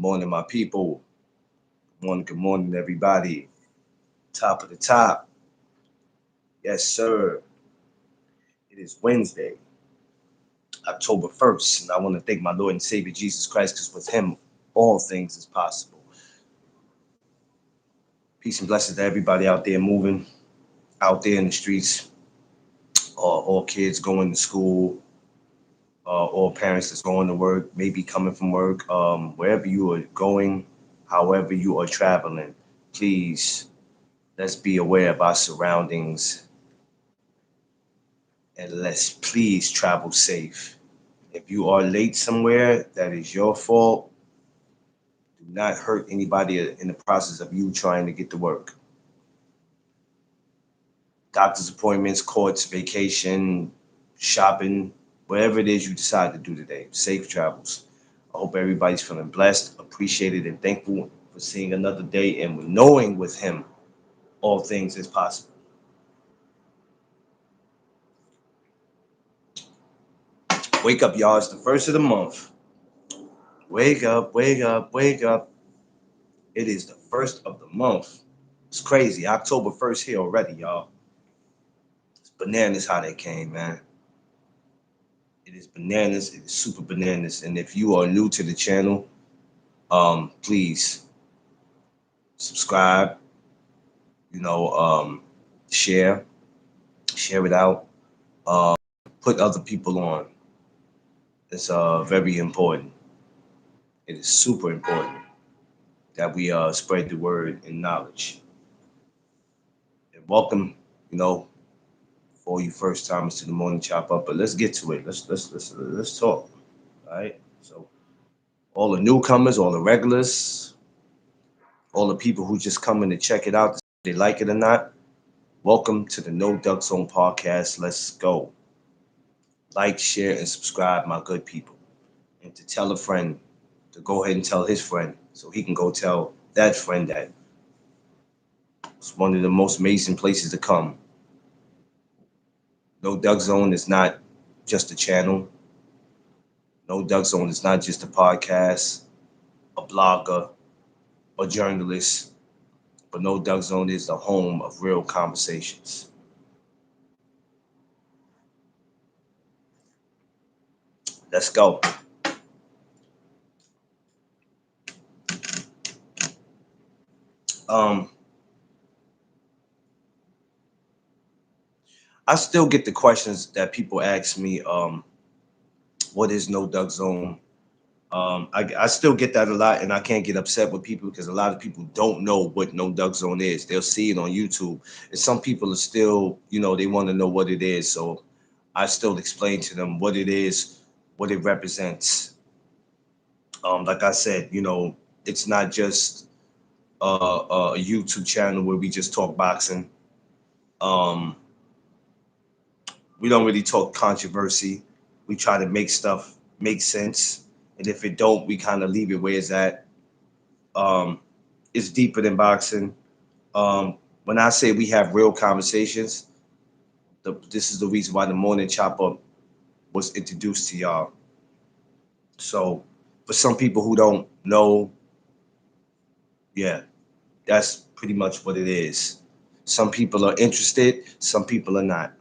morning, my people. Good morning, everybody. Top of the top. Yes, sir. It is Wednesday, October 1st, and I want to thank my Lord and Savior Jesus Christ because with Him, all things is possible. Peace and blessings to everybody out there moving, out there in the streets, all kids going to school, all parents that's going to work, maybe coming from work, wherever you are going, however you are traveling. Please, let's be aware of our surroundings and let's please travel safe. If you are late somewhere, that is your fault. Do not hurt anybody in the process of you trying to get to work. Doctor's appointments, courts, vacation, shopping, whatever it is you decide to do today. Safe travels. I hope everybody's feeling blessed, appreciated, and thankful for seeing another day and knowing with Him all things is possible. Wake up, y'all. It's the first of the month. Wake up, wake up, wake up. It is the first of the month. It's crazy. October 1st here already, y'all. It's bananas how they came, man. It is bananas. It is super bananas. And if you are new to the channel, please subscribe, you know, share, share it out, uh, put other people on. It's very important. It is super important that we spread the word and knowledge. And welcome, you know, for all you first timers to the morning chop up. But let's get to it. Let's talk. All right. So all the newcomers, all the regulars, all the people who just come in to check it out, if they like it or not. Welcome to the No Duck Zone podcast. Let's go. Like, share, and subscribe, my good people. And to tell a friend to go ahead and tell his friend so he can go tell that friend that it's one of the most amazing places to come. No Duck Zone is not just a channel. No Duck Zone is not just a podcast, a blogger, a journalist, but No Duck Zone is the home of real conversations. Let's go. Um, I still get the questions that people ask me. What is No Duck Zone? I still get that a lot, and I can't get upset with people because a lot of people don't know what No Duck Zone is. They'll see it on YouTube, and some people are still, they want to know what it is. So I still explain to them what it is, what it represents. Like I said, it's not just a YouTube channel where we just talk boxing. Um, we don't really talk controversy. We try to make stuff make sense, and if it don't, we kind of leave it where it's at. Um, it's deeper than boxing. When I say we have real conversations, this is the reason why the morning chop up was introduced to y'all. So for some people who don't know, yeah, that's pretty much what it is. Some people are interested, some people are not.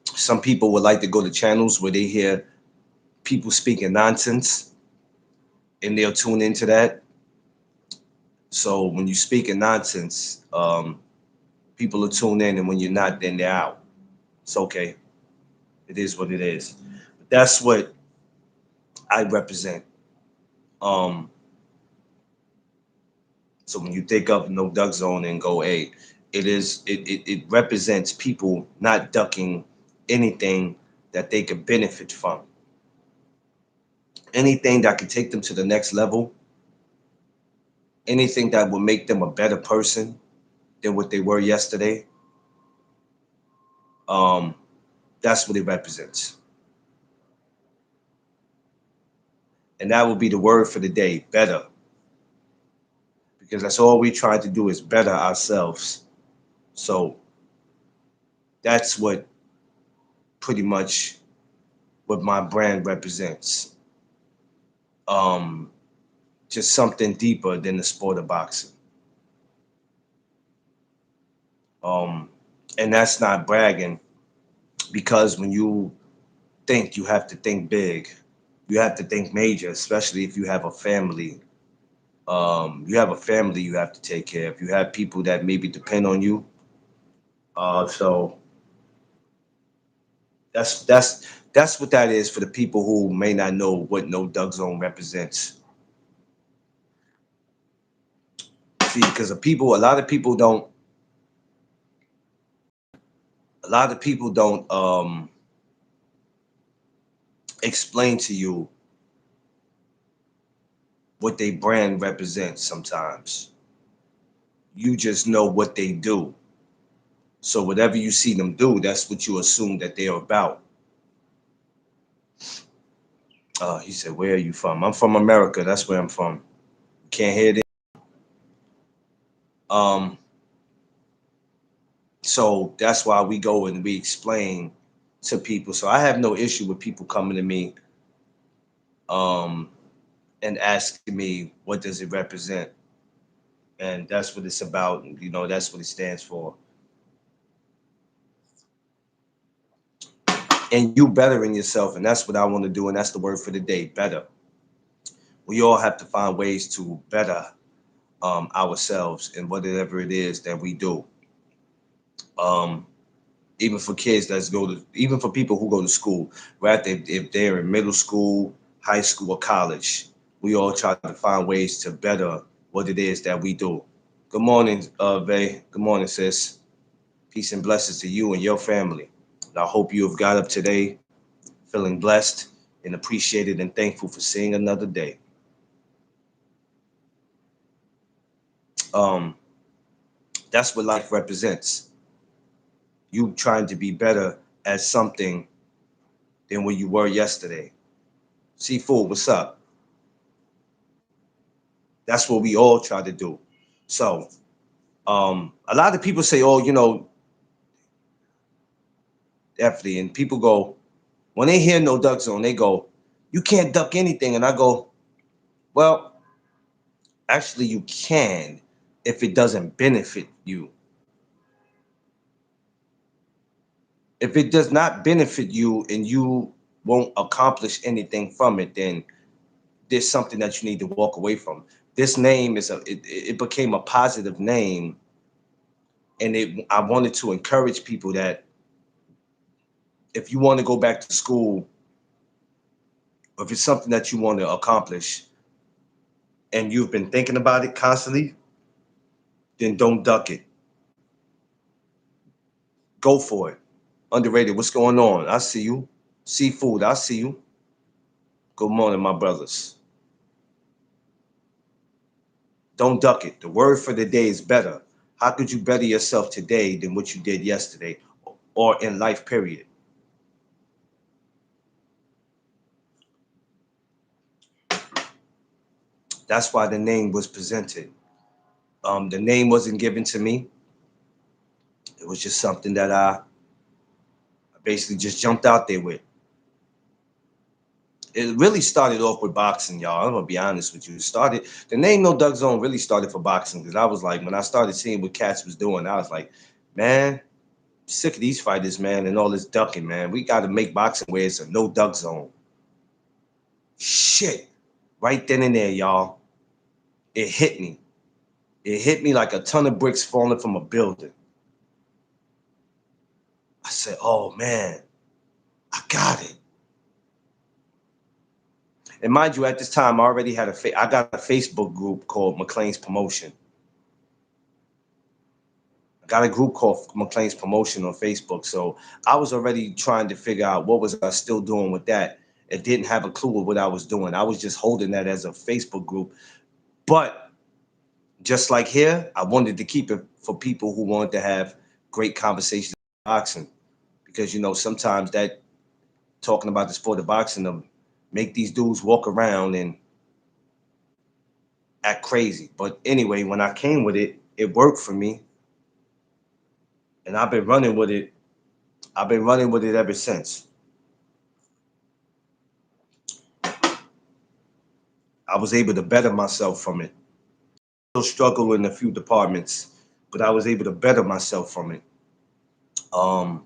Some people would like to go to channels where they hear people speaking nonsense and they'll tune into that. So when you speak in nonsense, people will tune in, and when you're not, then they're out. It's okay. It is what it is. But that's what I represent. Um, so when you think of No Duck Zone and go, hey, it represents people not ducking anything that they could benefit from. Anything that could take them to the next level, anything that will make them a better person than what they were yesterday. Um, that's what it represents. And that will be the word for the day, better. Because that's all we try to do is better ourselves. So that's what pretty much what my brand represents. um, just something deeper than the sport of boxing. Um, and that's not bragging, because when you think, you have to think big. You have to think major, especially if you have a family. You have a family you have to take care of. You have people that maybe depend on you. So that's what that is for the people who may not know what No Doug Zone represents. See, because a lot of people don't explain to you what they brand represents. Sometimes you just know what they do. So whatever you see them do, that's what you assume that they're about. He said, "Where are you from?" I'm from America. That's where I'm from. Can't hear it. Um, so that's why we go and we explain to people. So I have no issue with people coming to me um, and asking me what does it represent, and that's what it's about. You know, that's what it stands for. And you bettering yourself, and that's what I want to do, and that's the word for the day: better. We all have to find ways to better ourselves in whatever it is that we do. Um, even for kids that's go to, even for people who go to school, right? If they're in middle school, high school, or college, we all try to find ways to better what it is that we do. Good morning, Vay. Good morning, sis. Peace and blessings to you and your family. And I hope you have got up today feeling blessed and appreciated and thankful for seeing another day. Um, that's what life represents. You trying to be better at something than what you were yesterday. Seafood, what's up? That's what we all try to do. So, a lot of people say, "Oh, definitely," and people go when they hear No Duck Zone, they go, "You can't duck anything," and I go, "Well, actually, you can if it doesn't benefit you. If it does not benefit you and you won't accomplish anything from it, then there's something that you need to walk away from." This name it became a positive name, and I wanted to encourage people that if you want to go back to school, or if it's something that you want to accomplish and you've been thinking about it constantly, then don't duck it. Go for it. Underrated. What's going on? I see you. Seafood. I see you. Good morning, my brothers. Don't duck it. The word for the day is better. How could you better yourself today than what you did yesterday or in life, period? That's why the name was presented. The name wasn't given to me. It was just something that I basically just jumped out there with. It really started off with boxing, y'all. I'm gonna be honest with you. The name No Duck Zone really started for boxing because I was like, when I started seeing what cats was doing, I was like, man, sick of these fighters, man, and all this ducking, man. We got to make boxing where it's a no duck zone. Shit, right then and there, y'all. It hit me. It hit me like a ton of bricks falling from a building. I said, oh man, I got it. And mind you, at this time, I already had I got a Facebook group called McLean's Promotion. I got a group called McLean's Promotion on Facebook. So I was already trying to figure out what was I still doing with that. It didn't have a clue of what I was doing. I was just holding that as a Facebook group. But just like here, I wanted to keep it for people who wanted to have great conversations about boxing. Because sometimes that talking about the sport of boxing make these dudes walk around and act crazy. But anyway, when I came with it, it worked for me, and I've been running with it. I've been running with it ever since. I was able to better myself from it. Still struggle in a few departments, but I was able to better myself from it. Um,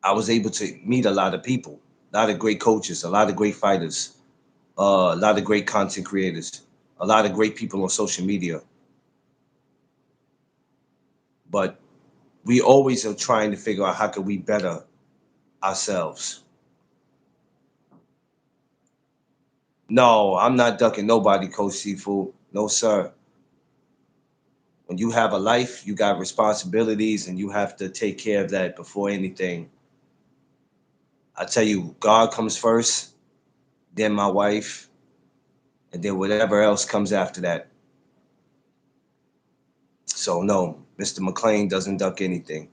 I was able to meet a lot of people, a lot of great coaches, a lot of great fighters, a lot of great content creators, a lot of great people on social media. But we always are trying to figure out how can we better ourselves. No, I'm not ducking nobody, Coach Seafood. No, sir. When you have a life, you got responsibilities, and you have to take care of that before anything. I tell you, God comes first, then my wife, and then whatever else comes after that. So no, Mr. McLean doesn't duck anything.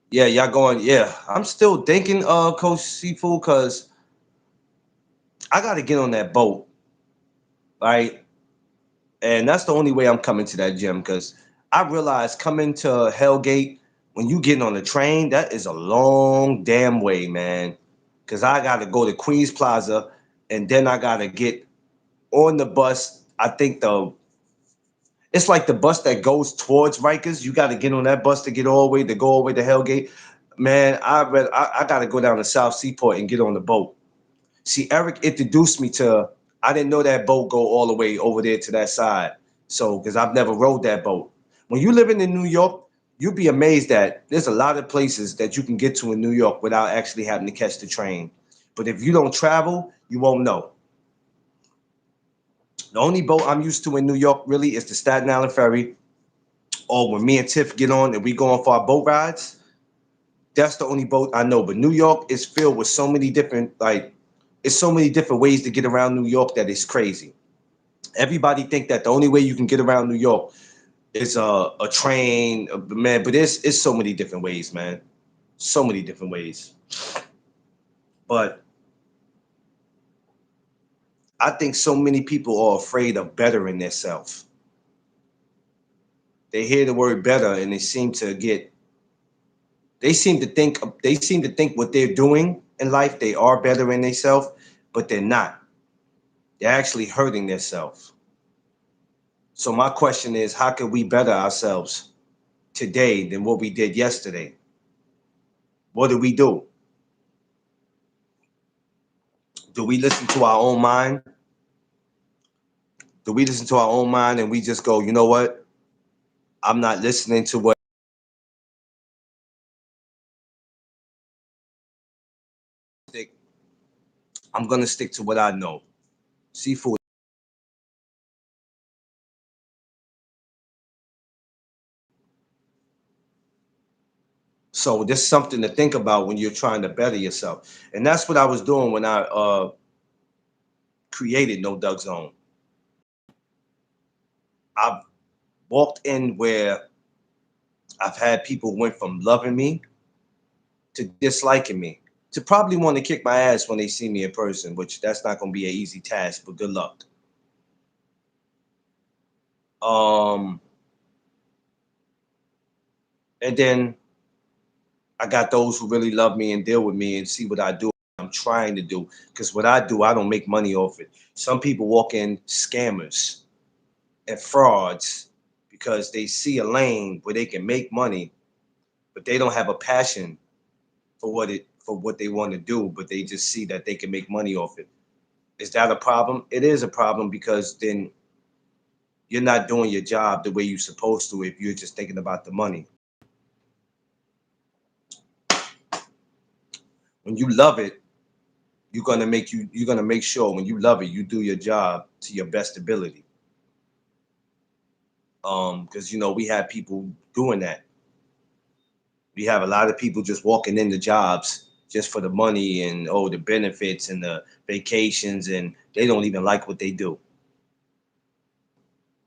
Yeah, y'all going? Yeah, I'm still thinking, Coach Seafood, because I got to get on that boat, right? And that's the only way I'm coming to that gym because I realize coming to Hellgate when you getting on the train, that is a long damn way, man. Because I got to go to Queens Plaza and then I got to get on the bus. I think it's like the bus that goes towards Rikers. You got to get on that bus to get all the way to go all the way to Hellgate. Man, I got to go down to South Seaport and get on the boat. See, Eric introduced me to. I didn't know that boat go all the way over there to that side. So, because I've never rode that boat. When you living in New York, you'd be amazed that there's a lot of places that you can get to in New York without actually having to catch the train. But if you don't travel, you won't know. The only boat I'm used to in New York really is the Staten Island Ferry, or when me and Tiff get on and we go on for our boat rides. That's the only boat I know. But New York is filled with so many different it's so many different ways to get around New York that it's crazy. Everybody think that the only way you can get around New York is a train, man. But it's so many different ways, man. So many different ways. But I think so many people are afraid of bettering themselves. They hear the word better and they seem to think what they're doing in life they are bettering themselves, but they're not. They're actually hurting themselves. So my question is, how can we better ourselves today than what we did yesterday? What do we do? Do we listen to our own mind? Do we listen to our own mind and we just go, you know what? I'm not listening to what I'm gonna stick to what I know. Seafood. So this is something to think about when you're trying to better yourself. And that's what I was doing when I created No Doug Zone. I've walked in where I've had people went from loving me to disliking me to probably want to kick my ass when they see me in person, which that's not going to be an easy task, but good luck. Um, and then I got those who really love me and deal with me and see what I do. I'm trying to do because what I do, I don't make money off it. Some people walk in scammers and frauds because they see a lane where they can make money, but they don't have a passion for what they want to do, but they just see that they can make money off it. Is that a problem? It is a problem because then you're not doing your job the way you're supposed to if you're just thinking about the money. When you love it, you're gonna make sure when you love it, you do your job to your best ability. Because we have people doing that. We have a lot of people just walking into jobs just for the money and the benefits and the vacations, and they don't even like what they do.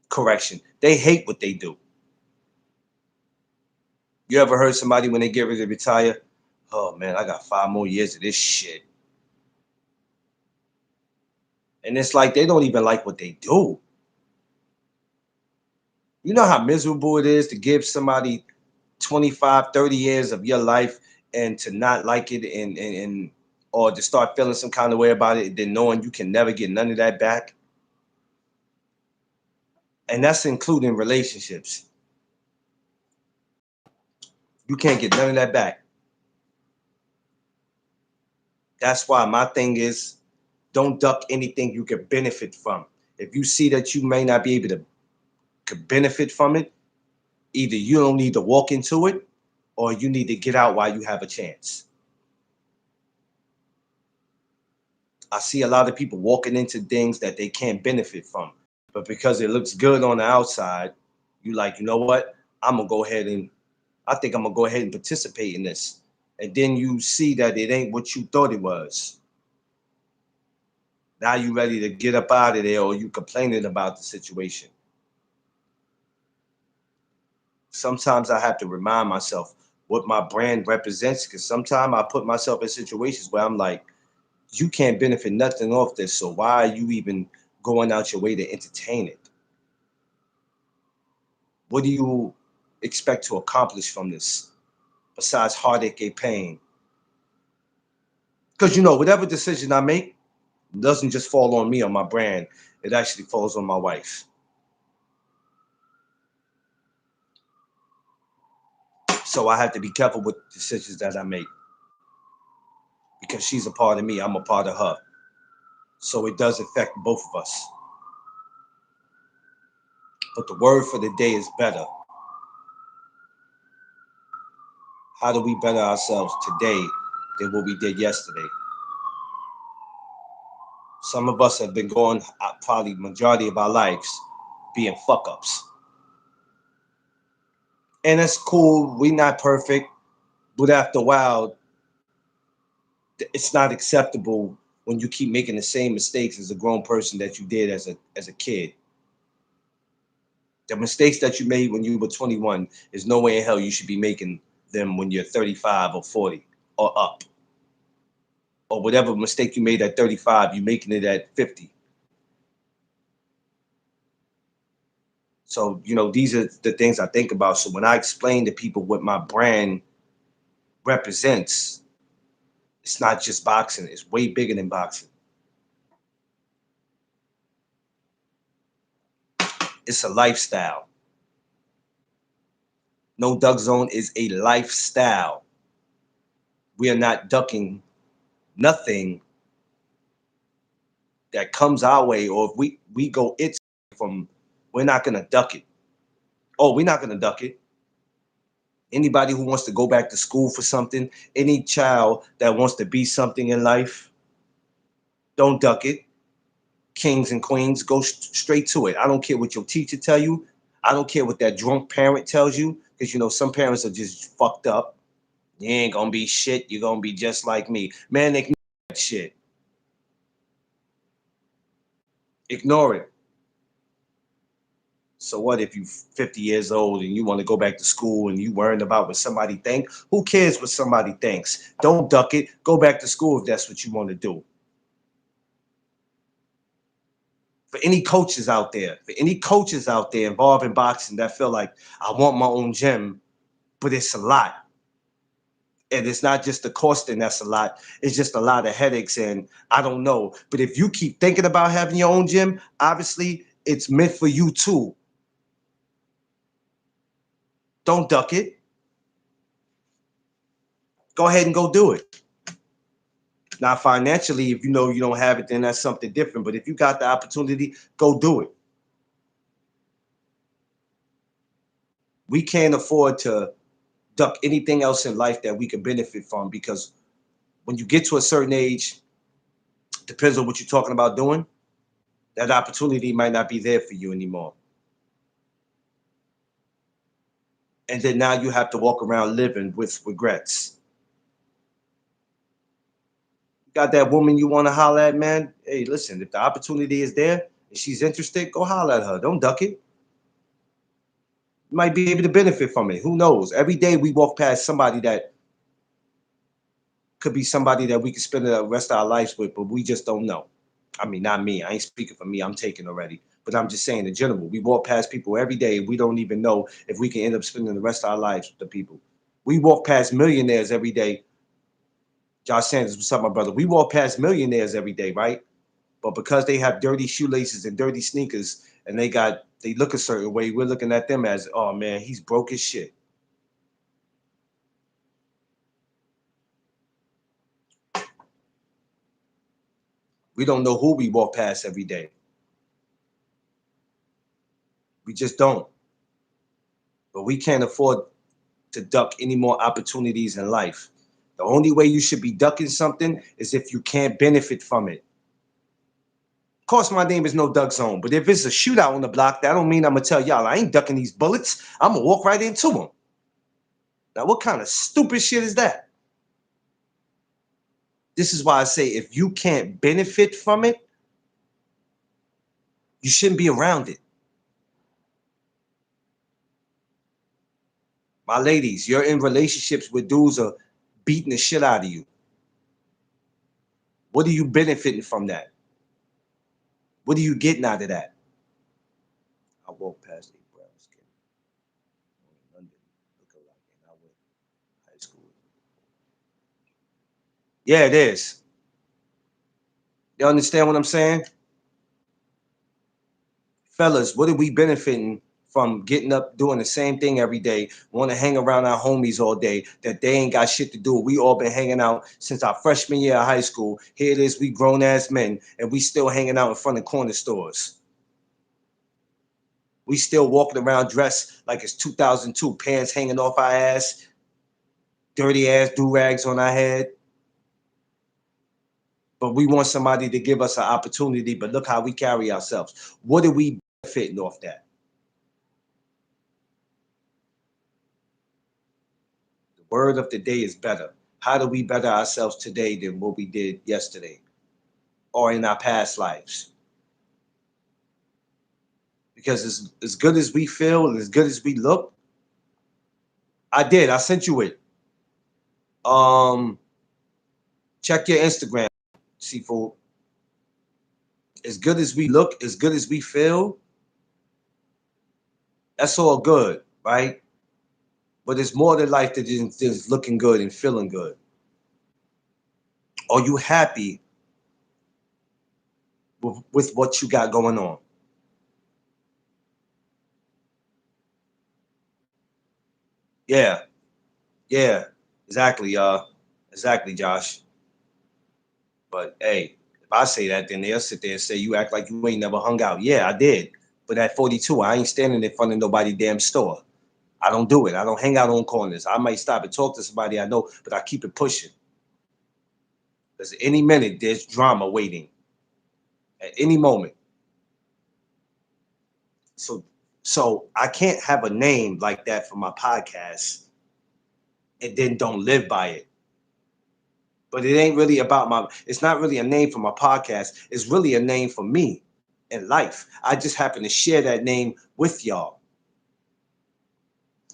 Correction, they hate what they do. You ever heard somebody when they get ready to retire? Oh man, I got 5 more years of this shit. And it's like they don't even like what they do. You know how miserable it is to give somebody 25, 30 years of your life and to not like it and or to start feeling some kind of way about it, then knowing you can never get none of that back. And that's including relationships. You can't get none of that back. That's why my thing is, don't duck anything you can benefit from. If you see that you may not be able to benefit from it, either you don't need to walk into it or you need to get out while you have a chance. I see a lot of people walking into things that they can't benefit from, but because it looks good on the outside, you like, you know what? I think I'm gonna go ahead and participate in this. And then you see that it ain't what you thought it was. Now you ready to get up out of there, or you complaining about the situation. Sometimes I have to remind myself what my brand represents, because sometimes I put myself in situations where I'm like, you can't benefit nothing off this, so why are you even going out your way to entertain it? What do you expect to accomplish from this besides heartache and pain? Because whatever decision I make doesn't just fall on me or my brand, it actually falls on my wife. So I have to be careful with decisions that I make, because she's a part of me, I'm a part of her. So it does affect both of us. But the word for the day is better. How do we better ourselves today than what we did yesterday? Some of us have been going probably majority of our lives being fuck ups. And it's cool, we're not perfect, but after a while, it's not acceptable when you keep making the same mistakes as a grown person that you did as a kid. The mistakes that you made when you were 21 is no way in hell you should be making them when you're 35 or 40 or up. Or whatever mistake you made at 35, you're making it at 50. So, these are the things I think about. So when I explain to people what my brand represents, it's not just boxing, it's way bigger than boxing. It's a lifestyle. No Duck Zone is a lifestyle. We are not ducking nothing that comes our way, or if we go it's from, we're not gonna duck it. Oh, we're not gonna duck it. Anybody who wants to go back to school for something, any child that wants to be something in life, don't duck it. Kings and queens, go straight to it. I don't care what your teacher tell you. I don't care what that drunk parent tells you, because some parents are just fucked up. You ain't gonna be shit. You're gonna be just like me. Man, ignore that shit. Ignore it. So what if you 50 years old and you want to go back to school and you worrying about what somebody think? Who cares what somebody thinks? Don't duck it. Go back to school if that's what you want to do. For any coaches out there involved in boxing that feel like, I want my own gym, but it's a lot. And it's not just the costing that's a lot. It's just a lot of headaches, and I don't know. But if you keep thinking about having your own gym, obviously it's meant for you too. Don't duck it. Go ahead and go do it. Now, financially, if you know you don't have it, then that's something different. But if you got the opportunity, go do it. We can't afford to duck anything else in life that we can benefit from, because when you get to a certain age, depends on what you're talking about doing, that opportunity might not be there for you anymore. And then now you have to walk around living with regrets. You got that woman you want to holler at, man? Hey, listen, if the opportunity is there and she's interested, go holler at her. Don't duck it. You might be able to benefit from it. Who knows? Every day we walk past somebody that could be somebody that we could spend the rest of our lives with, but we just don't know. I mean, not me. I ain't speaking for me. I'm taken already. But I'm just saying in general, we walk past people every day. We don't even know if we can end up spending the rest of our lives with the people. We walk past millionaires every day Josh Sanders, what's up, my brother? We walk past millionaires every day, right? But because they have dirty shoelaces and dirty sneakers and they look a certain way, we're looking at them as, oh man, he's broke as shit. We don't know who we walk past every day. We just don't. But we can't afford to duck any more opportunities in life. The only way you should be ducking something is if you can't benefit from it. Of course, my name is No Duck Zone, but if it's a shootout on the block, that don't mean I'm gonna tell y'all I ain't ducking these bullets. I'm gonna walk right into them. Now, what kind of stupid shit is that? This is why I say if you can't benefit from it, you shouldn't be around it. My ladies, you're in relationships with dudes are beating the shit out of you. What are you benefiting from that? What are you getting out of that? I walked past a brown skin in London, looking like, and I went to high school. Yeah, it is. You understand what I'm saying? Fellas, what are we benefiting from getting up, doing the same thing every day, want to hang around our homies all day, that they ain't got shit to do? We all been hanging out since our freshman year of high school. Here it is, we grown ass men, and we still hanging out in front of corner stores. We still walking around dressed like it's 2002, pants hanging off our ass, dirty ass do-rags on our head. But we want somebody to give us an opportunity, but look how we carry ourselves. What are we benefiting off that? The word of the day is better. How do we better ourselves today than what we did yesterday or in our past lives? Because as good as we feel and as good as we look, I sent you it. Um, check your Instagram, Seafood. As good as we look, as good as we feel, that's all good, right? But it's more than life than just looking good and feeling good. Are you happy with what you got going on? Yeah, yeah, exactly, exactly, Josh. But hey, if I say that, then they'll sit there and say you act like you ain't never hung out. Yeah, I did. But at 42, I ain't standing in front of nobody damn store. I don't do it. I don't hang out on corners. I might stop and talk to somebody I know, but I keep it pushing. Because any minute there's drama waiting. At any moment. So so I can't have a name like that for my podcast and then don't live by it. But it ain't really about it's not really a name for my podcast. It's really a name for me in life. I just happen to share that name with y'all.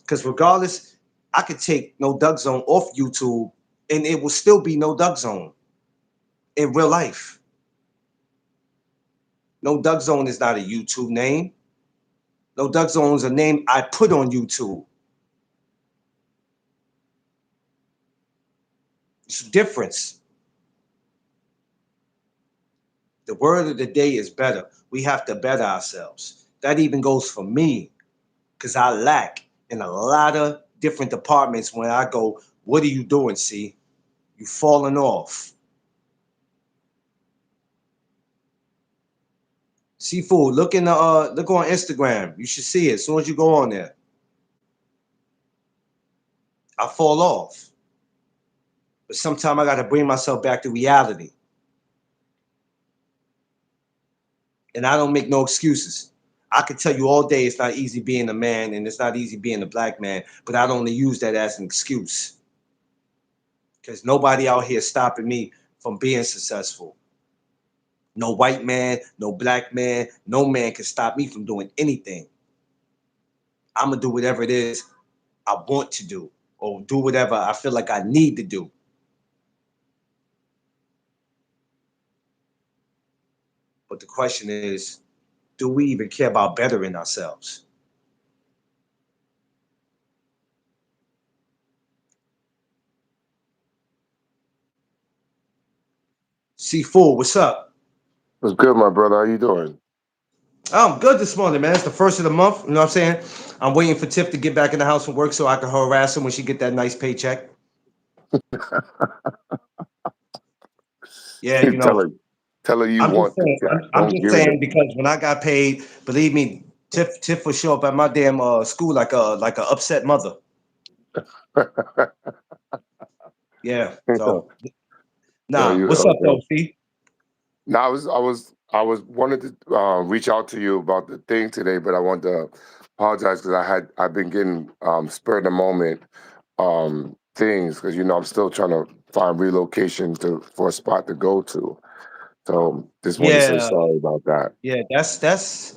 Because regardless, I could take No Duck Zone off YouTube and it will still be No Duck Zone in real life. No Duck Zone is not a YouTube name. No Duck Zone is a name I put on YouTube. It's a difference. The word of the day is better. We have to better ourselves. That even goes for me because I lack in a lot of different departments. When I go, what are you doing? See, you falling off. Seafood, look on Instagram. You should see it as soon as you go on there. I fall off. But sometimes I gotta bring myself back to reality. And I don't make no excuses. I could tell you all day it's not easy being a man and it's not easy being a black man, but I don't use that as an excuse. Because nobody out here stopping me from being successful. No white man, no black man, no man can stop me from doing anything. I'm gonna do whatever it is I want to do, or do whatever I feel like I need to do. But the question is, do we even care about bettering ourselves? C4, what's up? What's good, my brother? How you doing? I'm good this morning, man. It's the first of the month. You know what I'm saying? I'm waiting for Tiff to get back in the house from work so I can harass her when she get that nice paycheck. Yeah, you tell know, her, tell her you I'm just want the saying. check. I'm Don't just give it saying because when I got paid, believe me, Tiff will show up at my damn school like a upset mother. to. Yeah. no, So nah, you. what's up Okay. though, C? No, I was wanted to reach out to you about the thing today, but I wanted to apologize because I've been getting spur of the moment things because I'm still trying to find relocation to for a spot to go to. So just want to say Yeah, sorry about that. yeah. That's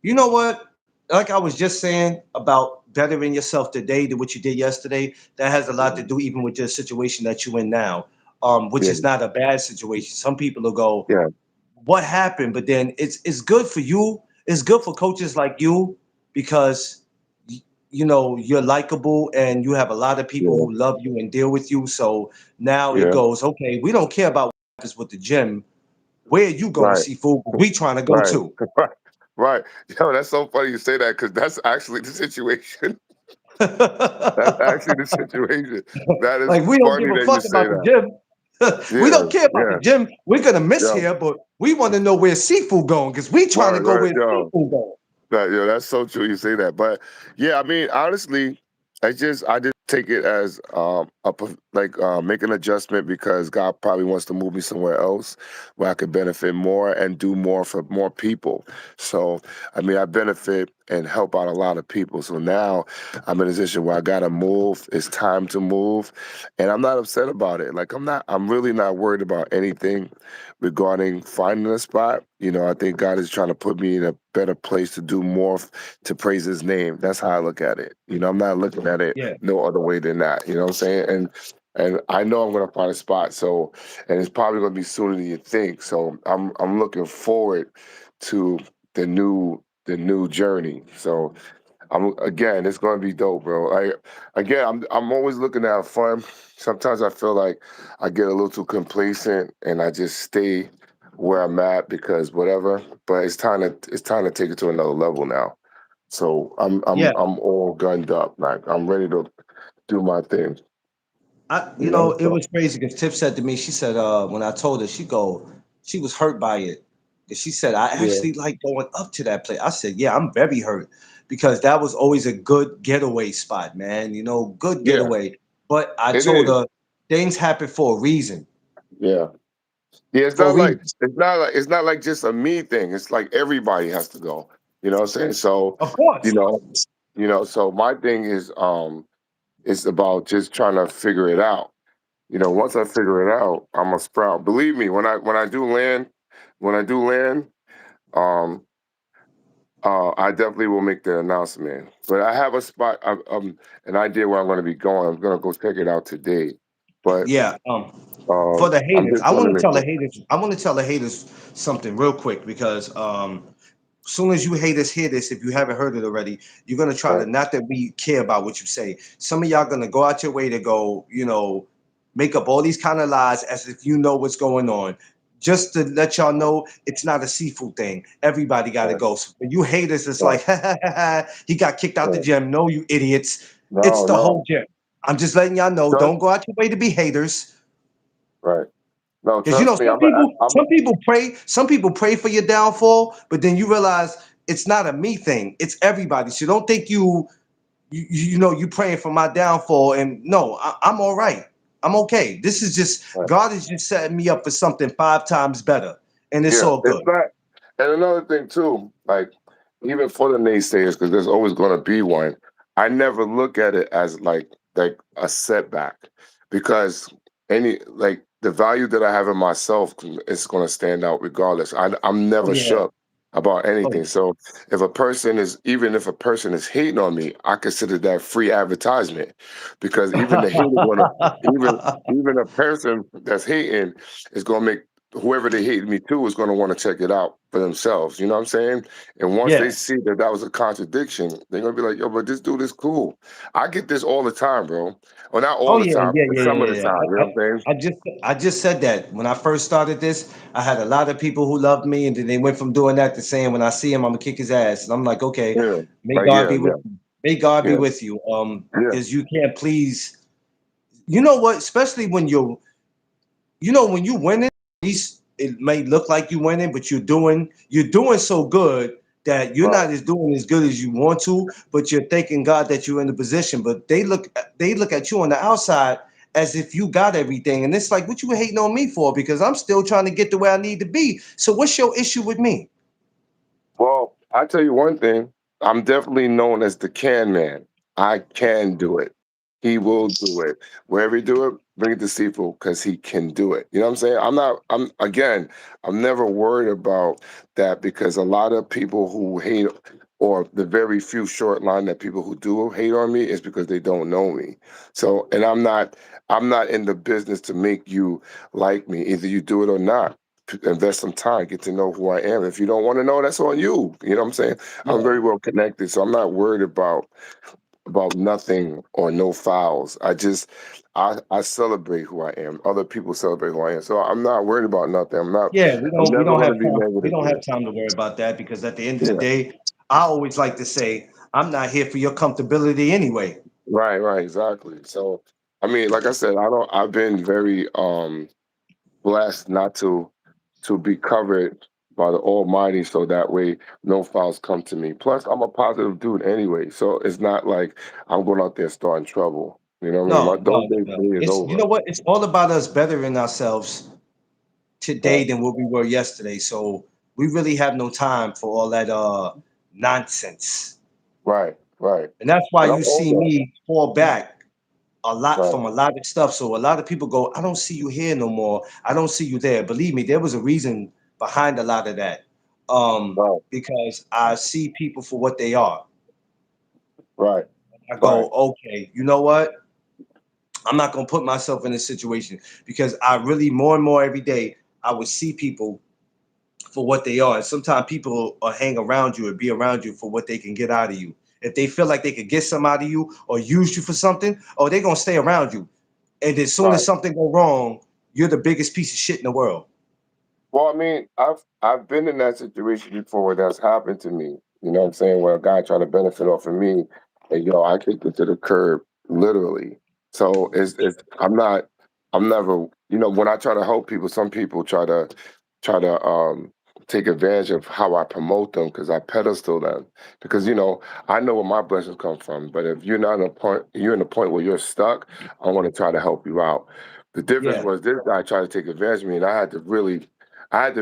you know what? Like I was just saying about bettering yourself today than what you did yesterday, that has a lot to Mhm. do even with your situation that you're in now, which Yeah, is not a bad situation. Some people will go, yeah, "What happened?" But then it's good for you. It's good for coaches like you because you know you're likable and you have a lot of people yeah, who love you and deal with you. So now it yeah. goes, okay, we don't care about what happens with the gym. Where you going, Right, seafood? We trying to go right, too. right, right. Yo, that's so funny you say that because that's actually the situation. That's actually the situation. That is Like we don't give funny a that you fuck say about the that. gym. We Yeah, don't care about the yeah, gym. We're gonna miss yeah. here, but we want to know where seafood going because we trying to Right, go right, where yo. seafood going. That's so true. You say that, but yeah, I mean, honestly, I just take it as make an adjustment because God probably wants to move me somewhere else where I could benefit more and do more for more people. So I mean, I benefit and help out a lot of people. So now I'm in a position where I gotta move. It's time to move, and I'm not upset about it. Like I'm not. I'm really not worried about anything regarding finding a spot. I think God is trying to put me in a better place to do more to praise his name. That's how I look at it. I'm not looking at it Yeah, no other way than that. You know what I'm saying? And I know I'm gonna find a spot. So and it's probably gonna be sooner than you think. So I'm looking forward to the new journey. So again, it's gonna be dope, bro. I'm always looking to have fun. Sometimes I feel like I get a little too complacent and I just stay where I'm at because whatever. But it's time to take it to another level now. So I'm yeah. I'm I'm all gunned up. Like I'm ready to do my thing. You know, it So was crazy because Tiff said to me, she said, when I told her, she was hurt by it. And she said, I yeah, actually like going up to that place. I said, yeah, I'm very hurt because that was always a good getaway spot, man. You know, good yeah, getaway. But I it told is. her things happen for a reason. Yeah. Yeah, it's For a not like reason. it's not like just a me thing. It's like everybody has to go. You know what I'm saying? So, Of you course. know, so my thing is it's about just trying to figure it out. Once I figure it out, I'm a sprout. Believe me, when I do land, um I definitely will make the announcement. But I have a spot, an idea where I'm going to be going. I'm going to go check it out today. But Yeah. For the I'm haters, just want to make it. I want to tell the haters something real quick because as soon as you haters hear this, if you haven't heard it already, you're gonna try to Right, not that we care about what you say. Some of y'all gonna go out your way to go, make up all these kind of lies as if you know what's going on. Just to let y'all know, it's not a seafood thing. Everybody got to right, go. So for you haters, it's right, like, he got kicked out the right. gym. No, you idiots. It's No, the whole no. gym. I'm just letting y'all know. Trust, Don't go out your way to be haters. right. No, Because you know, trust me. some people pray for your downfall, but then you realize it's not a me thing. It's everybody. So don't think you praying for my downfall. And no, I'm all right. I'm okay. This is just Right. God is just setting me up for something 5 times better, and it's Yeah, all it's good. not. And another thing too, like even for the naysayers, because there's always going to be one. I never look at it as like a setback, because any like the value that I have in myself is going to stand out regardless. I'm Oh never yeah. shook about Oh anything. yeah. So if a person is hating on me, I consider that free advertisement, because even the hater gonna even even a person that's hating is gonna make whoever they hated me to is going to want to check it out for themselves. You know what I'm saying? And once they Yeah. see that that was a contradiction, they're going to be like, yo, but this dude is cool. I get this all the time, bro. Well, not all Oh the yeah, time, yeah, but yeah, some of yeah, the yeah. time. You know what I'm saying? I just said that when I first started this, I had a lot of people who loved me, and then they went from doing that to saying, when I see him, I'm gonna kick his ass. And I'm like, okay, Yeah. may Like, God yeah, be with yeah, you. May God be yeah, with you. yeah. Because you can't please. You know what? Especially when when you winning, at least it may look like you winning, but you're doing so good that you're Right. not as doing as good as you want to, but you're thanking God that you're in the position. But they look at you on the outside as if you got everything. And it's like, what you hating on me for? Because I'm still trying to get to where I need to be. So what's your issue with me? Well, I tell you one thing. I'm definitely known as the can man. I can do it. He will do it. Wherever he do it, bring it to Seafood because he can do it. You know what I'm saying? I'm never worried about that because a lot of people who hate or the very few short line that people who do hate on me is because they don't know me. So, and I'm not in the business to make you like me. Either you do it or not. Invest some time, get to know who I am. If you don't want to know, that's on you. You know what I'm saying? I'm Yeah. very well connected, so I'm not worried about nothing or no fouls. I celebrate who I am. Other people celebrate who I am. So I'm not worried about nothing. Yeah, we I'm don't we never don't gonna have be time. We negative don't here. have time to worry about that because at the end of the Yeah. day, I always like to say, I'm not here for your comfortability anyway. Right, right, exactly. So I mean, like I said, I've been very blessed not to be covered by the Almighty, so that way no fouls come to me. Plus, I'm a positive dude anyway, so it's not like I'm going out there starting trouble. You know what I mean? No, Those no, days no. for me is It's you over. know what? It's all about us bettering ourselves today Right, than what we were yesterday. So we really have no time for all that nonsense. right, right. And that's why And you I'm see older. me fall back a lot Right, from a lot of stuff. So a lot of people go, I don't see you here no more. I don't see you there. Believe me, there was a reason behind a lot of that. right, Because I see people for what they are. right, I right, go, okay, you know what? I'm not gonna put myself in this situation because I really more and more every day I would see people for what they are. And sometimes people will hang around you or be around you for what they can get out of you. If they feel like they could get some out of you or use you for something, oh, they're gonna stay around you. And as soon as right. something go wrong, you're the biggest piece of shit in the world. Well, I mean, I've been in that situation before where that's happened to me. You know what I'm saying? Where a guy trying to benefit off of me, and I kicked it to the curb, literally. So I'm never, when I try to help people, some people try to take advantage of how I promote them because I pedestal them. Because I know where my blessings come from. But if you're in a point where you're stuck, I want to try to help you out. The difference Yeah. was this guy tried to take advantage of me, and I had to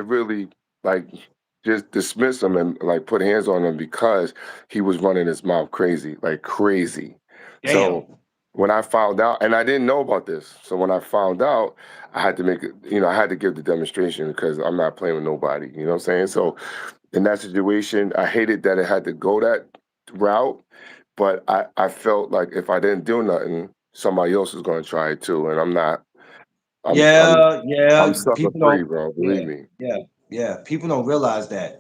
really like just dismiss him and like put hands on him because he was running his mouth crazy, like crazy. Damn. So when I found out, and I didn't know about this, so when I found out, I had to make it, I had to give the demonstration because I'm not playing with nobody. You know what I'm saying? So in that situation, I hated that it had to go that route, but I felt like if I didn't do nothing, somebody else was going to try it too, and I'm not. I'm Yeah, I'm yeah. sucker People free, don't. bro. Believe Yeah, me. yeah, yeah. People don't realize that.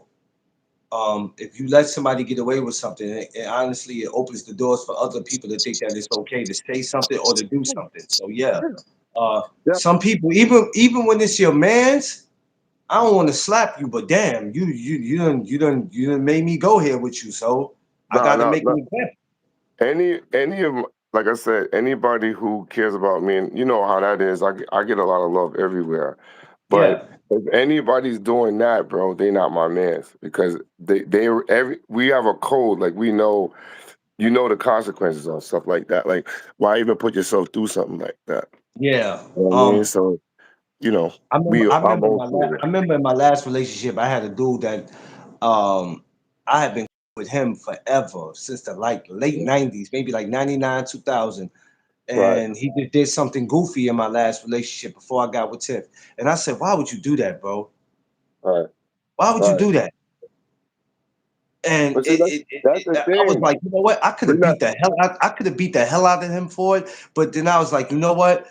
If you let somebody get away with something, honestly, it opens the doors for other people to think that it's okay to say something or to do something. So yeah, Yeah. some people, even when it's your man's, I don't want to slap you, but damn, you done made me go here with you. So I No, got to no, make an no. example. Like I said, anybody who cares about me, and you know how that is. I get a lot of love everywhere, but Yeah, if anybody's doing that, bro, they not my mans because we have a code. Like we know, the consequences on stuff like that. Like why even put yourself through something like that? yeah. You know what I mean? So you know, I remember, I I'm remember old school with I it. remember in my last relationship, I had a dude that um, I had been with him forever since the like late Yeah. '90s, maybe like '99, 2000. Right, And he did something goofy in my last relationship before I got with Tiff. And I said, "Why would you do that, bro? right, Why would you right. do that?" And But see, that's the I was thing. like, you know what? We're not. I could have beat the hell out of him for it. But then I was like, you know what?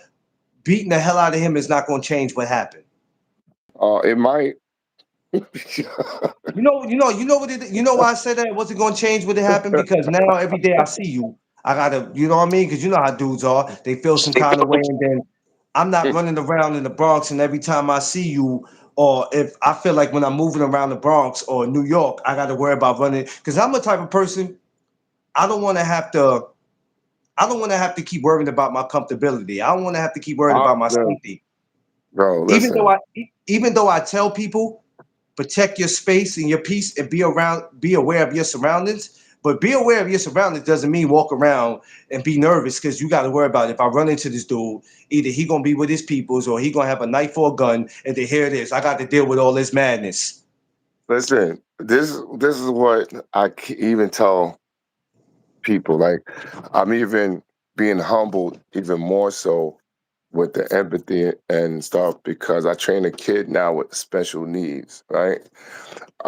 Beating the hell out of him is not going to change what happened. It might. You know what it, you know why I said that it wasn't gonna change when it happened? Because now every day I see you, I gotta, you know what I mean? Because you know how dudes are. They feel some kind of way, and then I'm not running around in the Bronx, and every time I see you, or if I feel like when I'm moving around the Bronx or New York, I gotta worry about running. Because I'm the type of person I don't want to have to. I don't want to have to keep worrying about my comfortability. I don't want to have to keep worrying about my No, safety. bro, Even though listen. I, even though I tell people protect your space and your peace and be aware of your surroundings. But be aware of your surroundings doesn't mean walk around and be nervous because you got to worry about if I run into this dude, either he gonna be with his peoples or he gonna have a knife or a gun, and then here it is. I got to deal with all this madness. Listen, this is what even tell people. Like, I'm even being humbled even more so with the empathy and stuff because I train a kid now with special needs, right?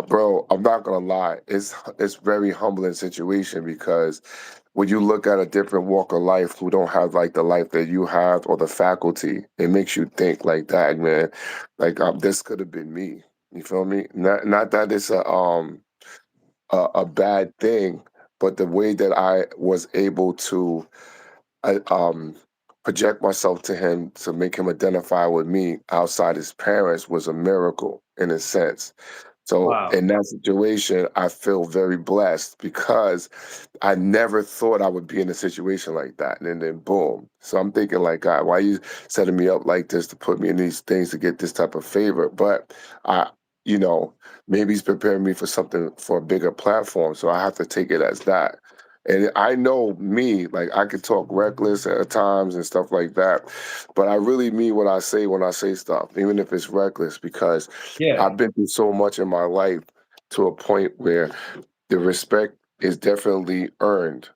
Bro, I'm not gonna lie, it's very humbling situation because when you look at a different walk of life who don't have like the life that you have or the faculty, it makes you think like that, man. Like this could have been me. You feel me? Not that it's a bad thing, but the way that I was able to I, project myself to him to make him identify with me outside his parents was a miracle in a sense. So Wow. in that situation, I feel very blessed because I never thought I would be in a situation like that. And then boom. So I'm thinking like, God, why are you setting me up like this to put me in these things to get this type of favor? But I, you know, maybe he's preparing me for something for a bigger platform. So I have to take it as that. And I know me, like I could talk reckless at times and stuff like that, but I really mean what I say when I say stuff, even if it's reckless, because Yeah. I've been through so much in my life to a point where the respect is definitely earned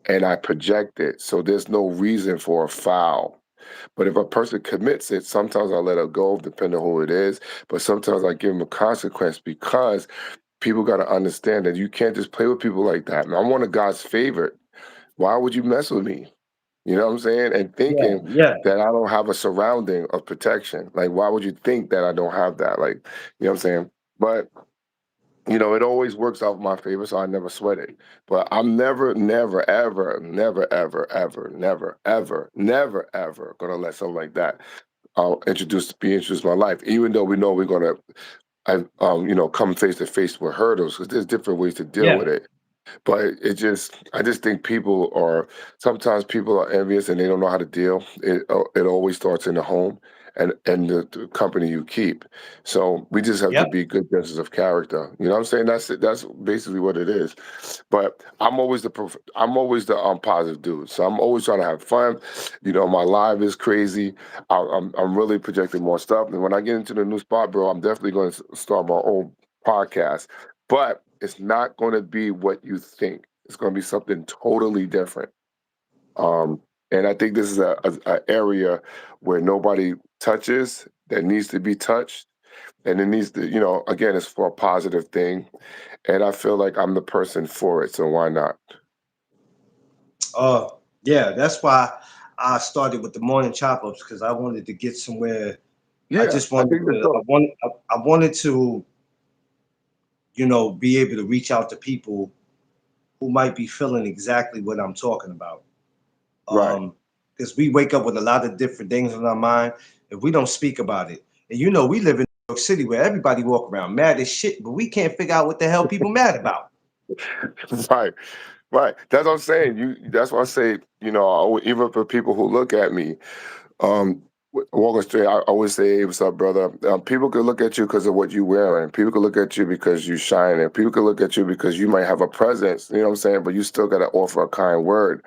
and I project it. So there's no reason for a foul. But if a person commits it, sometimes I let it go, depending on who it is. But sometimes I give them a consequence because people got to understand that you can't just play with people like that. And I'm one of God's favorite. Why would you mess with me? You know what I'm saying? And Yeah. thinking Yeah. that I don't have a surrounding of protection. Like, why would you think that I don't have that? Like, you know what I'm saying? But it always works out in my favor, so I never sweat it. But I'm never, never, ever, never, ever, ever, never, ever, never, ever gonna let something like that be introduced in my life. Even though we know we're gonna, come face to face with hurdles, because there's different ways to deal Yeah. with it. But I just think sometimes people are envious and they don't know how to deal. It always starts in the home and the company you keep. So we just have to Yep. be good judges of character. You know what I'm saying? That's it. That's basically what it is. But I'm always the positive dude. So I'm always trying to have fun. My live is crazy. I'm really projecting more stuff. And when I get into the new spot, bro, I'm definitely going to start my own podcast, but it's not going to be what you think. It's going to be something totally different. Um, and I think this is a area where nobody touches that needs to be touched. And it needs to, again, it's for a positive thing. And I feel like I'm the person for it. So why not? Uh, yeah. That's why I started with the morning chop ups because I wanted to get somewhere. I Yeah, just I wanted think that's to. dope. I wanted to, be able to reach out to people who might be feeling exactly what I'm talking about. Right. Because we wake up with a lot of different things on our mind if we don't speak about it. And we live in New York City where everybody walk around mad as shit, but we can't figure out what the hell people mad about. Right. Right. That's what I'm saying. That's why I say, even for people who look at me, walking straight, I always say, "Hey, what's up, brother?" People could look at you because of what you wearing. People could look at you because you shining. People could look at you because you might have a presence. You know what I'm saying? But you still got to offer a kind word,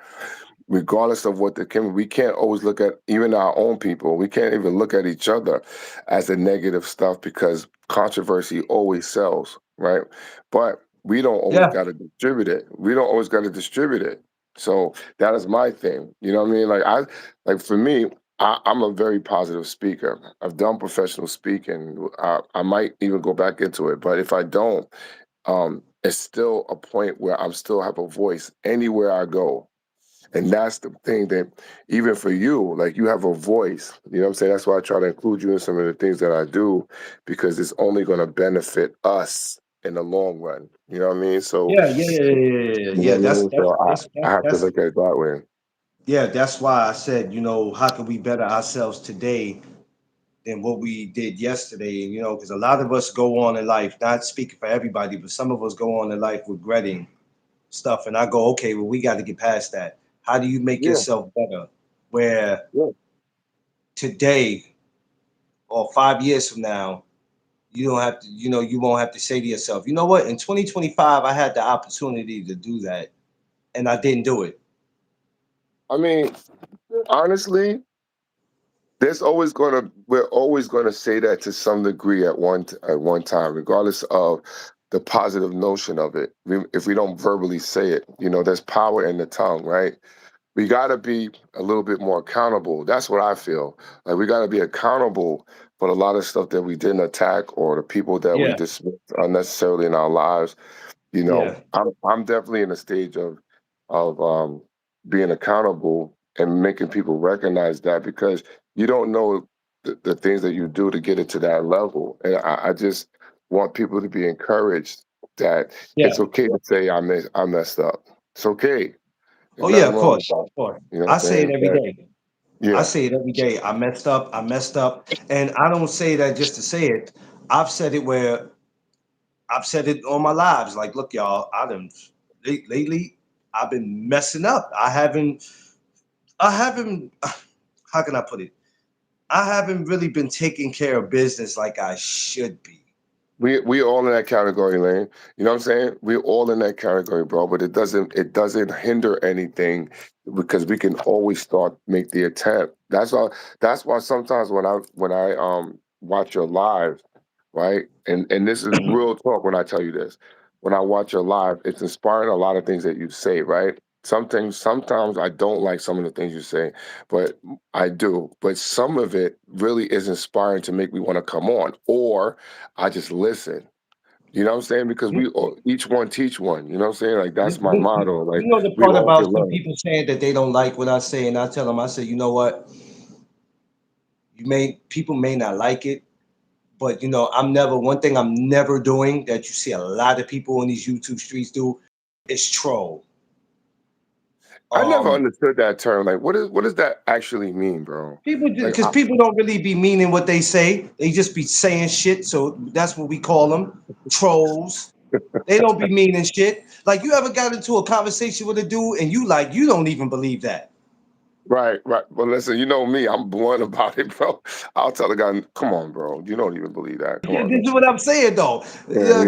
regardless of what the can. We can't always look at even our own people. We can't even look at each other as the negative stuff because controversy always sells, right? But we don't always Yeah, got to distribute it. We don't always got to distribute it. So that is my thing. You know what I mean? Like for me, I'm a very positive speaker. I've done professional speaking. I might even go back into it, but if I don't, it's still a point where I'm still have a voice anywhere I go. And that's the thing that even for you, like you have a voice. You know what I'm saying? That's why I try to include you in some of the things that I do because it's only going to benefit us in the long run. You know what I mean? So, Yeah, yeah, yeah, yeah, yeah, yeah. you know Yeah, what I mean? So I have to that's look at it that way. yeah, that's why I said, how can we better ourselves today than what we did yesterday? Because a lot of us go on in life, not speaking for everybody, but some of us go on in life regretting stuff. And I go, okay, well, we got to get past that. How do you make Yeah, yourself better? Where yeah. today or 5 years from now, you don't have to, you won't have to say to yourself, you know what, in 2025, I had the opportunity to do that and I didn't do it. I mean, honestly, we're always gonna say that to some degree at one time, regardless of the positive notion of it. If we don't verbally say it, there's power in the tongue, right? We got to be a little bit more accountable. That's what I feel. Like we got to be accountable for a lot of stuff that we didn't attack or the people that we Yeah, dismissed unnecessarily in our lives. yeah. I'm definitely in a stage of being accountable and making people recognize that because you don't know the things that you do to get it to that level. And I just want people to be encouraged that Yeah. it's okay to say I messed up. It's okay. There's Oh yeah, nothing of wrong course, with that. of course. You know I what I'm say it saying? every day. I Yeah. say it every day. I messed up. I messed up, and I don't say that just to say it. I've said it where I've said it all my lives. Like, look, y'all, lately. I've been messing up. I haven't. How can I put it? I haven't really been taking care of business like I should be. We all in that category, Lane. You know what I'm saying? We're all in that category, bro. But it doesn't hinder anything because we can always start make the attempt. That's why sometimes when I watch your live, right? And this is real talk when I tell you this. When I watch your live, it's inspiring a lot of things that you say, right? Sometimes I don't like some of the things you say, but I do. But some of it really is inspiring to make me want to come on. Or I just listen. You know what I'm saying? Because we each one teach one. You know what I'm saying? Like You, that's my you, you motto. Like know the we part all about can some learn. people saying that they don't like what I say, and I tell them, I say, you know what? People may not like it, but I'm never one thing I'm never doing that you see a lot of people in these YouTube streets do is troll. I never Um, understood that term. Like what does that actually mean, bro? People Like because people don't really be meaning what they say. They just be saying shit. So that's what we call them, trolls. They don't be meaning shit. Like you ever got into a conversation with a dude and you don't even believe that. right, right. Well, listen, you know me, I'm blunt about it, bro. I'll tell the guy, come on, bro. You don't even believe that. Come on, This is don't what I'm saying though. you? Yeah,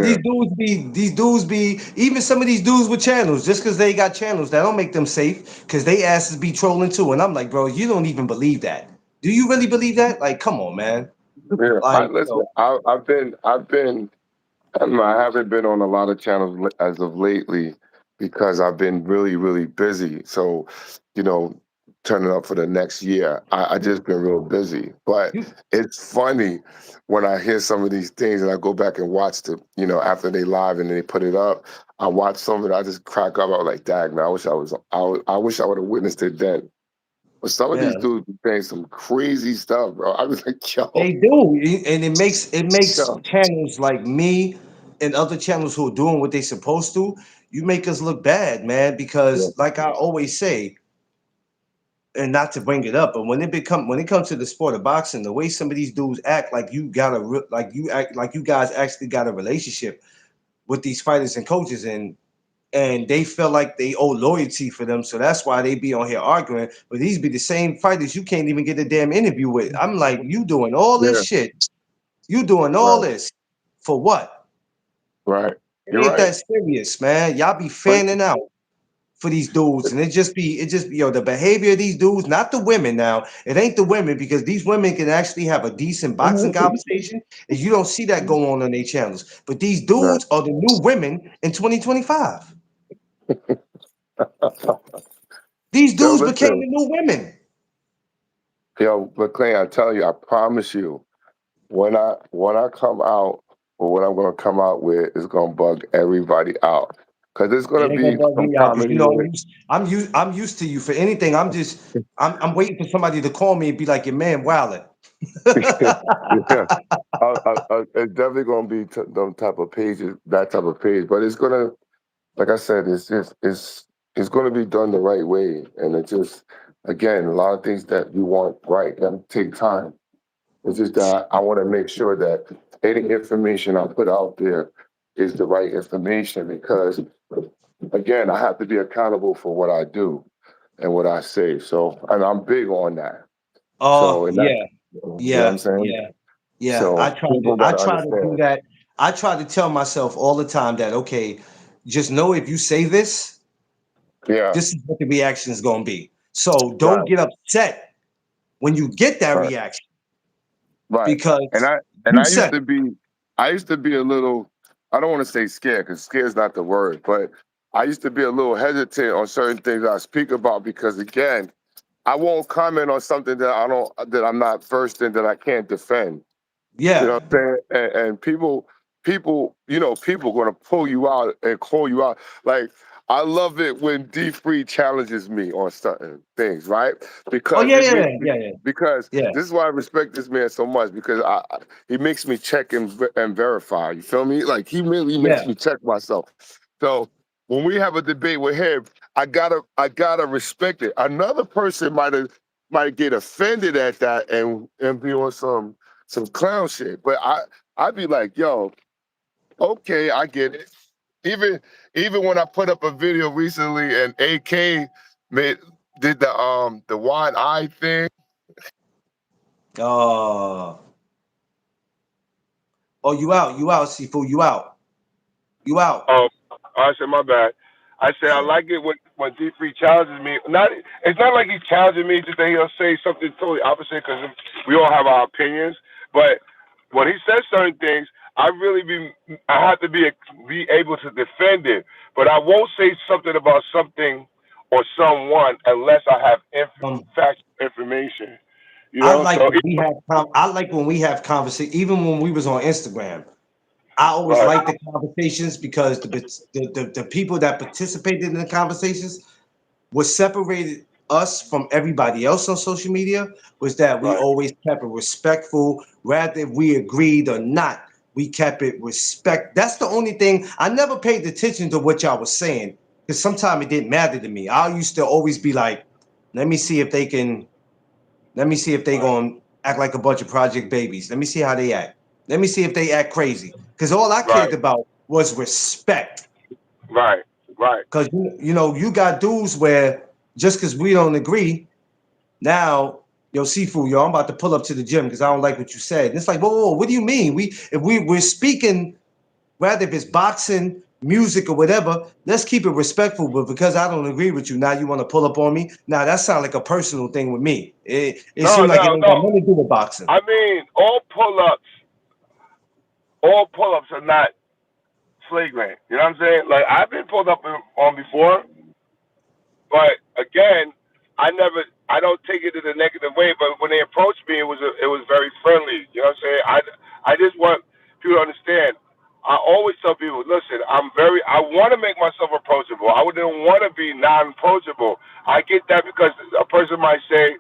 These dudes be even some of these dudes with channels. Just because they got channels, that don't make them safe. Because they asses be trolling too. And I'm like, bro, you don't even believe that. Do you really believe that? Like, come on, man. yeah. I Like, listen. I've been. I don't know, I haven't been on a lot of channels as of lately because I've been really, really busy. So, you know, turning up for the next year, I just been real busy. But you, it's funny when I hear some of these things and I go back and watch after they live and they put it up. I watch some of it, I just crack up. I was like, "Dag, man, I wish I would have witnessed it then." But some of yeah. these dudes be saying some crazy stuff, bro. I was like, They "Yo, do, and it makes yo, channels like me and other channels who are doing what they supposed to. You make us look bad, man. yeah, Because like I always say, and not to bring it up, but when it comes to the sport of boxing, the way some of these dudes act, like you act like you guys actually got a relationship with these fighters and coaches, and they feel like they owe loyalty for them, so that's why they be on here arguing. But these be the same fighters you can't even get a damn interview with. I'm like, you doing all this yeah, shit. You doing all right, this for what? right." It You're ain't right. that serious, man. Y'all be But fanning out for these dudes, and it just be the behavior of these dudes, not the women. Now, it ain't the women because these women can actually have a decent boxing conversation, and you don't see that go on their channels. But these right. dudes are the new women in 2025. These Yo, dudes became listen, the new women. but Clay, I tell you, I promise you, when I come out, or what I'm gonna come out with is gonna bug everybody out. because there's It gonna ain't gonna be bug some me out because you comedy know in it. I'm used to you for anything. I'm waiting for somebody to call me and be like, your man wildin'. Yeah, it's definitely gonna be them type of pages, that type of page. But it's gonna, like I said, it's gonna be done the right way, and it just again a lot of things that you want right that take time. It's just that I want to make sure that any information I put out there is the right information because again I have to be accountable for what I do and what I say. So, and I'm big on that. So, and that, Yeah, you know what I'm yeah, saying? yeah, yeah. So people I gotta try to do understand. that. I try to tell myself all the time that okay, just know if you say this, Yeah, this is what the reaction is gonna be. So don't right, get upset when you get that right, reaction right. And because and you I used said to it. be, I used to be a little. I don't want to say scared because scared is not the word, but I used to be a little hesitant on certain things I speak about because again, I won't comment on something that that I'm not versed in that I can't defend. You know Yeah. what I'm saying? And people, people gonna pull you out and call you out. Like I love it when D Free challenges me on certain things, right? Oh Because yeah, it yeah, makes yeah, me yeah, yeah. because Yeah. this is why I respect this man so much because he makes me check and verify. You feel me? Like he really makes Yeah. me check myself. So when we have a debate with him, I gotta respect it. Another person might get offended at that and be on some clown shit. But I'd be like, yo, okay, I get it. Even even when I put up a video recently and AK made did the wide eye thing. Uh oh, you out, Seafood, you out. Oh, I said my bad. I said I Yeah. like it when D3 challenges me. Not it's not like he's challenging me. Just that he'll say something totally opposite because we all have our opinions. But when he says certain things, I have to be able to defend it. But I won't say something about something or someone unless I have Um, fact information. You I know, like so when we have I like when we have conversation, even when we was on Instagram. I always right, like the conversations because the people that participated in the conversations what separated us from everybody else on social media was that we right, always kept it respectful, rather if we agreed or not. We kept it respect. That's the only thing. I never paid attention to what y'all was saying because sometimes it didn't matter to me. I used to always be like, let me see if they can let me see if they right, gonna act like a bunch of project babies. Let me see how they act. Let me see if they act crazy. Because all I right, cared about was respect. right, right, Because you know you got dudes where just because we don't agree, now yo seafood yo I'm about to pull up to the gym because I don't like what you said. And it's like whoa, what do you mean? We're speaking rather if it's boxing, music or whatever. Let's keep it respectful. But because I don't agree with you, now you want to pull up on me. Now that sounds like a personal thing with me. It no, seemed like it no, ain't got no. nothing to do with boxing. I mean, all pull-ups are not flagrant. You know what I'm saying? Like I've been pulled up on before, but again, I don't take it in a negative way. But when they approached me, it was very friendly. You know what I'm saying? I just want people to understand. I always tell people, listen, I want to make myself approachable. I wouldn't want to be non-approachable. I get that because a person might say,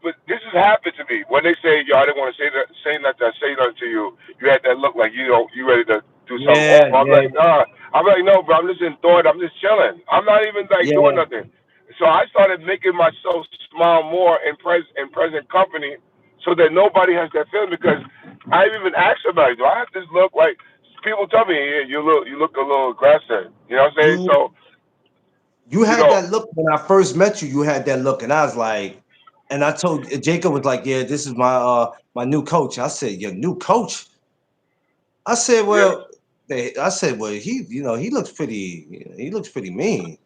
but this has happened to me when they say, "Yo, I didn't want to say nothing, say nothing to you." You had that look like you ready to do something Yeah, awful. I'm yeah, like, nah. I'm like, no, bro. I'm just in thought. I'm just chilling. I'm not even like doing yeah. nothing. So I started making myself smile more in present company, so that nobody has that feeling. Because I even asked somebody, "Do I have this look?" Like people tell me, yeah, you look a little aggressive. You know what I'm saying? You So you you had know, that look when I first met you. You had that look, and I was like, and I told Jacob was like, yeah, this is my new coach. I said, your new coach. I said, yeah. well, I said, well, he looks he looks pretty mean.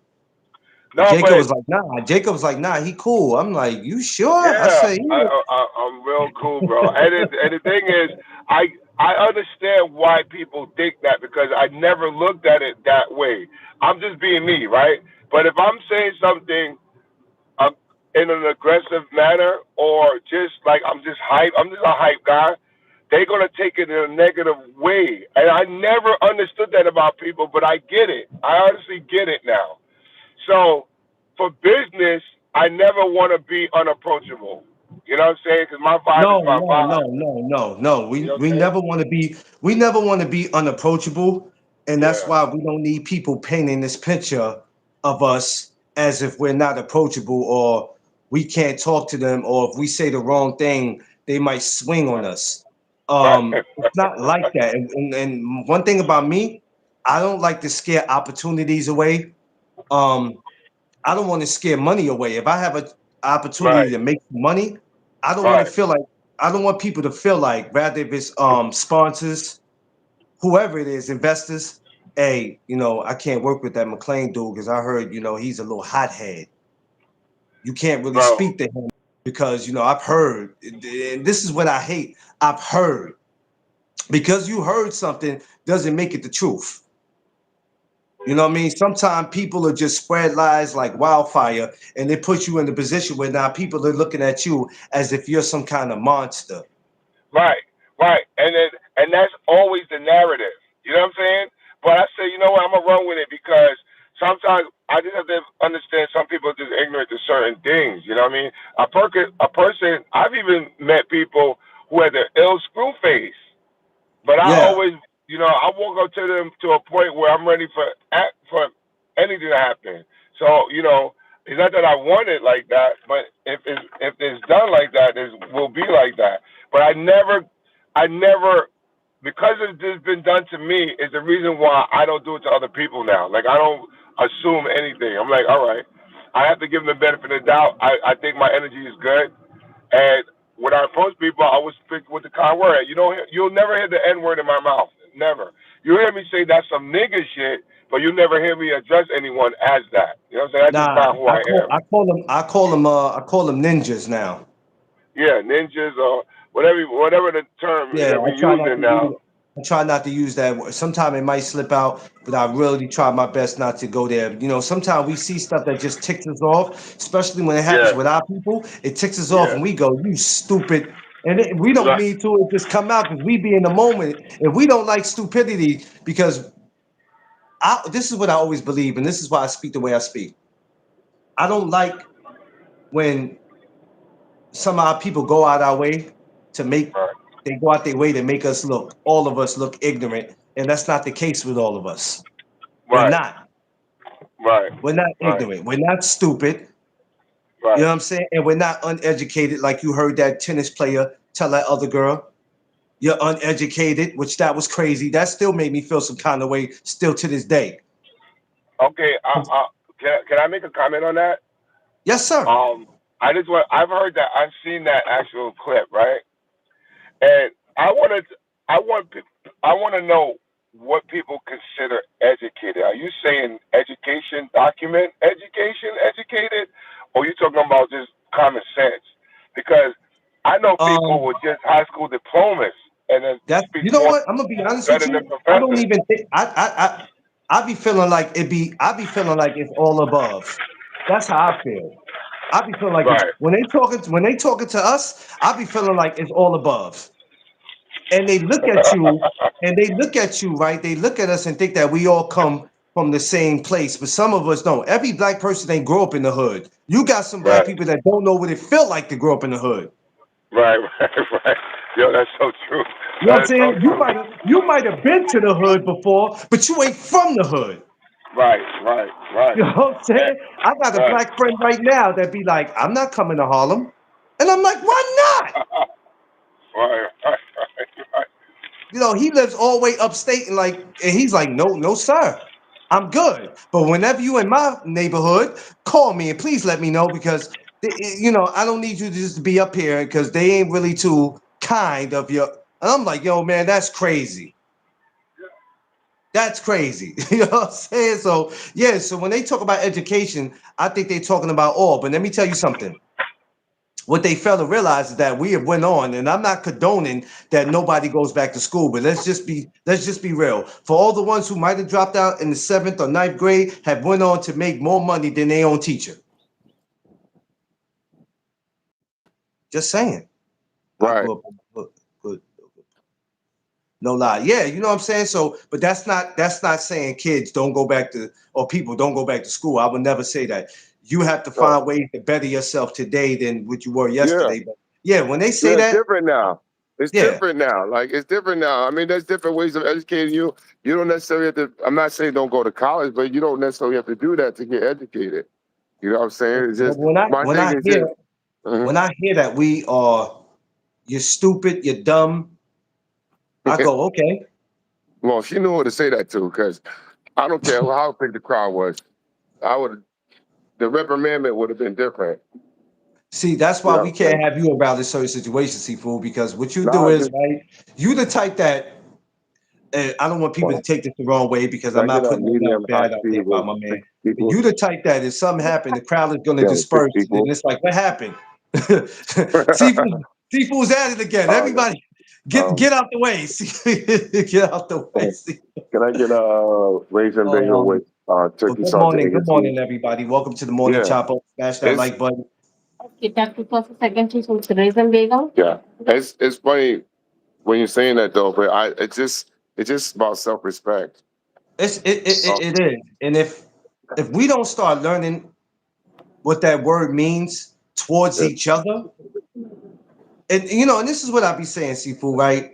And No, Jacob but was like, nah. Jacob was like, nah, he cool. I'm like, you sure? I yeah, said, I'm real cool, bro. And the thing is, I understand why people think that because I never looked at it that way. I'm just being me, right? But if I'm saying something um, in an aggressive manner or just like I'm just a hype guy. they're gonna take it in a negative way. And I never understood that about people, but I get it. I honestly get it now. So for business, I never want to be unapproachable. You know what I'm saying? Because my vibe is No, my no, vibe. no, no, no, no. You know what We I'm saying? never want to be unapproachable, and that's Yeah. why we don't need people painting this picture of us as if we're not approachable or we can't talk to them, or if we say the wrong thing, they might swing on us. Right. It's not like that. And one thing about me, I don't like to scare opportunities away. Um, I don't want to scare money away. If I have an opportunity Right. to make money, I don't want to Right. feel like I don't want people to feel like, rather if it's sponsors, whoever it is, investors, hey, I can't work with that McLean dude because I heard, he's a little hothead. You can't really Bro. speak to him because I've heard, and this is what I hate. I've heard. Because you heard something doesn't make it the truth. You know what I mean? Sometimes people are just spread lies like wildfire, and they put you in a position where now people are looking at you as if you're some kind of monster. Right, right, and that's always the narrative. You know what I'm saying? But I say, you know what? I'm gonna run with it because sometimes I just have to understand some people are just ignorant to certain things. You know what I mean? A person. I've even met people who had the ill screw face, but I Yeah. always, I won't go to them to a point where I'm ready for anything to happen. So, it's not that I want it like that, but if it's done like that, it will be like that. But I never, because it's just been done to me, is the reason why I don't do it to other people now. Like I don't assume anything. I'm like, all right, I have to give them the benefit of the doubt. I think my energy is good, and when I approach people, I always speak with the kind word. You'll never hear the N word in my mouth. Never. You hear me say that's some nigga shit, but you never hear me address anyone as that. You know what I'm saying? That's just Nah, not who I I call am. I call them I call them I call them ninjas now. Yeah, ninjas or whatever the term Yeah, that we're using now. I try not to use that word. Sometimes it might slip out, but I really try my best not to go there. Sometimes we see stuff that just ticks us off, especially when it happens Yeah, with our people. It ticks us off, yeah, and we go, "You stupid!" And we don't right, mean to. It just come out because we be in the moment, and we don't like stupidity because this is what I always believe, and this is why I speak the way I speak. I don't like when some of our people go out our way to make right, they go out their way to make us look all of us look ignorant, and that's not the case with all of us. We're right, not. right, We're not right, ignorant. We're not stupid. You know right. what I'm saying? And we're not uneducated, like you heard that tennis player tell that other girl. You're uneducated, which that was crazy. That still made me feel some kind of way still to this day. Okay, can I make a comment on that? Yes, sir. Um, I've heard that. I've seen that actual clip, right? And I want, I want to know what people consider educated. Are you saying education, document education, educated, or you talking about just common sense? Because I know people Um, with just high school diplomas and then That speak you know more what? I'm gonna be honest with better than you. I don't professors. even think I be feeling like I be feeling like it's all above. That's how I feel. I be feeling like it's Right, when they talking to us, I be feeling like it's all above. And they look at you right? They look at us and think that we all come from the same place, but some of us don't. Every black person ain't grow up in the hood. You got some black right, people that don't know what it felt like to grow up in the hood. right, right, right. Yo, that's so true. You know what I'm That is so saying? true. You might have been to the hood before, but you ain't from the hood. Right, right, right, You know what I'm and, saying? I got a right, black friend right now that be like, I'm not coming to Harlem. And I'm like, why not? right, right, right, He lives all the way upstate and he's like, no, no, sir. I'm good. But whenever you in my neighborhood, call me and please let me know because I don't need you to just be up here because they ain't really too kind of you. And I'm like, yo, man, that's crazy. That's crazy. You know what I'm saying? So, yeah, so when they talk about education, I think they're talking about all. But let me tell you something. What they fail to realize is that we have went on, and I'm not condoning that nobody goes back to school, but let's just be real. For all the ones who might have dropped out in the 7th or 9th grade, have went on to make more money than their own teacher. Just saying. I Right. grew up good. No lie. Yeah, you know what I'm saying? So, but that's not saying kids don't go back to or people don't go back to school. I would never say that. You have to Right. find ways to better yourself today than what you were Yeah. yesterday. But yeah, when they say Yeah, it's that, different now. It's yeah, different now. Like it's different now. I mean, there's different ways of educating you. You don't necessarily have to. I'm not saying don't go to college, but you don't necessarily have to do that to get educated. You know what I'm saying? It's but just my when thing I is hear just. Mhm. when I hear that we are you're stupid, you're dumb, I go, okay. Well, she knew who to say that to because I don't care how big the crowd was. I would. The reprimandment would have been different. See, that's You why know we what I'm can't saying? have you around in certain situations, Seafood, because what you do Nah, is, just right, you the type that, and I don't want people to take this the wrong way because can I'm I get not a putting nothing out medium hot bad out tea there about with my 6 man. But people? you the type that if something happened, the crowd is going to Yeah, with 6 disperse, and people. it's like, what happened? Seafood's at it again. Yeah. Everybody, Um, get out the way. Get out the way. can I get a raisin bagel Um, with but turkey saute, egg good and cheese? morning, everybody. Welcome to the morning Yeah, chop up. Smash that it's like button. Kita tutup sa second cheese with raisin bagel. yeah, it's funny when you're saying that though, but it's just about self respect. It is, and if we don't start learning what that word means towards Yeah, each other, and and this is what I be saying, Seafood, right?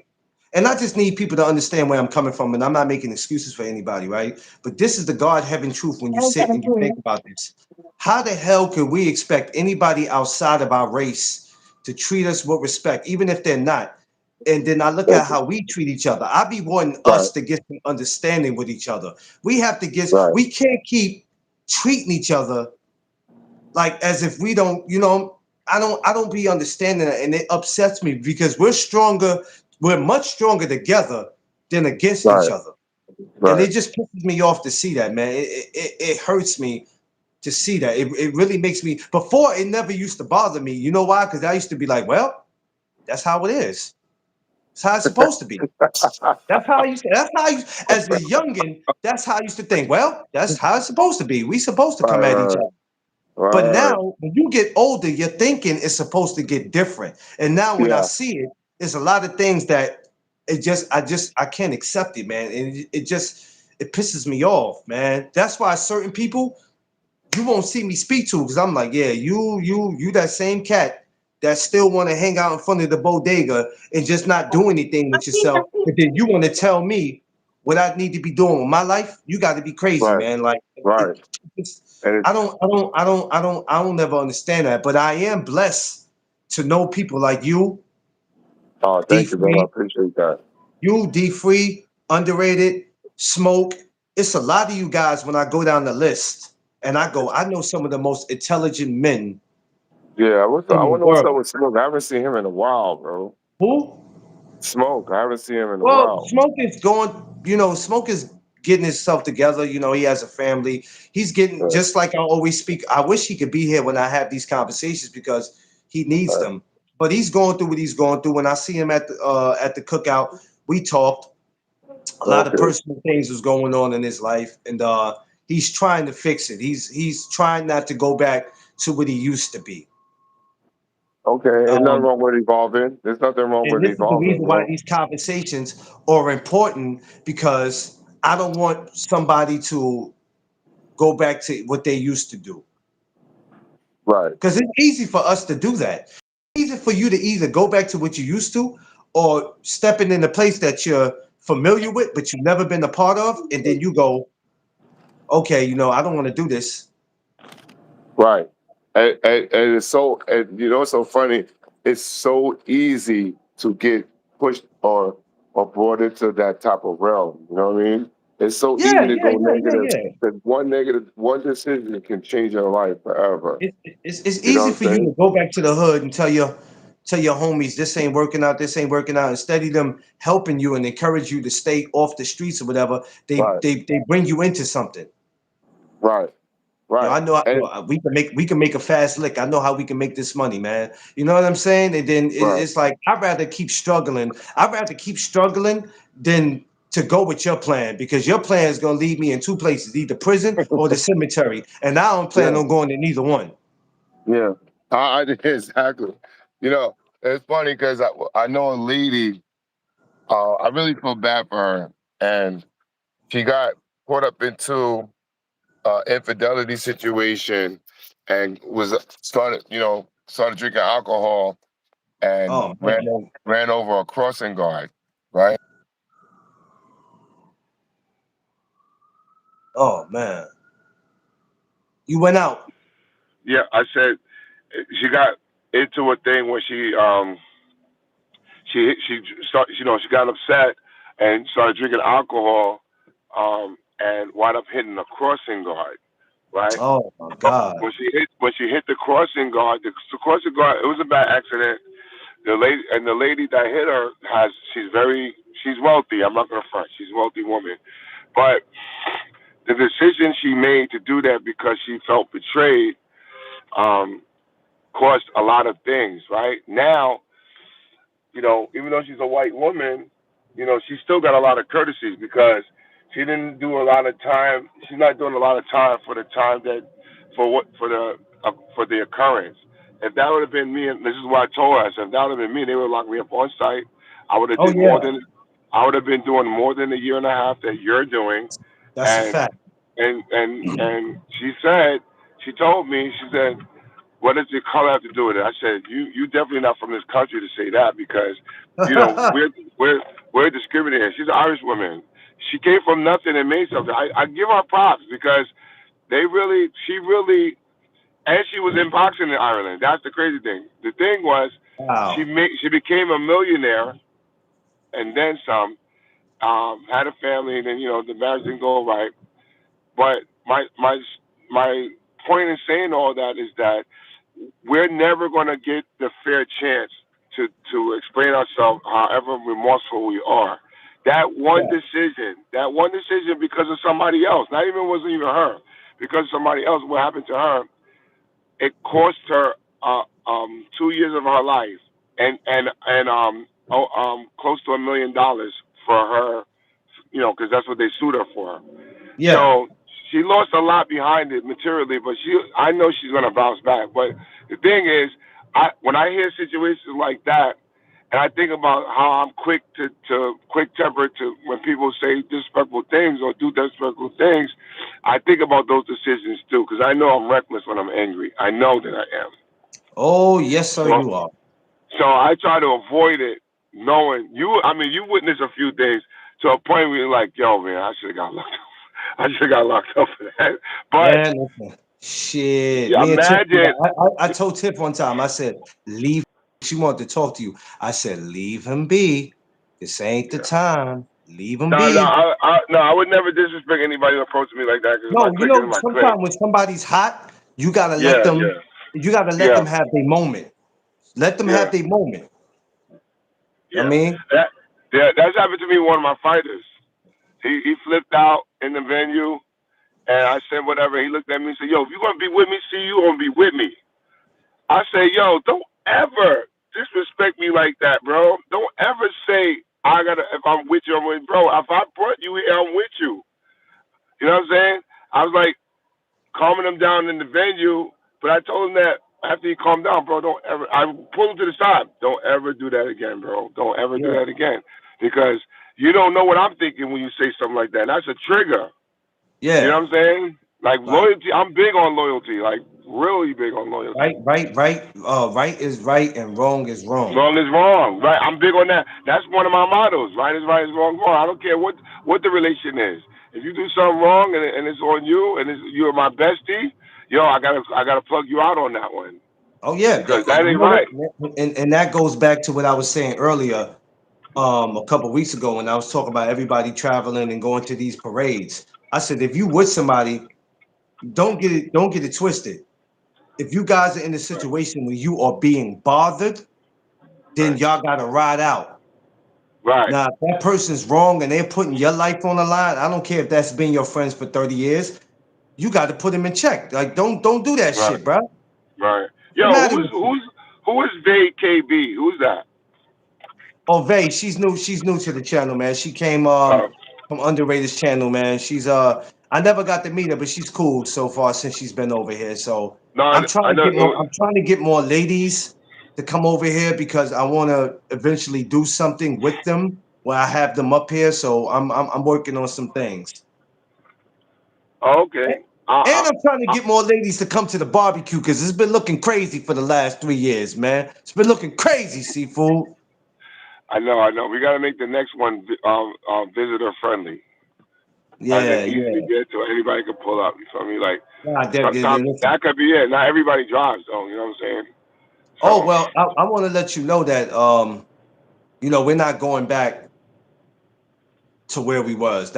And I just need people to understand where I'm coming from, and I'm not making excuses for anybody, right? But this is the God heaven truth when you sit and you think about this. How the hell could we expect anybody outside of our race to treat us with respect, even if they're not? And then I look thank at you. how we treat each other. I be wanting Right, us to get some understanding with each other. We have to get, right, we can't keep treating each other like as if we don't, I don't be understanding that, and it upsets me because we're much stronger together than against each right, other. And right. it just pisses me off to see that, man. It hurts me to see that. It really makes me. Before, it never used to bother me. You know why? Because I used to be like, well, that's how it is. It's how it's supposed to be. That's how I used to. That's how I used, as a youngin. That's how I used to think. Well, that's how it's supposed to be. We supposed to Right, come at each right, other. But right. now, when you get older, your thinking is supposed to get different. And now, when I Yeah, see it, it's a lot of things that I can't accept it, man. And it pisses me off, man. That's why certain people you won't see me speak to because I'm like, yeah, you that same cat that still want to hang out in front of the bodega and just not do anything with yourself. But then you want to tell me what I need to be doing with my life. You got to be crazy, right, man. Like right. it's, And I don't never understand that. But I am blessed to know people like you, oh, D thank you, brother. I Free, appreciate that. D Free, underrated, Smoke. It's a lot of you guys when I go down the list and I know some of the most intelligent men Yeah, in I the wonder what's up world. with Smoke. I haven't seen him in a while, bro. Who? Smoke, I haven't seen him in a Well, while. Smoke is going, Smoke is getting himself together. He has a family. He's getting, Right, just like I always speak. I wish he could be here when I have these conversations because he needs right. them. But he's going through what he's going through. When I see him at the cookout, we talked. A lot of Okay, personal things was going on in his life, and he's trying to fix it. He's trying not to go back to what he used to be. okay. Ain't nothing Um, wrong with evolving. There's nothing wrong And with this is the evolving, reason why bro. these conversations are important because I don't want somebody to go back to what they used to do. Right, Because it's easy for us to do that. It's easy for you to either go back to what you used to or stepping in a place that you're familiar with, but you've never been a part of. And then you go, okay, I don't want to do this. right. And it's so, and you know, it's so funny. It's so easy to get pushed or brought into that type of realm. You know what I mean? It's so Yeah, easy to yeah, go yeah, yeah, negative. yeah. That one decision can change your life forever. It's You know easy what for I'm you saying? to go back to the hood and tell your homies this ain't working out, this ain't working out. Instead of them helping you and encourage you to stay off the streets or whatever, they Right, they they bring you into something. right, right. I know, And we can make a fast lick. I know how we can make this money, man. You know what I'm saying? And then right. it's like I'd rather keep struggling. I'd rather keep struggling than to go with your plan because your plan is gonna lead me in two places, either prison or the cemetery. And I don't plan Yeah, on going to neither one. yeah. I exactly. You know, it's funny because I know a lady. I really feel bad for her, and she got caught up into infidelity situation, and started drinking alcohol, and Oh man. ran over a crossing guard, right? Oh man. You went out. Yeah, I said she got into a thing where she started, she got upset and started drinking alcohol, and wound up hitting a crossing guard, right? Oh my God. When she hit the crossing guard, the crossing guard, it was a bad accident. The lady that hit her she's wealthy. I'm not gonna front. She's a wealthy woman, but the decision she made to do that because she felt betrayed, um, cost a lot of things. Right now, even though she's a white woman, she still got a lot of courtesies because she didn't do a lot of time. She's not doing a lot of time for the time that for the occurrence. If that would have been me, and this is what I told her, I said, if that would have been me, they would lock me up on site. I would have Oh did more yeah. than I would have been doing more than a year and a half that you're doing. That's a And fact. and she told me, she said, what does your color have to do with it? I said, you definitely not from this country to say that because, we're discriminating. She's an Irish woman. She came from nothing and made something. I give her props because she really, and she was in boxing in Ireland. That's the crazy thing. The thing was, Wow. she became a millionaire and then some. Had a family, and then the marriage didn't go right. But my point in saying all that is that we're never going to get the fair chance to explain ourselves, however remorseful we are. That one decision because of somebody else, not even wasn't even her, because of somebody else, what happened to her, it cost her 2 years of her life, and close to $1 million for her, because that's what they sued her for. Yeah. So she lost a lot behind it materially, but I know she's gonna bounce back. But the thing is, when I hear situations like that, and I think about how I'm quick tempered to when people say disrespectful things or do disrespectful things, I think about those decisions too, because I know I'm reckless when I'm angry. I know that I am. Oh yes, sir. So, You are. so I try to avoid it, knowing you. I mean, you witness a few things to a point where you're like, yo, man, I should have got locked up. I should have got locked up for that. But Man, listen. Shit. yeah, Me and Tiff, imagine. I told Tiff one time, I said, leave. She wanted to talk to you. I said, leave him be. This ain't the Yeah. time. Leave him No, no, be. I would never disrespect anybody who approaches me like that because No, my clique is my clique. sometimes when somebody's hot, you gotta let Yeah, them, yeah, you gotta let yeah, them have their moment. Let them yeah, have their moment. I yeah. mean, That, that's happened to me. One of my fighters, he flipped out in the venue, and I said whatever. He looked at me and said, "Yo, if you gonna be with me, see you gonna be with me." I say, "Yo, don't ever disrespect me like that, bro. Don't ever say I gotta if I'm with you, I'm with bro. If I brought you here, I'm with you. You know what I'm saying?" I was like calming him down in the venue, but I told him that after he calmed down, bro, don't ever. I pulled him to the side. Don't ever do that again, bro. Don't ever do yeah, that again, because you don't know what I'm thinking when you say something like that. That's a trigger. You know yeah. what I'm saying? Like Like loyalty, I'm big on loyalty. Like really big on loyalty. right is right and wrong is wrong. Wrong is wrong, right? I'm big on that. That's one of my mottos. Right is right, is wrong is wrong. I don't care what the relation is. If you do something wrong and it's on you and you're my bestie, yo, I gotta plug you out on that one Oh yeah, because that you ain't know right. what? And that goes back to what I was saying earlier, a couple weeks ago when I was talking about everybody traveling and going to these parades. I said, if you with somebody, don't get it twisted. If you guys are in a situation where you are being bothered, then Right, y'all gotta ride out. right, Now, if that person's wrong and they're putting your life on the line, I don't care if that's been your friends for 30 years. You got to put them in check. Like, don't do that right, shit, bro. What's right. the Yo, matter who's with you? who's who is Vay KB? Who's that? Oh, Vay, she's new. She's new to the channel, man. She came Uh, from Underrated's channel, man. She's I never got to meet her, but she's cool so far since she's been over here. So no, I'm trying I to know. get more. I'm trying to get more ladies to come over here because I want to eventually do something with them. where I have them up here. So I'm working on some things. Okay. And I'm trying to get more ladies to come to the barbecue because it's been looking crazy for the last 3 years, man. It's been looking crazy, seafood. I know. We got to make the next one visitor friendly, as in Yeah, easy to yeah. get to. Anybody can pull up. You feel me? Like Nah, sometimes listen. that could be it. Not everybody drives though. You know what I'm saying? Oh So well, I want to let you know that we're not going back to where we was.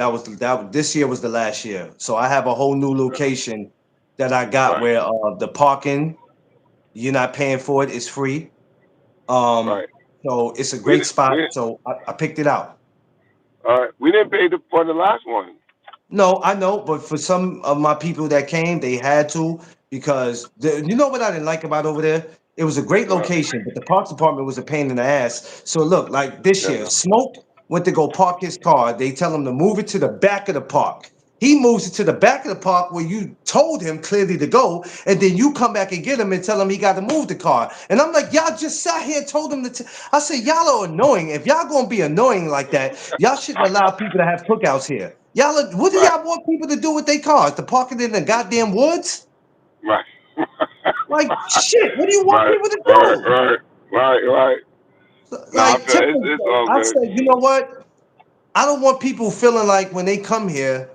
This year was the last year. So I have a whole new location that I got right, where the parking, you're not paying for it, it's free. Um, right. so it's a We great spot. we So I picked it out. we didn't pay for the last one. No, I know, but for some of my people that came, they had to because you know what I didn't like about over there? It was a great Uh, location, but the parks department was a pain in the ass. So look, like this yeah. year, Smoke went to go park his car. They tell him to move it to the back of the park. He moves it to the back of the park where you told him clearly to go, and then you come back and get him and tell him he got to move the car. And I'm like, y'all just sat here and told him to. I said, y'all are annoying. If y'all gonna be annoying like that, y'all shouldn't allow people to have cookouts here. What do Right, y'all want people to do with their cars? To park it in the goddamn woods? right. Like shit. What do you want right, people to right, do? right, right. No, I Like feel typical. it's all I good. said, you know what? I don't want people feeling like when they come here,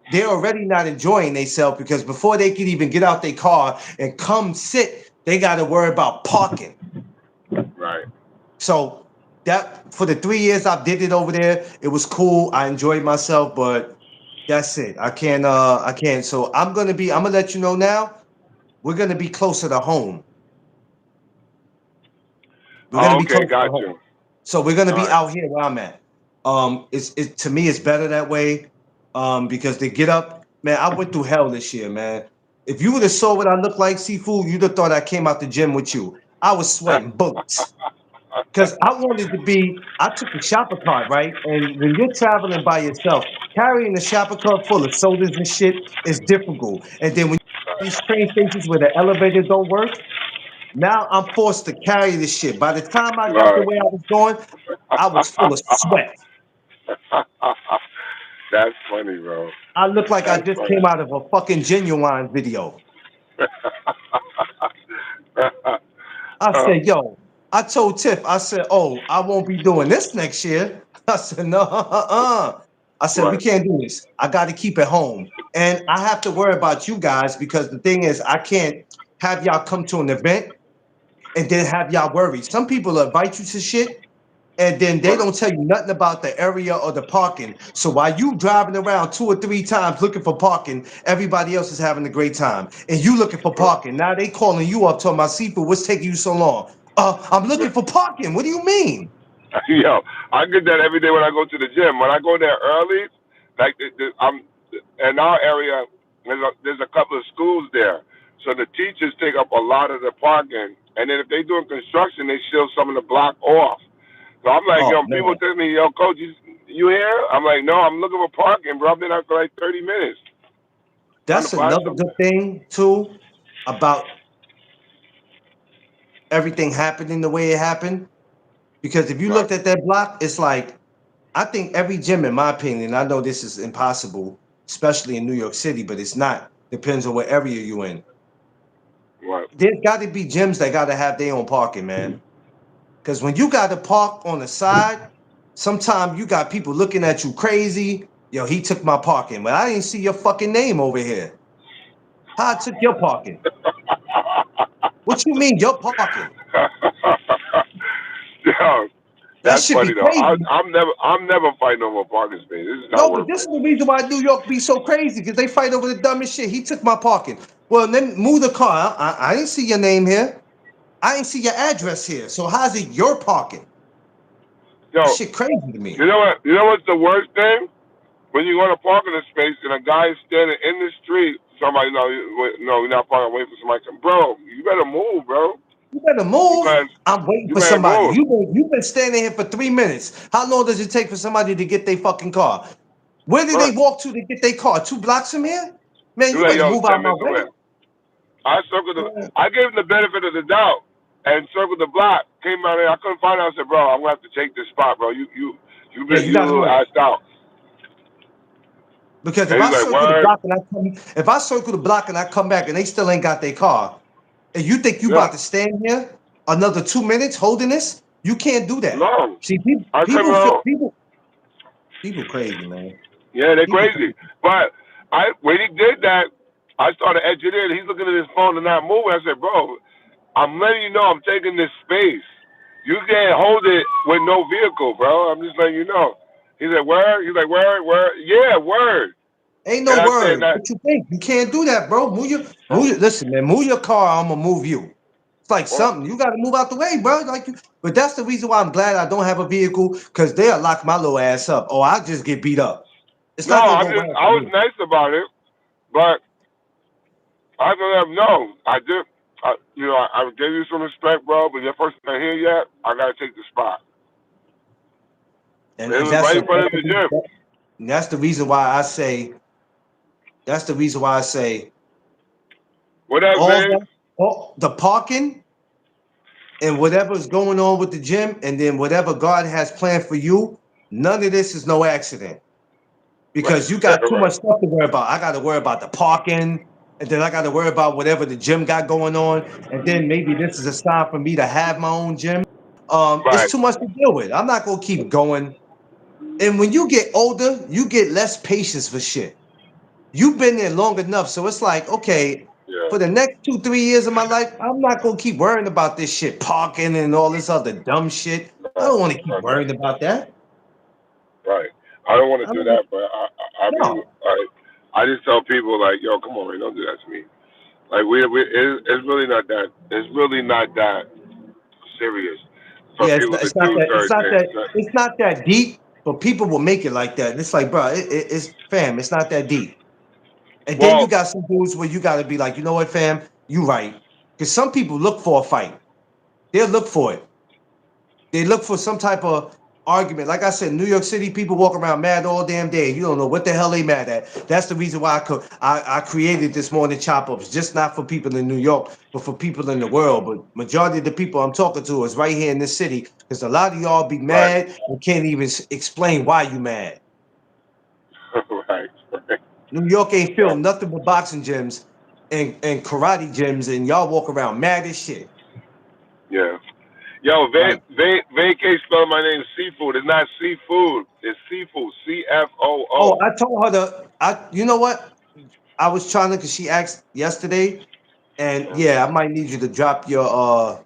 they're already not enjoying themselves because before they can even get out their car and come sit, they got to worry about parking. Right. So that for the 3 years I did it over there, it was cool. I enjoyed myself, but that's it. I can't. So I'm gonna let you know now. We're gonna be closer to home. We're gonna Oh, be okay, closer to got home. you. So we're gonna All be right. out here where I'm at. To me it's better that way. Because they get up, man. I went through hell this year, man. If you would have saw what I looked like, seafood, you'd have thought I came out the gym with you. I was sweating bullets. Because I wanted to be, I took the shopper cart, right? And when you're traveling by yourself, carrying the shopper cart full of sodas and shit is difficult. And then when these train stations where the elevator don't work, now I'm forced to carry this shit. By the time I got to Right. where I was going, I was full of sweat. That's funny, bro. I looked like I That's just funny. came out of a fucking Genuine video. I Uh, said, yo, I told Tiff, I said, oh, I won't be doing this next year. I said, no, I said, we right. can't do this. I got to keep it home. And I have to worry about you guys because the thing is, I can't have y'all come to an event and then have y'all worry. Some people invite you to shit and then they Right. don't tell you nothing about the area or the parking. So while you driving around 2 or 3 times looking for parking, everybody else is having a great time. And you looking for Right. parking. Now they calling you up talking about seafood, what's taking you so long? I'm looking for parking. What do you mean? Yo, I get that every day when I go to the gym. When I go there early, like I'm in our area, there's a couple of schools there, so the teachers take up a lot of the parking, and then if they doing construction, they shield some of the block off. So I'm like, Oh people man, tell me, yo, coach, you here? I'm like, no, I'm looking for parking, bro. I've been out for like 30 minutes trying to that's find another something. good thing too about everything happening the way it happened. Because if you Right, looked at that block, it's like I think every gym, in my opinion, I know this is impossible, especially in New York City, but it's not. Depends on what area you in. right. There's got to be gyms that got to have their own parking, man. Because when you got to park on the side, sometimes you got people looking at you crazy. Yo, he took my parking, but I didn't see your fucking name over here. How I took your parking? What you mean your parking? Yo, That that's should be funny though. crazy. I'm never fighting over parking space. This is not No, but worth this is it. the reason why New York be so crazy because they fight over the dumbest shit. He took my parking. Well, then move the car. I didn't see your name here. I didn't see your address here. So how's it your parking? That Yo, shit crazy to me. you know what? You know what's the worst thing? When you go to park in a space and a guy is standing in the street, somebody no, you're not parking. Wait for somebody to come. Bro, you better move, bro, You better move. because I'm waiting you for better somebody. move. You've been standing here for 3 minutes. How long does it take for somebody to get their fucking car? Where did they Right. walk to get their car? 2 blocks from here? Man, You you like, better yo, move out 10 my minutes way. away. I gave him the benefit of the doubt and circled the block. Came out there, I couldn't find out. I said, bro, I'm gonna have to take this spot, bro. You Yeah, been you gotta you know. asked out. Because if And I he's like, circle the what? block and I come back and they still ain't got their car, and you think you Yeah. about to stand here another 2 minutes holding this, you can't do that. No. See, I come people feel out. people crazy, man. Yeah, they're People crazy. crazy. But when he did that, I started edging in. He's looking at his phone and not moving. I said, bro, I'm letting you know I'm taking this space. You can't hold it with no vehicle, bro. I'm just letting you know. He said, word? He's like, word? Yeah, word. Ain't no And I said word. that. What you think? You can't do that, bro. Listen, man. Move your car. I'm gonna move you. It's like something you got to move out the way, bro. But that's the reason why I'm glad I don't have a vehicle because they'll lock my little ass up, or I'll just get beat up. It's No, not gonna go well I for was me. nice about it, but I told him, no, I did. I gave you some respect, bro, but your first not here yet, I gotta take the spot. And, And it and was that's right the, in front of the gym. that's the reason why I say that's the reason why I say What up, all Vin? that, all the parking and whatever's going on with the gym, and then whatever God has planned for you, none of this is no accident. Because you got too much Right. stuff to worry about. I got to worry about the parking, and then I got to worry about whatever the gym got going on, and then maybe this is a sign for me to have my own gym. It's Right. too much to deal with. I'm not gonna keep going. And when you get older, you get less patience for shit. You've been there long enough, so it's like, okay, Yeah. for the next 2, 3 years of my life, I'm not gonna keep worrying about this shit, parking and all this other dumb shit. I don't want to keep No. worrying about that. Right. I don't want I to do don't, that, but no. I just tell people like, yo, come on, man, don't do that to me. Like it's really not that. It's really not that serious for Yeah, people to it's not do that. It's certain not things. that. It's not that deep. But people will make it like that. And it's like, bro, it's fam. It's not that deep. And then you Well, got some dudes where you got to be like, you know what, fam, you right. Because some people look for a fight. They'll look for it. They look for some type of argument. Like I said, New York City people walk around mad all damn day. You don't know what the hell they mad at. That's the reason why I created this morning chop ups, just not for people in New York, but for people in the world. But majority of the people I'm talking to is right here in this city because a lot of y'all be right, mad and can't even explain why you mad. right, right. New York ain't So, filled nothing but boxing gyms and karate gyms, and y'all walk around mad as shit. yeah. Yo, Like, vacay spell my name seafood. It's not seafood. It's seafood. oh, CFOO. I told her you know what? I was trying to, because she asked yesterday, and yeah, I might need you to drop your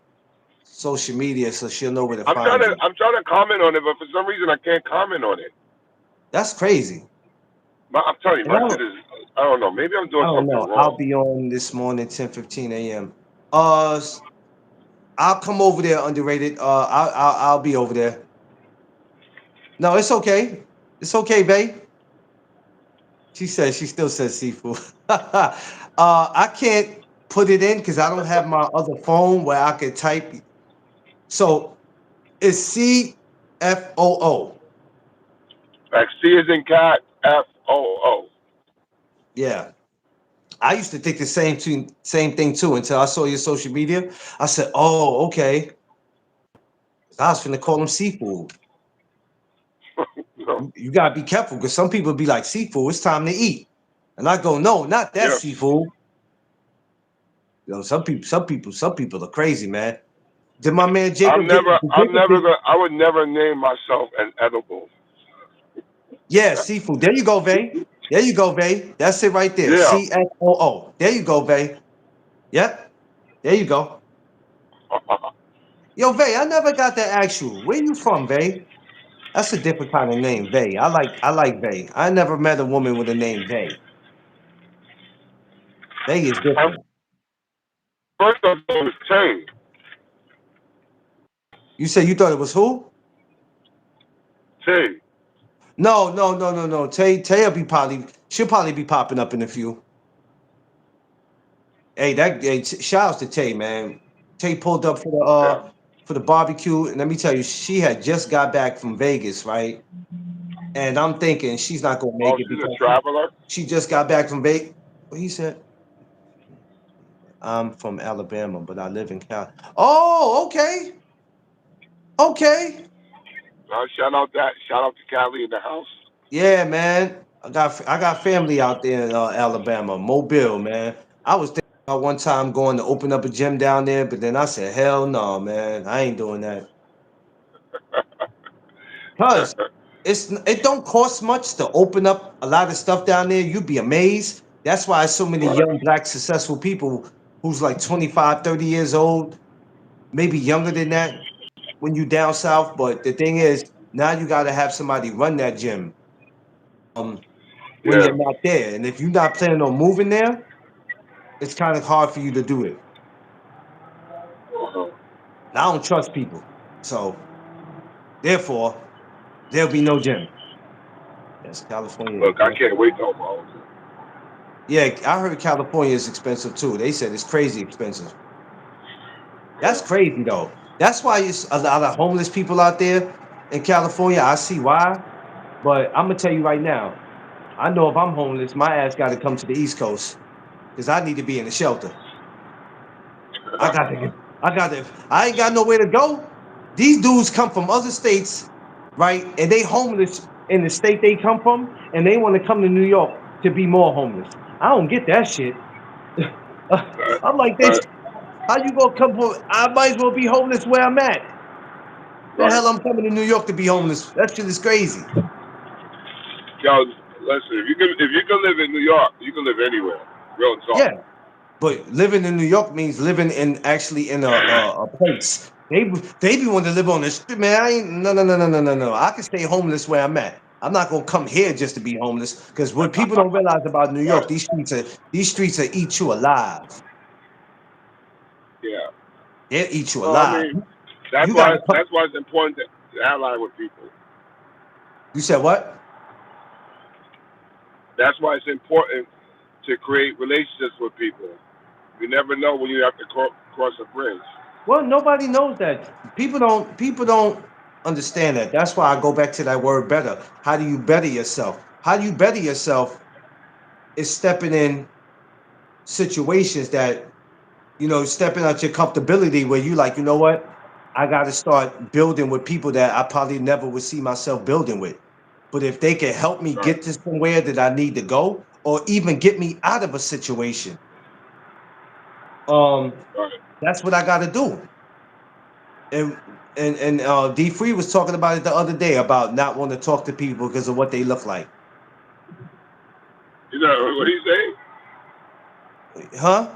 social media so she'll know where to find you. I'm trying to comment on it, but for some reason I can't comment on it. That's crazy. I'm telling you, And my shit is. I don't know. Maybe I'm I doing don't something know. I'll wrong. be on this morning, 10:15 a.m. Uh, I'll come over there, underrated. I'll be over there. No, it's okay. It's okay, babe. She still says seafood. I can't put it in because I don't have my other phone where I could type. So it's CFOO. Like C is in cat. FOO. Yeah. I used to think the same thing too until I saw your social media. I said, "Oh, okay." I was finna call them seafood. No. You gotta be careful because some people be like, "Seafood, it's time to eat," and I go, "No, not that Yeah. seafood." You know, some people are crazy, man. Did my man Jacob get? Did Jacob get I would never name myself an edible. yeah, seafood. There you go, Vay. There you go, Vay. That's it right there. Yeah. CFOO. There you go, Vay. Yep. There you go. Yo, Vay, I never got to ask you. Where you from, Vay? That's a different kind of name, Vay. I like Vay. I never met a woman with a name Vay. Vay is I'm different. first of all, it's Tay. You said you thought it was who? Tay. No. She'll probably be popping up in a few. Shout out to Tay, man. Tay pulled up Yeah. for the barbecue, and let me tell you, she had just got back from Vegas, right? And I'm thinking she's not gonna make Oh, it she's a because traveler. she just got back from Vegas. What he said? I'm from Alabama, but I live in Cal. Oh, okay, okay. Shout out to Cali in the house. Yeah, man. I got family out there in Alabama, Mobile, man. I was thinking about one time going to open up a gym down there, but then I said, hell no, man. I ain't doing that. Cause it don't cost much to open up a lot of stuff down there. You'd be amazed. That's why so many Right. young black successful people who's like 25, 30 years old, maybe younger than that when you down south. But the thing is, now you gotta have somebody run that gym. When Yeah. you're not there. And if you're not planning on moving there, it's kind of hard for you to do it. Uh-huh. And I don't trust people. So therefore, there'll be no gym. Yes, California is Look, I expensive. can't wait till tomorrow. Yeah, I heard California is expensive too. They said it's crazy expensive. That's Yeah. crazy though. That's why it's a lot of homeless people out there in California. I see why. But I'm gonna tell you right now, I know if I'm homeless, my ass gotta come to the East Coast because I need to be in a shelter. I got to. I got to. I ain't got nowhere to go. These dudes come from other states, right? And they homeless in the state they come from, and they want to come to New York to be more homeless. I don't get that shit. I'm like Right. this. How you gonna come from? I might as well be homeless where I'm at. The Right. hell I'm coming to New York to be homeless? That shit is crazy. Yo, listen, if you can live in New York, you can live anywhere. Real talk. Yeah, but living in New York means living in actually in a place. They be wanting to live on the street, man. I ain't no. I can stay homeless where I'm at. I'm not gonna come here just to be homeless. Because what people don't realize about New York, Right. these streets are eat you alive. Yeah. They'll eat you Well, I alive. mean, You gotta come. that's why it's important to ally with people. You said what? That's why it's important to create relationships with people. You never know when you have to cross a bridge. Well, nobody knows that. People don't understand that. That's why I go back to that word better. How do you better yourself? How do you better yourself is stepping in situations that stepping out your comfortability where you like, you know what, I got to start building with people that I probably never would see myself building with. But if they can help me Right. get to somewhere that I need to go, or even get me out of a situation, um Right. that's what I got to do. And D Free was talking about it the other day about not wanting to talk to people because of what they look like. You know what do you say? Huh?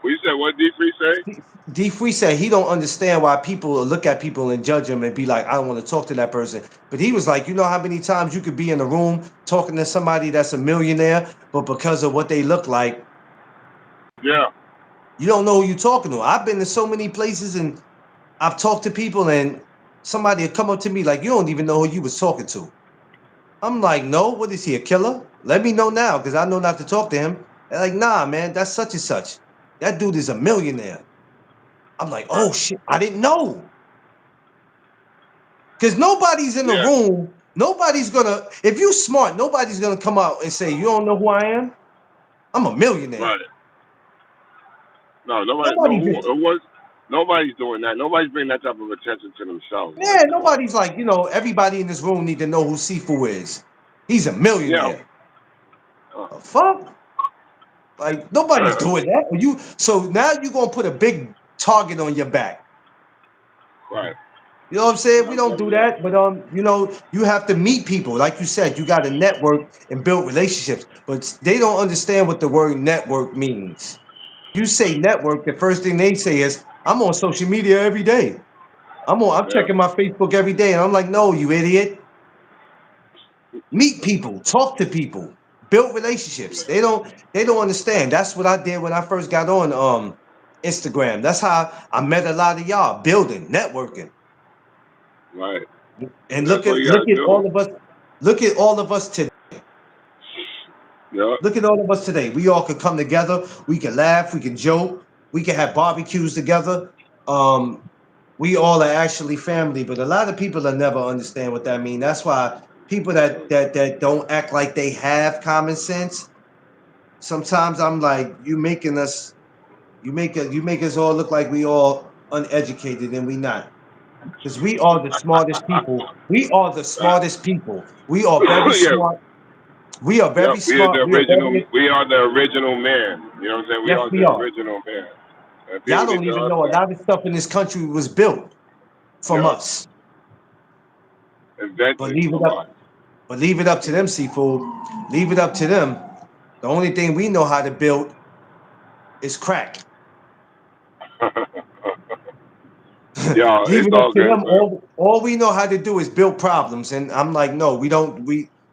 What you said? What D3 say? D Free said he don't understand why people look at people and judge them and be like, I don't want to talk to that person. But he was like, you know how many times you could be in a room talking to somebody that's a millionaire, but because of what they look like, Yeah. you don't know who you're talking to. I've been to so many places and I've talked to people and somebody will come up to me like, you don't even know who you was talking to. I'm like, no, what is he, a killer? Let me know now because I know not to talk to him. They're like, nah, man, that's such and such. That dude is a millionaire. I'm like, Right. oh shit, I didn't know. Because nobody's in the Yeah. room. Nobody's gonna, if you smart, nobody's gonna come out and say, you don't know who I am? I'm a millionaire. Right. No, nobody. No, Nobody just, who was? Nobody's doing that. Nobody's bringing that type of attention to themselves. yeah, Like, come on. nobody's like, everybody in this room need to know who Sifu is. He's a Yeah. millionaire. The fuck? Like nobody's doing that. So now you're gonna put a big target on your back. Right. You know what I'm saying? We I'm don't telling do you. that, but you have to meet people. Like you said, you got to network and build relationships. But they don't understand what the word network means. You say network, the first thing they say is, I'm on social media every day. I'm Yeah. checking my Facebook every day. And I'm like, no, you idiot. Meet people, talk to people, build relationships. They don't understand. That's what I did when I first got on Instagram. That's how I met a lot of y'all, building, networking. Right. And That's look what at you look gotta at do. all of us. Look at all of us today. Yeah. Look at all of us today. We all could come together. We can laugh. We can joke. We can have barbecues together. Um, we all are actually family, but a lot of people will never understand what that means. That's why people that don't act like they have common sense. Sometimes I'm like, you make us all look like we all uneducated, and we not. because we are the smartest people. We are the smartest people. We are very Yeah, smart. We are yep. very smart. We are very, We are the original man. You know what I'm saying? We yes, are we the are. original man. And Y'all people need don't to even know a understand. lot of stuff in this country was built from Yep. us. But Invented leave it from up. But leave it up to them, seafood. Leave it up to them. The only thing we know how to build is crack. us. Yo, Leave it's it up all to good, them. man. All we know how to do is build problems. And I'm like, no, we don't.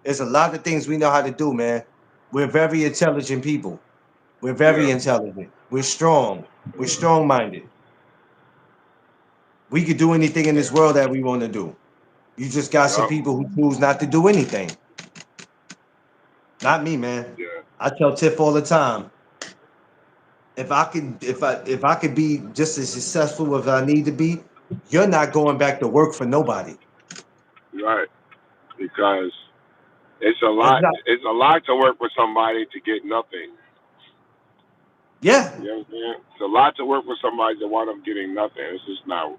There's a lot of things we know how to do, man. We're very intelligent people. We're very Yeah. intelligent. We're strong. We're strong-minded. We could do anything in this world that we want to do. You just got some Yep. people who choose not to do anything. Not me, man. Yeah. I tell Tiff all the time. If I could be just as successful as I need to be, you're not going back to work for nobody. Right. Because it's a It's lot. not. It's a lot to work with somebody to get nothing. Yeah, You know what I'm saying? It's a lot to work with somebody to wind up getting nothing. It's just not.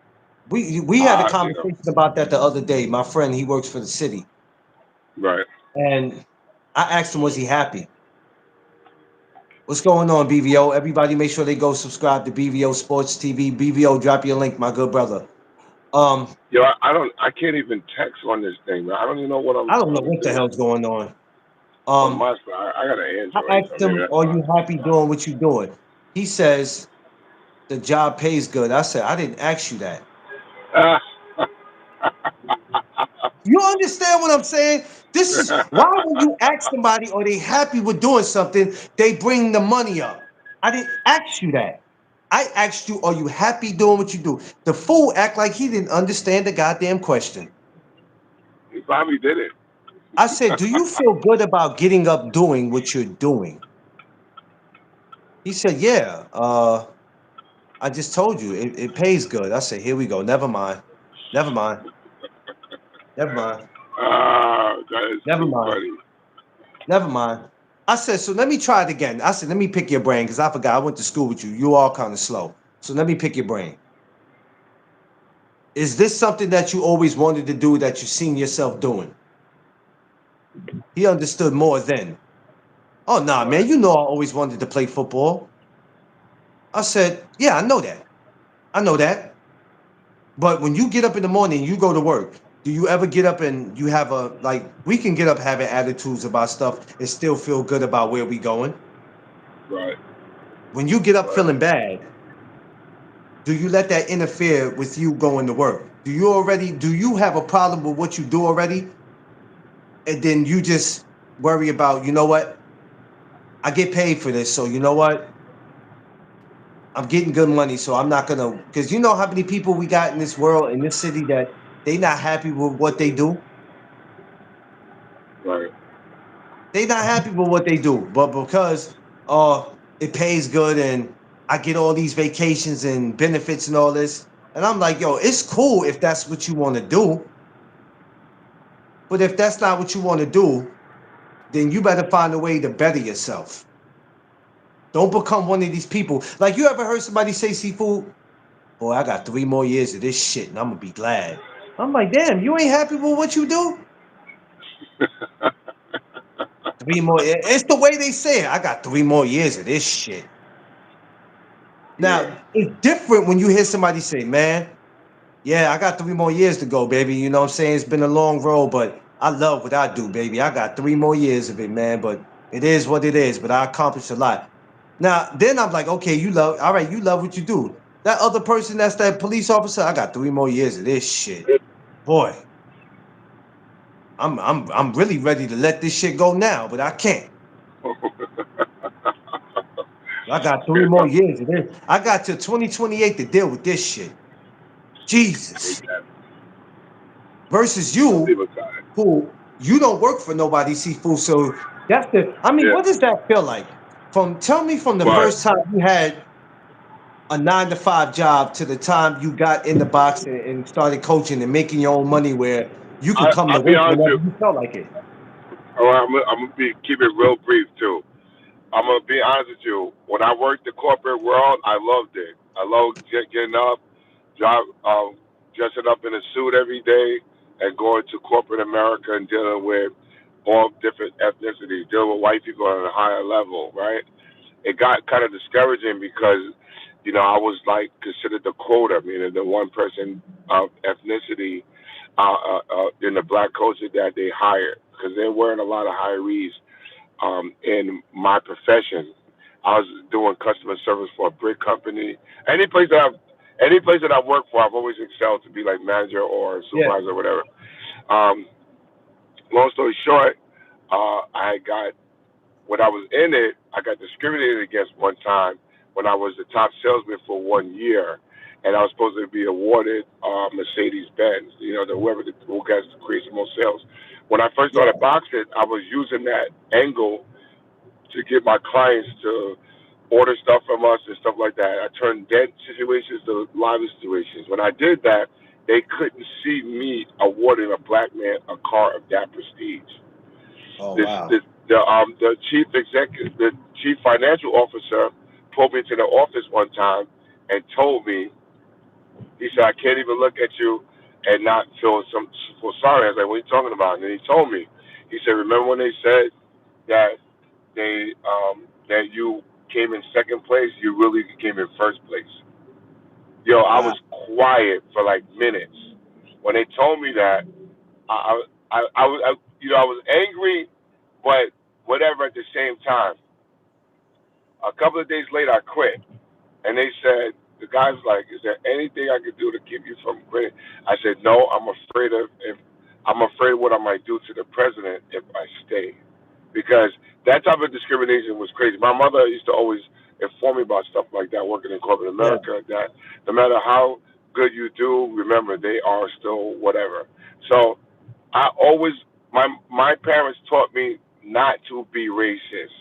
we had a You know. conversation about that the other day. My friend, he works for the city, Right. and I asked him, was he happy? What's going on, BVO? Everybody, make sure they go subscribe to BVO Sports TV. BVO, drop your link, my good brother. Um, Yo, I don't. I can't even text on this thing, man. I don't even know what I'm I don't know supposed to what the do hell's going on. on Um, my side. I got an I Android, so asked maybe him, that's "Are why. you happy doing what you're doing?" He says the job pays good. I said, I didn't ask you that. You understand what I'm saying? This is why when you ask somebody are they happy with doing something, they bring the money up. I didn't ask you that. I asked you, are you happy doing what you do? The fool act like he didn't understand the goddamn question. He probably did it. I said, do you feel good about getting up doing what you're doing? He said, yeah. I just told you it pays good. I said, here we go. Never mind. Never mind. Never mind. That is Never too mind. funny. Never mind. I said, so let me try it again. I said, let me pick your brain because I forgot I went to school with you. You all kind of slow. So let me pick your brain. Is this something that you always wanted to do that you seen yourself doing? He understood more then. Oh, nah, Right. man, you know I always wanted to play football. I said, yeah, I know that. I know that. But when you get up in the morning, you go to work. Do you ever get up and you have a like we can get up having attitudes about stuff and still feel good about where we going? Right. When you get up Right. feeling bad, do you let that interfere with you going to work? Do you have a problem with what you do already? And then you just worry about, you know what? I get paid for this, so you know what? I'm getting good money, so I'm not gonna because you know how many people we got in this world, in this city that they not happy with what they do. Right. They not happy with what they do, but because it pays good and I get all these vacations and benefits and all this, and I'm like, yo, it's cool if that's what you want to do, but if that's not what you want to do, then you better find a way to better yourself. Don't become one of these people. Like you ever heard somebody say, "Seafood, boy, I got 3 more years of this shit, and I'm gonna be glad." I'm like, damn, you ain't happy with what you do? 3 more. It's the way they say it. I got 3 more years of this shit. Yeah. Now, it's different when you hear somebody say, man, yeah, I got 3 more years to go, baby. You know what I'm saying? It's been a long road, but I love what I do, baby. I got 3 more years of it, man. But it is what it is. But I accomplished a lot. Now, then I'm like, okay, all right, you love what you do. That other person that's that police officer, I got 3 more years of this shit. Boy, I'm really ready to let this shit go now, but I can't. I got 3 more years of this. I got till 2028 to deal with this shit. Jesus. Versus you, People time. who you don't work for nobody, Seafood. So that's I mean, Yeah. what does that feel like? Tell me from the But first time you had a 9 to 5 job to the time you got in the box and started coaching and making your own money where you could come to I'll be work honest whenever with you. you felt like it. All right, I'm gonna keep it real brief too. I'm gonna be honest with you. When I worked the corporate world, I loved it. I loved getting up, job. dressing up in a suit every day and going to corporate America and dealing with all different ethnicities, dealing with white people on a higher level, right? It got kind of discouraging because, I was like considered the quota, meaning the one person of ethnicity in the black culture that they hired because there weren't a lot of hirees in my profession. I was doing customer service for a brick company. Any place that I've worked for, I've always excelled to be like manager or Yeah. supervisor or whatever. Um, Long story short, when I was in it, I got discriminated against one time when I was the top salesman for 1 year, and I was supposed to be awarded Mercedes Benz, who gets to create the most sales. When I first started boxing, I was using that angle to get my clients to order stuff from us and stuff like that. I turned dead situations to lively situations. When I did that, they couldn't see me awarding a black man a car of that prestige. Oh This, wow. this the chief financial officer pulled me into the office one time and told me, he said, I can't even look at you and not feel sorry. I was like, what are you talking about? And then he told me, he said, remember when they said that that you came in second place, you really came in first place. I Wow. was quiet for like minutes. When they told me that, I was angry, but whatever at the same time. A couple of days later, I quit, and they said, the guy's like, "Is there anything I could do to keep you from quitting?" I said, "No, I'm afraid what I might do to the president if I stay, because that type of discrimination was crazy." My mother used to always inform me about stuff like that, working in corporate Yeah. America, that no matter how good you do, remember they are still whatever. So I always my parents taught me not to be racist,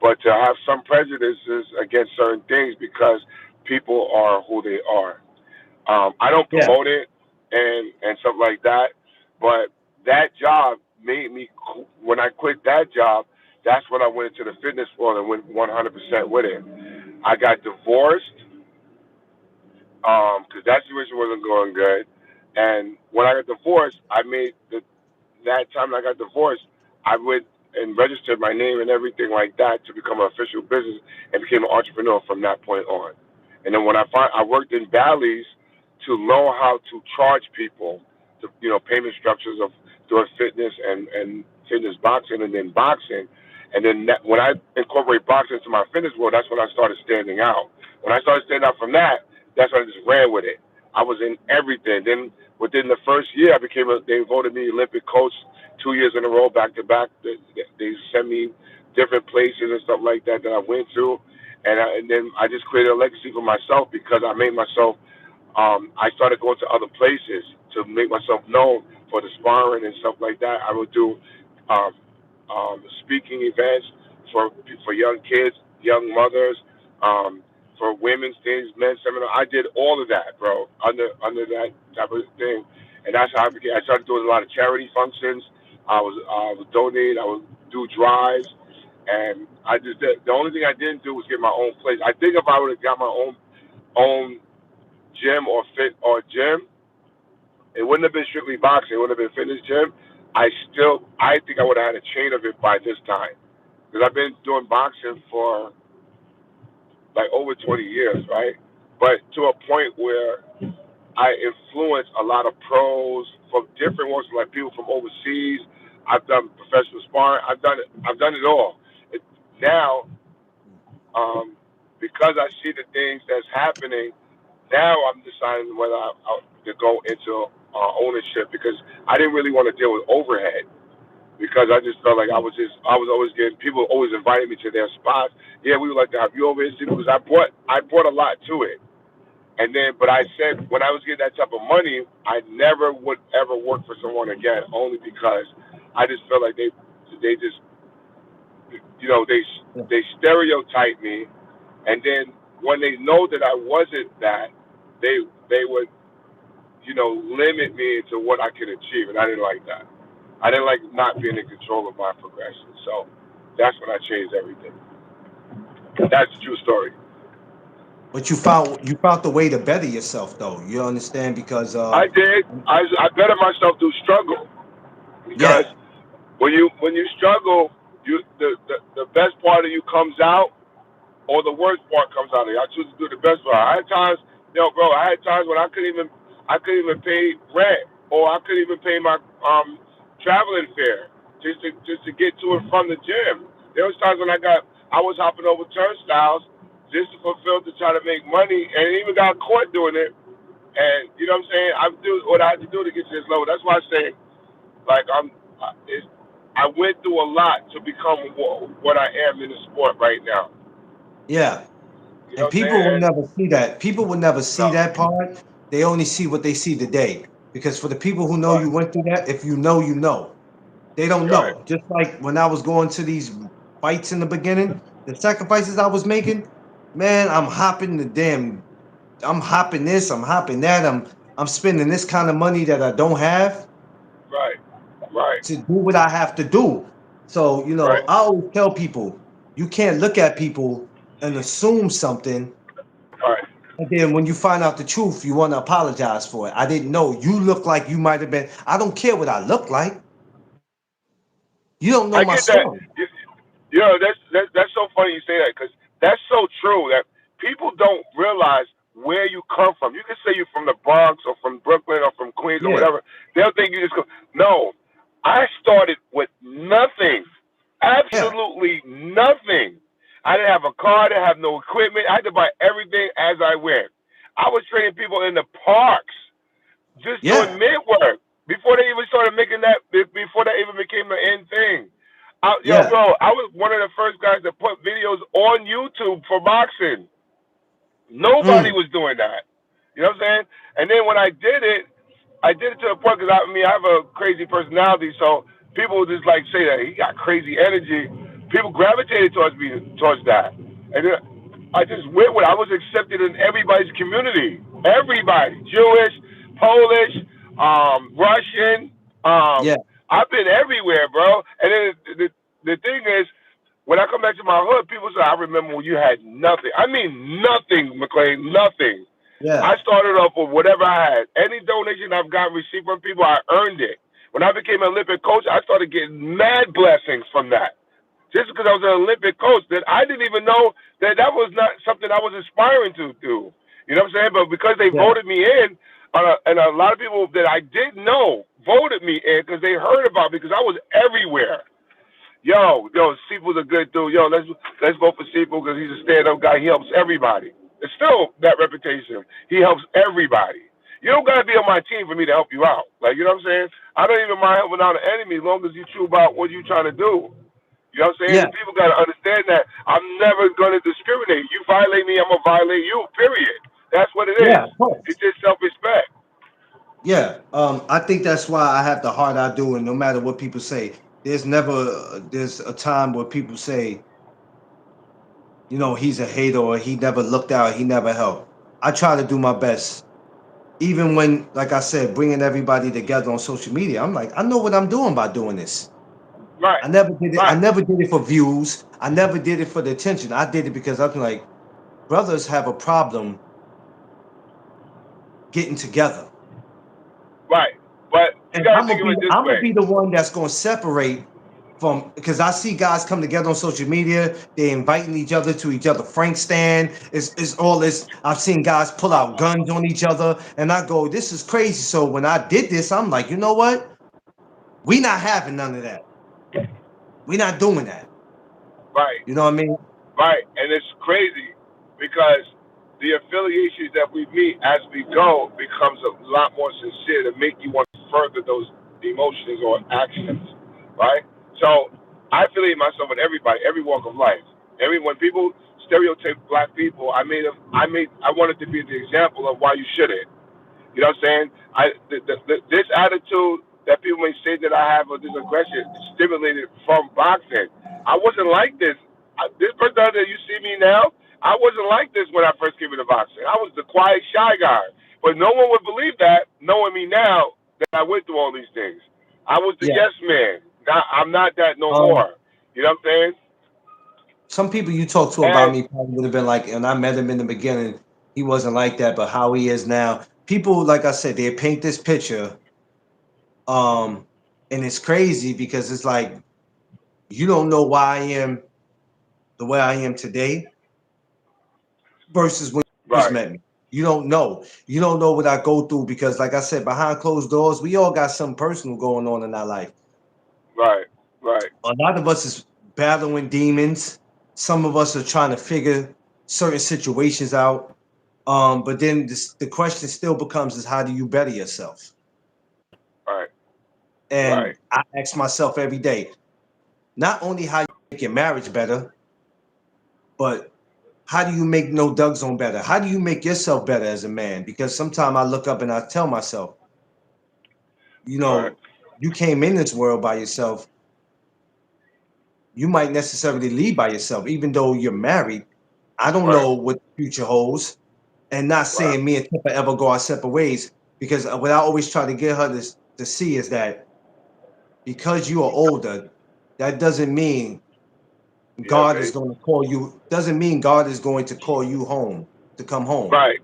but to have some prejudices against certain things because people are who they are. I don't Yeah. promote it and stuff like that, but that job made me. When I quit that job, that's when I went into the fitness world and went 100% with it. I got divorced because that situation wasn't going good, and when I got divorced, that time I got divorced, I went and registered my name and everything like that to become an official business and became an entrepreneur from that point on. And then when I worked in Bally's to know how to charge people, to payment structures of doing fitness and fitness boxing and then boxing. And then when I incorporate boxing into my fitness world, that's when I started standing out. When I started standing out from that, that's when I just ran with it. I was in everything. Then within the first year, they voted me Olympic coach 2 years in a row, back to back. They sent me different places and stuff like that I went to, and then I just created a legacy for myself because I made myself. I started going to other places to make myself known for the sparring and stuff like that. I would do um, speaking events for young kids, young mothers. For women's things, men's seminar. I did all of that, bro, under that type of thing, and that's how I started doing a lot of charity functions. I would donate. I would do drives, and I just did. The only thing I didn't do was get my own place. I think if I would have got my own gym or gym, it wouldn't have been strictly boxing. It would have been fitness gym. I think I would have had a chain of it by this time because I've been doing boxing for like over 20 years, right? But to a point where I influence a lot of pros from different ones, like people from overseas. I've done professional sparring. I've done it. I've done it all. Now, because I see the things that's happening, now I'm deciding whether to go into ownership because I didn't really want to deal with overhead because I just felt like I was always getting people always inviting me to their spots. Yeah, we would like to have you over here because I brought a lot to it. And then, but I said when I was getting that type of money, I never would ever work for someone again, only because I just felt like they just they stereotype me, and then when they know that I wasn't that, they would limit me to what I could achieve, and I didn't like that. I didn't like not being in control of my progression, so that's when I changed everything. That's the true story. But you found the way to better yourself, though. You understand? Because I did. I bettered myself through struggle because yeah, when you struggle, the best part of you comes out, or the worst part comes out of you. I choose to do the best part. I had times, bro. I had times when I couldn't even pay rent, or I couldn't even pay my traveling fare just to get to and from the gym. There was times when I was hopping over turnstiles just to fulfill to try to make money, and even got caught doing it. And you know what I'm saying? I do what I had to do to get to this level. That's why I say, like, I went through a lot to become what I am in the sport right now. yeah. You know And what I'm people will saying? never see that. People will never see No, that part. They only see what they see today. Because for the people who know right, you went through that, if you know, you know. They don't right, know. Just like when I was going to these fights in the beginning, the sacrifices I was making, man, I'm hopping this, I'm hopping that, I'm spending this kind of money that I don't have right, right, to do what I have to do. So, right, I always tell people, you can't look at people and assume something, right. and then when you find out the truth, you want to apologize for it. I didn't know. You look like you might have been. I don't care what I look like. You don't know I my get that. story. That's so funny you say that because that's so true. That people don't realize where you come from. You can say you're from the Bronx or from Brooklyn or from Queens or Yeah, whatever. They'll think you just go. No, I started with nothing, yeah, absolutely nothing. I didn't have a car. I didn't have no equipment. I had to buy everything as I went. I was training people in the parks, just yeah, doing mid work before they even started making that. Before that even became the end thing. yeah. Bro, I was one of the first guys that put videos on YouTube for boxing. Nobody Mm, was doing that. You know what I'm saying? And then when I did it to the point because I have a crazy personality, so people would just like say that he got crazy energy. People gravitated towards that, and then I just went with it. I was accepted in everybody's community. Everybody, Jewish, Polish, Russian. yeah, I've been everywhere, bro. And then the thing is, when I come back to my hood, people say, I remember when you had nothing. I mean nothing, McLean, nothing. I yeah, started off with whatever I had. Any donation I've gotten received from people, I earned it. When I became an Olympic coach, I started getting mad blessings from that. Just because I was an Olympic coach, that I didn't even know that was not something I was aspiring to do. You know what I'm saying? But because they yeah, voted me in, and a lot of people that I didn't know voted me in because they heard about me because I was everywhere. Yo, Seafood's a good dude. Yo, let's vote for Seafood because he's a stand-up guy. He helps everybody. It's still that reputation. He helps everybody. You don't gotta be on my team for me to help you out. Like, you know what I'm saying? I don't even mind helping out an enemy as long as you true about what you're trying to do. You know what I'm saying? yeah, And people gotta understand that I'm never gonna discriminate. You violate me, I'm gonna violate you. Period. That's what it is. yeah, of course. It's just self-respect. Yeah, I think that's why I have the heart I do, and no matter what people say, there's a time where people say, he's a hater or he never looked out, he never helped. I try to do my best, even when, like I said, bringing everybody together on social media. I'm like, I know what I'm doing by doing this. Right. I never did it. I Right. never did it for views. I never did it for the attention. I did it because I'm like, brothers have a problem getting together. Right. But you And gotta think of it this I'm gonna way. be the one that's gonna separate from, because I see guys come together on social media, they inviting each other to each other. Frank stand is all this. I've seen guys pull out guns on each other, and I go, this is crazy. So when I did this, I'm like, you know what? We not having none of that. We not doing that. Right. You know what I mean? Right, and it's crazy because the affiliations that we meet as we go becomes a lot more sincere to make you want to further those emotions or actions, right? So I affiliate myself with everybody, every walk of life. When people stereotype black people, I wanted to be the example of why you shouldn't. You know what I'm saying? This attitude that people may say that I have, or this aggression, stimulated from boxing. I wasn't like this. This person that you see me now, I wasn't like this when I first came into boxing. I was the quiet, shy guy. But no one would believe that, knowing me now, that I went through all these things. I was the Yeah. yes man. Now, I'm not that no Um, more. You know what I'm saying? some people you talk to about And me probably would have been like, and I met him in the beginning. he wasn't like that, but how he is now. People, like I said, they paint this picture, and it's crazy because it's like you don't know why I am the way I am today versus when you first Right, met me. You don't know. You don't know what I go through because, like I said, behind closed doors, we all got something personal going on in our life. right, right, A lot of us is battling demons. Some of us are trying to figure certain situations out. But then the question still becomes is how do you better yourself? right, And right, I ask myself every day, not only how you make your marriage better, but how do you make No Doug Zone better? How do you make yourself better as a man? Because sometimes I look up and I tell myself, you right, know, you came in this world by yourself. You might necessarily leave by yourself, even though you're married. I don't right, know what the future holds. And not right, saying me and Tippa ever go our separate ways, because what I always try to get her to see is that because you are older, that doesn't mean yeah, God is babe. going to call you, doesn't mean God is going to call you home to come home. Right,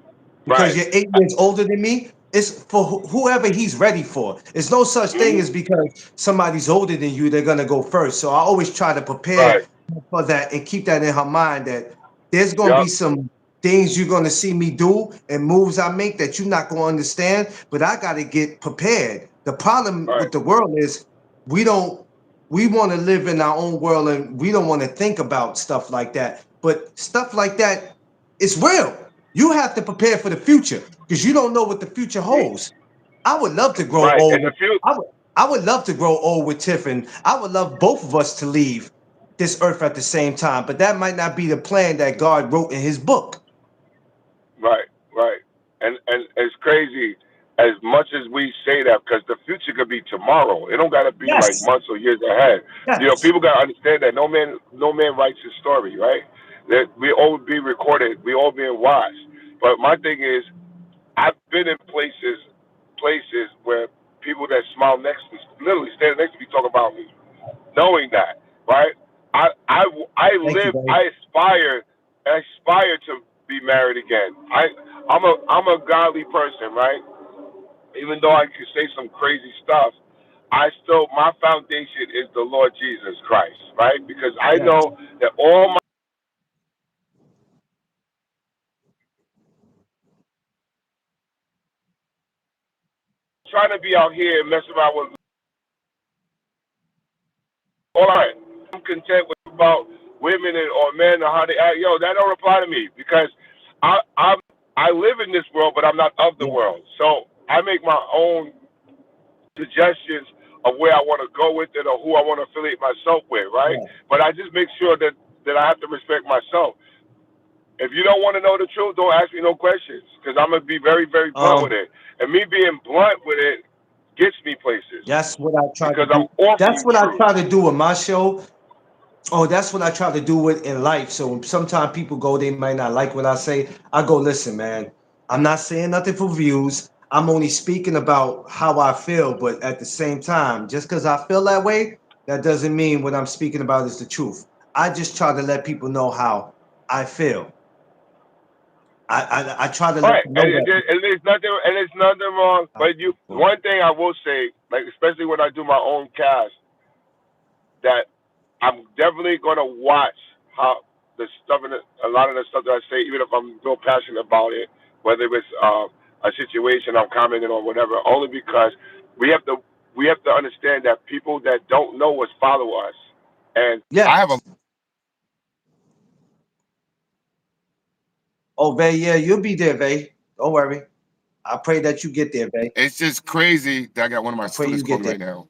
Because right. you're 8 years older than me, it's for whoever he's ready for. It's no such thing Mm-hmm. as because somebody's older than you, they're gonna go first. So I always try to prepare Right. for that and keep that in her mind that there's gonna be Yep. some things you're gonna see me do and moves I make that you're not gonna understand, but I gotta get prepared. The problem Right. with the world is we don't we want to live in our own world and we don't want to think about stuff like that. But stuff like that is real. You have to prepare for the future because you don't know what the future holds. I would love to grow Right. old And the with few. I would love to grow old with Tiffin. I would love both of us to leave this earth at the same time, but that might not be the plan that God wrote in his book. Right. Right. And it's crazy as much as we say that because the future could be tomorrow. It don't got to be like Yes, months or years ahead. You know, yes. people got to understand that no man writes his story. Right. That we all be recorded. We all being watched. But my thing is, I've been in places where people that smile next to me, literally standing next to me, talk about me. Knowing that, right? Thank you, I buddy. aspire to be married again. I'm a godly person, right? Even though I can say some crazy stuff, my foundation is the Lord Jesus Christ, right? Because I Yes. know that all my trying to be out here and mess around with all right. I'm content with about women or men or how they act. Yo, that don't apply to me because I live in this world, but I'm not of the Yeah. world. So I make my own suggestions of where I want to go with it or who I want to affiliate myself with, right? Yeah. But I just make sure that I have to respect myself. If you don't want to know the truth, don't ask me no questions because I'm gonna be very, very blunt with Um, it. And me being blunt with it gets me places that's what I try to because I'm do. That's offering what I truth. try to do with my show. Oh, that's what I try to do with in life. So sometimes people go, they might not like what I say. I go, listen, man, I'm not saying nothing for views. I'm only speaking about how I feel. But at the same time, just because I feel that way, that doesn't mean what I'm speaking about is the truth. I just try to let people know how I feel. I try to let Right, them and, know that. and there's nothing wrong. But one thing I will say, like especially when I do my own cast, that I'm definitely gonna watch how the stuff, a lot of the stuff that I say, even if I'm real passionate about it, whether it's a situation I'm commenting on, whatever. Only because we have to we have to understand that people that don't know us follow us, and Yes. I have a Oh, Vay, yeah, you'll be there, Vay. Don't worry. I pray that you get there, Vay. It's just crazy that I got one of my I pray you students get calling there. right now.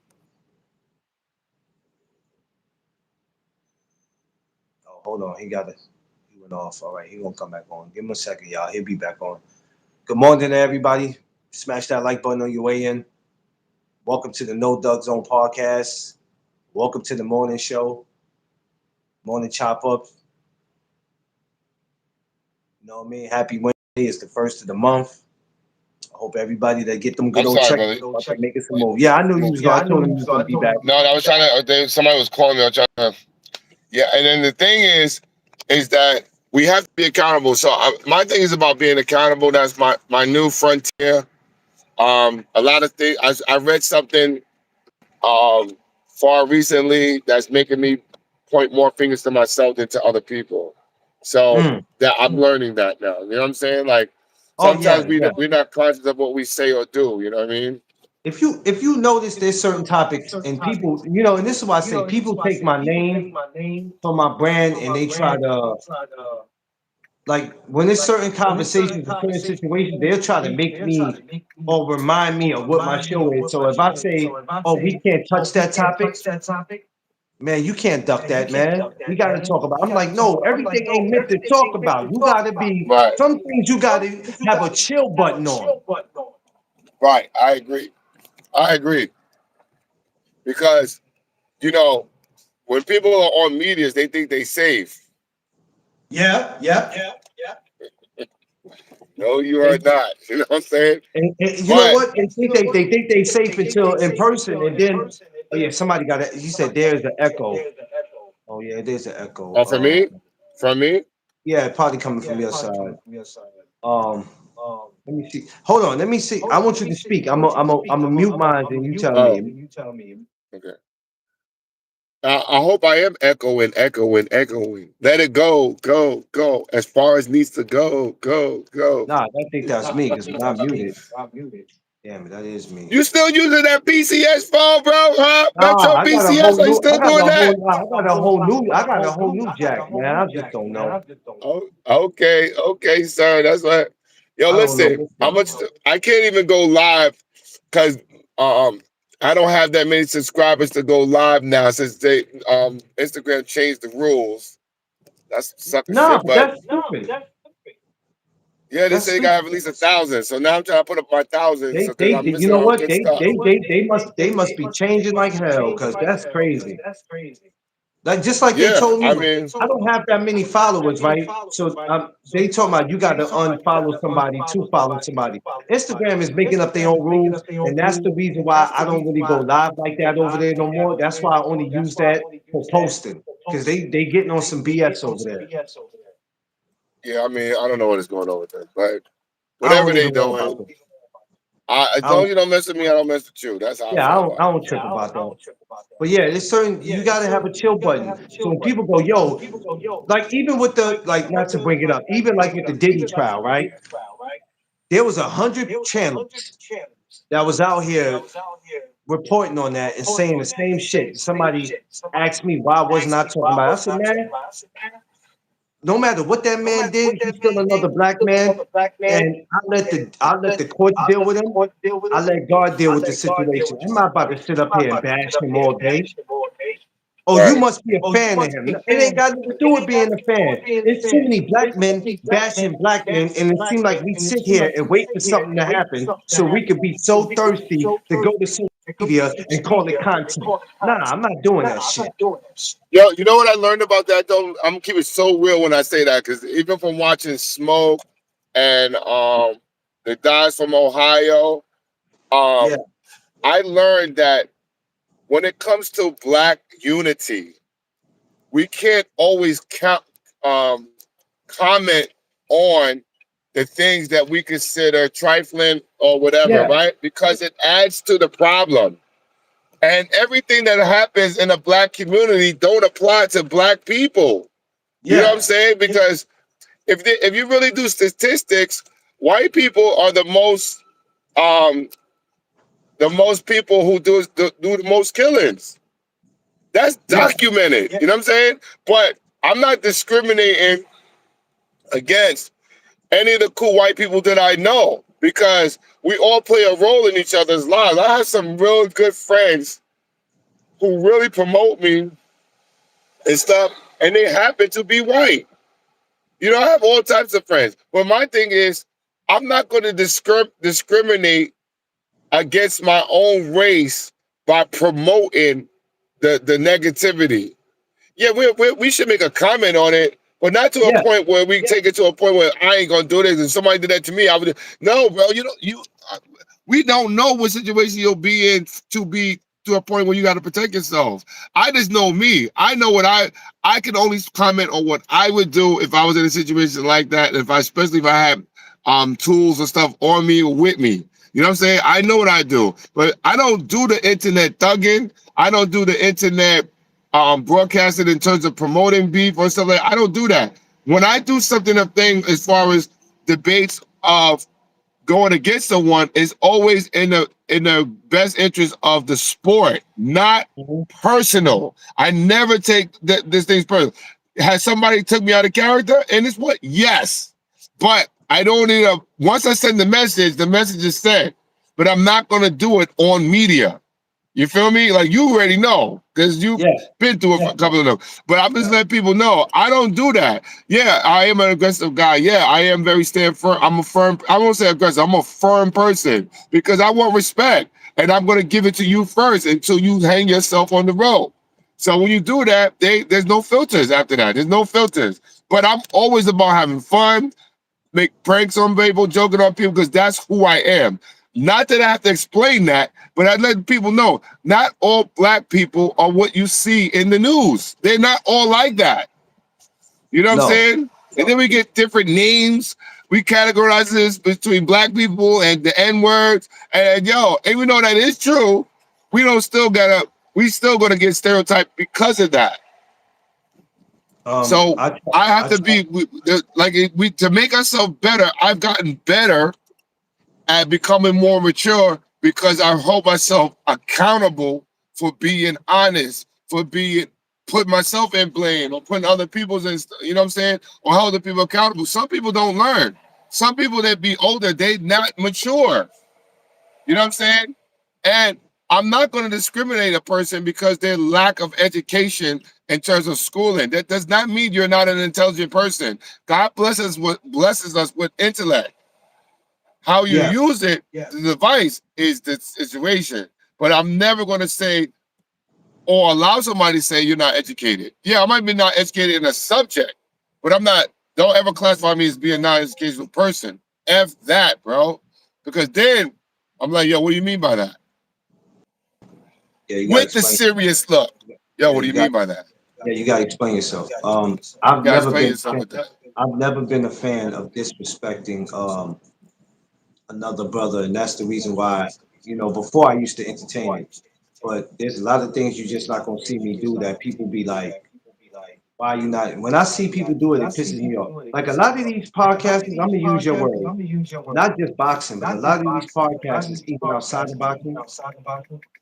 Oh, hold on. He went off. All right. He won't come back on. Give him a second, y'all. He'll be back on. Good morning to everybody. Smash that like button on your way in. Welcome to the No Doug Zone podcast. Welcome to the morning show. Morning chop up. You know what I mean? Happy Wednesday. It's the first of the month. I hope everybody that get them good I'm old sorry, checks brother. out there making some move. Yeah, I knew you was going. I told him you was gonna be back. No, I was trying to. Somebody was calling me. I was trying to. Yeah, and then the thing is that we have to be accountable. So my thing is about being accountable. That's my new frontier. A lot of things. I read something far recently that's making me point more fingers to myself than to other people. So Mm. that I'm learning that now. You know what I'm saying? Like Oh sometimes yeah. we're not conscious of what we say or do. You know what I mean? If you notice there's certain topics and people, and this is why I say people take my name from my brand and they try to, like, when there's certain conversations and certain situations, they'll try to make me or remind me of what my show is. So if I say, oh, we can't touch that topic, man, you can't duck that, man. We got to talk about. I'm like, no, everything ain't meant to talk about. You got to be, Right. some things you got to have a chill button on. Right. I agree. Because, when people are on medias, they think they safe. Yeah. No, you are not. You know what I'm saying? And you know what? They think they safe until in person, and then oh yeah, somebody got it. He said there's an echo. Oh yeah, there's an echo. Oh, from me. Yeah, probably coming from your side. Let me see. Hold on, let me see. I want you to speak. I'm a mute mine, and you tell me. Okay. I hope I am echoing. Let it go. As far as needs to go. Nah, I think that's me because when I'm muted. Damn it, that is me. You still using that PCS phone, bro? Huh? Metro Nah, I got a PCS? whole Are you new. still doing that? I got a whole new jack, man. I just don't know. Oh, okay, sir. That's what. Yo, I don't know. listen. How much? I can't even go live because I don't have that many subscribers to go live now since they Instagram changed the rules. That's sucker Nah, shit. but But that's stupid. yeah, they That's say they gotta have stupid. at least 1,000. So now I'm trying to put up my 1,000 so because I'm You missing know all the what? good stuff. They must be changing like hell because that's crazy. Like just like they Yeah, told I me, mean, I don't have that many followers, right? So they talking about you got to unfollow somebody to follow somebody. Instagram is making up their own rules, and that's the reason why I don't really go live like that over there no more. That's why I only use that for posting because they getting on some BS over there. yeah, I mean, I don't know what is going on with that, but I whatever don't they even know about doing, them. as long as you don't mess with me, I don't mess with you. That's how I Yeah, feel about I it. don't trip about that. But yeah, it's certain you gotta have a chill button. So when people go, yo, like even with the like not to bring it up, even like with the Diddy trial, right? There was 100 channels that was out here reporting on that and saying the same shit. Somebody asked me why wasn't I talking about it? I said, man, no matter what that man did, he's still another black man. And I let the courts deal with him. I let God deal with the situation. I'm not about to sit up here and bash him all day. Oh, you Right. must be a fan of him. It ain't got nothing to do with being a fan. There's too many black men bashing black men, and it seems like we sit here and wait for something to happen so we could be so thirsty to go to social media and call it content. Nah, I'm not doing that shit. Yo, you know what I learned about that though? I'm gonna keep it so real when I say that because even from watching Smoke and the guys from Ohio, Yeah, I learned that when it comes to black unity, we can't always comment on the things that we consider trifling or whatever, yeah, right? Because it adds to the problem. And everything that happens in a black community don't apply to black people. You know what I'm yeah, saying? Because if you really do statistics, white people are um the most people who do the most killings. That's yeah, documented. You know what I'm saying? But I'm not discriminating against any of the cool white people that I know because we all play a role in each other's lives. I have some real good friends who really promote me and stuff, and they happen to be white. I have all types of friends. But my thing is, I'm not going to discriminate against my own race by promoting the negativity. Yeah, we should make a comment on it, but not to a yeah. point where we take it to a point where I ain't gonna do this. And somebody did that to me, I would no, bro. We don't know what situation you'll be in to be to a point where you got to protect yourself. I just know me. I know what I can only comment on what I would do if I was in a situation like that. Especially if I had tools and stuff on me or with me. You know what I'm saying? I know what I do, but I don't do the internet thugging. I don't do the internet broadcasting in terms of promoting beef or stuff like that. I don't do that. When I do something as far as debates of going against someone, is always in the best interest of the sport, not personal. I never take this thing's personal. Has somebody took me out of character in this sport? Yes, but I don't need once I send the message is sent, but I'm not going to do it on media. You feel me? Like, you already know, because you've been through a couple of them. But I'm just letting people know, I don't do that. Yeah, I am an aggressive guy. Yeah, I am very stand firm. I won't say aggressive. I'm a firm person because I want respect. And I'm going to give it to you first until you hang yourself on the road. So when you do that, there's no filters after that. There's no filters. But I'm always about having fun, make pranks on people, joking on people, because that's who I am. Not that I have to explain that, but I let people know, not all black people are what you see in the news. They're not all like that. You know what I'm saying? And then we get different names. We categorize this between black people and the N-words. And even though that is true, we still gonna get stereotyped because of that. So I have to be to make ourselves better. I've gotten better at becoming more mature because I hold myself accountable for being honest, for putting myself in blame or putting other people's in, you know what I'm saying, or holding people accountable. Some people don't learn. Some people that be older, they not mature. You know what I'm saying? And I'm not going to discriminate a person because their lack of education in terms of schooling. That does not mean you're not an intelligent person. God blesses us with intellect. How you use it, the device, is the situation. But I'm never going to say or allow somebody to say you're not educated. Yeah, I might be not educated in a subject, but I'm not. Don't ever classify me as being a non-educational person. F that, bro. Because then I'm like, what do you mean by that? With the serious look. What do you mean by that? Yeah, you got to explain yourself. I've never been a fan of disrespecting another brother, and that's the reason why, before I used to entertain it, but there's a lot of things you just not gonna see me do that people be like, why you not? When I see people do it, it pisses me off. Like a lot of these podcasts, I'm gonna use your word, not just boxing, but a lot of these podcasts, even outside of boxing,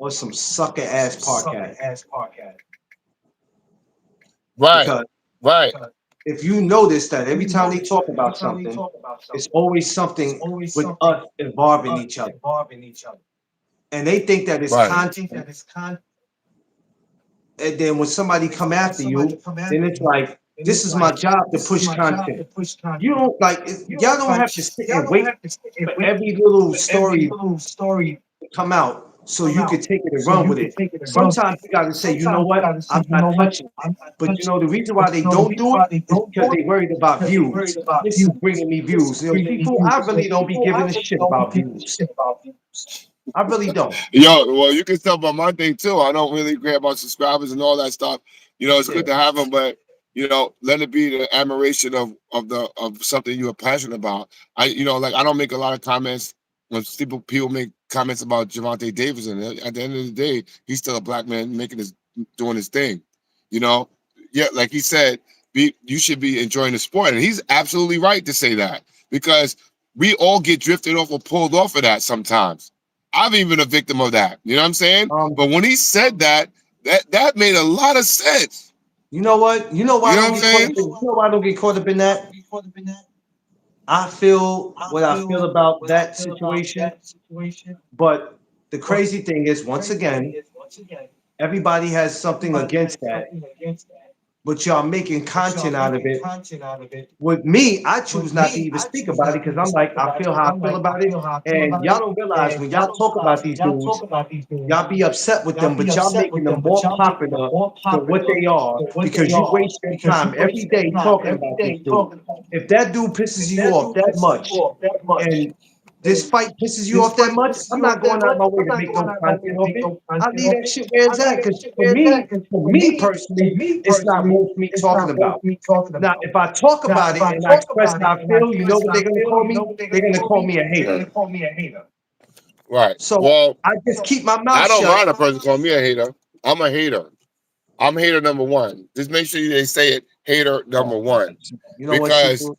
or some sucker ass podcast. Right. If you notice that every time they talk about something, it's always something with us involving each other. And they think that it's content. And then when somebody come after you, then it's like, this is my job to push content. You don't y'all don't have to sit and wait for every little story to come out so you can take it and run with it. Sometimes you got to say, you know what, I'm not touching it. But the reason why they don't do it is because they worried about views. This is bringing me views. People, I really don't be giving a shit about views. I really don't. Well, you can tell by my thing too. I don't really care about subscribers and all that stuff. It's good to have them, but let it be the admiration of something you are passionate about. I don't make a lot of comments when people make comments about Gervonta Davidson. At the end of the day, he's still a black man doing his thing. Like he said, you should be enjoying the sport, and he's absolutely right to say that, because we all get drifted off or pulled off of that sometimes. I've even been a victim of that. You know what I'm saying? But when he said that made a lot of sense. You know what? You know why I don't get caught up in that? I feel what I feel about that situation. But the crazy thing is, once again, everybody has something against that. But y'all making content out of it. With me, I choose not to even speak about it because I'm like, I feel how I feel about it. And y'all don't realize when y'all talk about these dudes, y'all be upset with them, but y'all making them more popular than what they are because you waste your time every day talking about this dude. If that dude pisses you off that much, and this fight pisses you off that much, I'm not going out my way to make no content of it. I leave that shit where it's at. Because for me personally, it's not worth me talking about. Now, if I talk about it and I express how I feel, you know what they're gonna call me? They're gonna call me a hater. Right. So Well, I just keep my I mouth don't shut. mind a person calling me a hater. I'm a hater. I'm hater number one. Just make sure they say it, hater number one. You know what? Because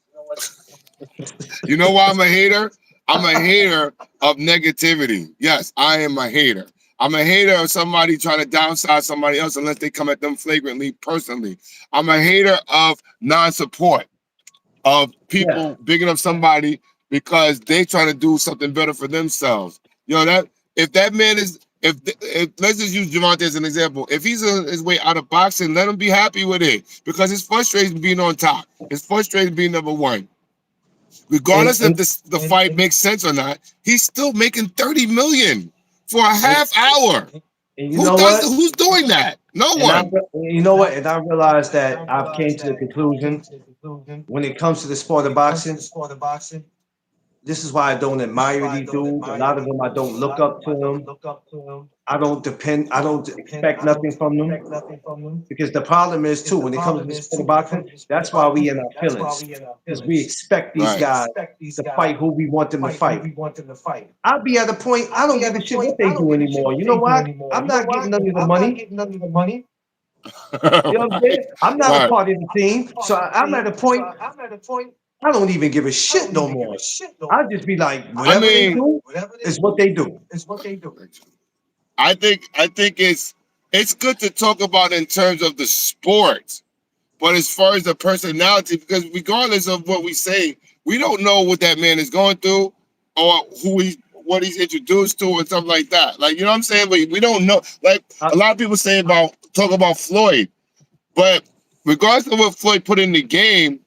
you know why I'm a hater? I'm a hater of negativity. Yes, I am a hater. I'm a hater of somebody trying to downsize somebody else unless they come at them flagrantly personally. I'm a hater of non-support, of people bigging up somebody because they trying to do something better for themselves. You know, that if that man is, if let's just use Javante as an example. If he's on his way out of boxing, let him be happy with it because it's frustrating being on top. It's frustrating being number one. Regardless if the fight makes sense or not, he's still making $30 million for a half hour. And you know what? Who's doing that? No one. You know what? And I realized that I've came to the conclusion when it comes to the sport of boxing. This is why I don't admire these dudes. A lot of them I don't look up to them. I don't expect nothing from them. Because the problem is too, when it comes to the sport of boxing, that's why we in our feelings. Because we expect these guys to fight who we want them to fight. I'll be at a point, I don't give a shit what they do anymore. You know why? I'm not getting none of the money. You know what I'm saying? I'm not a part of the team. So I'm at a point, I don't even give a shit no more. I'll just be like, whatever they do is what they do. I think it's good to talk about in terms of the sport, but as far as the personality, because regardless of what we say, we don't know what that man is going through or what he's introduced to and stuff like that. Like, you know what I'm saying? But we don't know. Like a lot of people talk about Floyd, but regardless of what Floyd put in the game,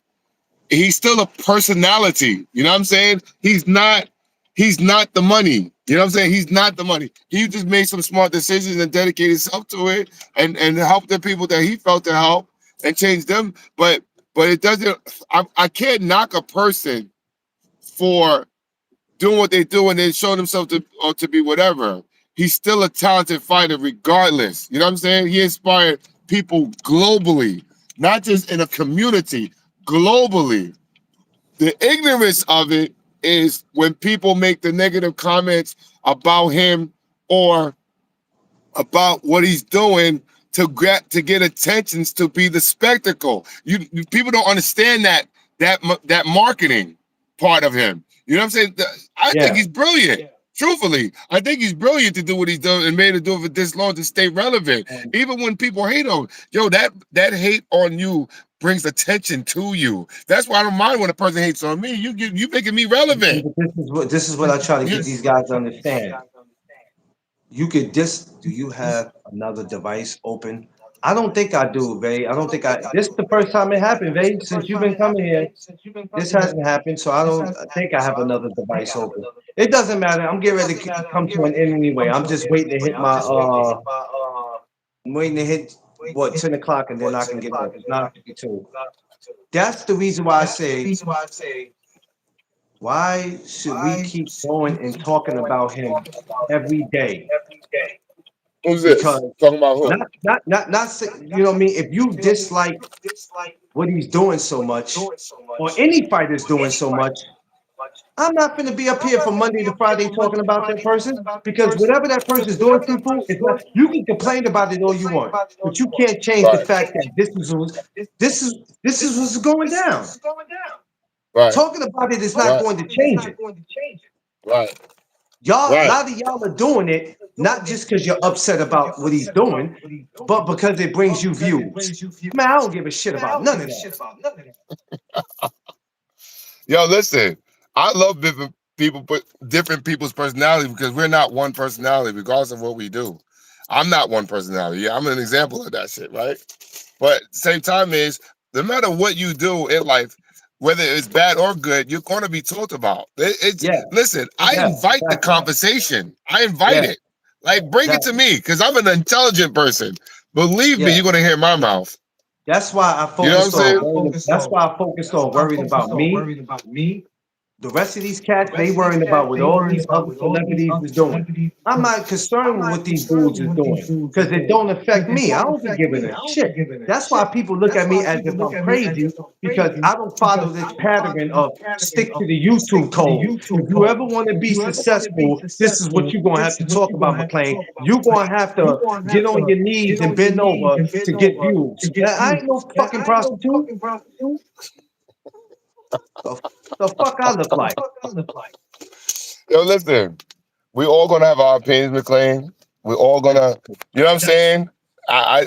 he's still a personality. You know what I'm saying? He's not the money. You know what I'm saying? He's not the money. He just made some smart decisions and dedicated himself to it and helped the people that he felt to help and change them. But it doesn't, I can't knock a person for doing what they do and then show themselves to be whatever. He's still a talented fighter regardless. You know what I'm saying? He inspired people globally, not just in a community, globally. The ignorance of it is when people make the negative comments about him or about what he's doing to get attentions, to be the spectacle. People don't understand that marketing part of him. You know what I'm saying? I think he's brilliant. Yeah. Truthfully, I think he's brilliant to do what he's done and made it do it for this long to stay relevant. Even when people hate on, that hate on you brings attention to you. That's why I don't mind when a person hates on me. You making me relevant. This is what I try to get these guys to understand. Do you have another device open? I don't think I do, Vay. This is the first time it happened, Vay. Since you've been coming here, this hasn't happened, so I don't think I have another device open. It doesn't matter. I'm getting ready to come to an end anyway. I'm just waiting to hit my, I'm waiting to hit, 10 o'clock, and then I can get up. It's 9:52. That's the reason why I say, why should we keep going and talking about him every day? Who's this? Because talking about who? Not you know what I mean? If you dislike what he's doing so much, or any fighter's doing so much, I'm not going to be up here from Monday to Friday talking about that person, because whatever that person's doing, people, you can complain about it all you want, but you can't change the fact that this is what's going down. Right. Talking about it is not going to change it. Right. A lot of y'all are doing it, not just because you're upset about what he's doing, but because it brings you views. Man, I don't give a shit about none of that. Yo, listen, I love different people's personality because we're not one personality, regardless of what we do. I'm not one personality. Yeah, I'm an example of that shit, right? But same time is, no matter what you do in life, whether it's bad or good, you're going to be talked about. Listen, I invite the conversation. I invite it. Like, bring it to me, because I'm an intelligent person. Believe me, you're going to hear my mouth. That's why I focused on worrying about me The rest of these cats, they worrying about what all these other celebrities is doing. I'm not concerned with what these dudes is doing because it don't affect me. I don't be giving a shit. That's why people look at me as if I'm crazy because I don't follow this pattern of stick to the YouTube code. If you ever want to be successful, this is what you're going to have to talk about, McLean. You're going to have to get on your knees and bend over to get views. I ain't no fucking prostitute. The fuck I look like? Yo, listen, we all gonna have our opinions, McLean. We all gonna, you know what I'm saying? I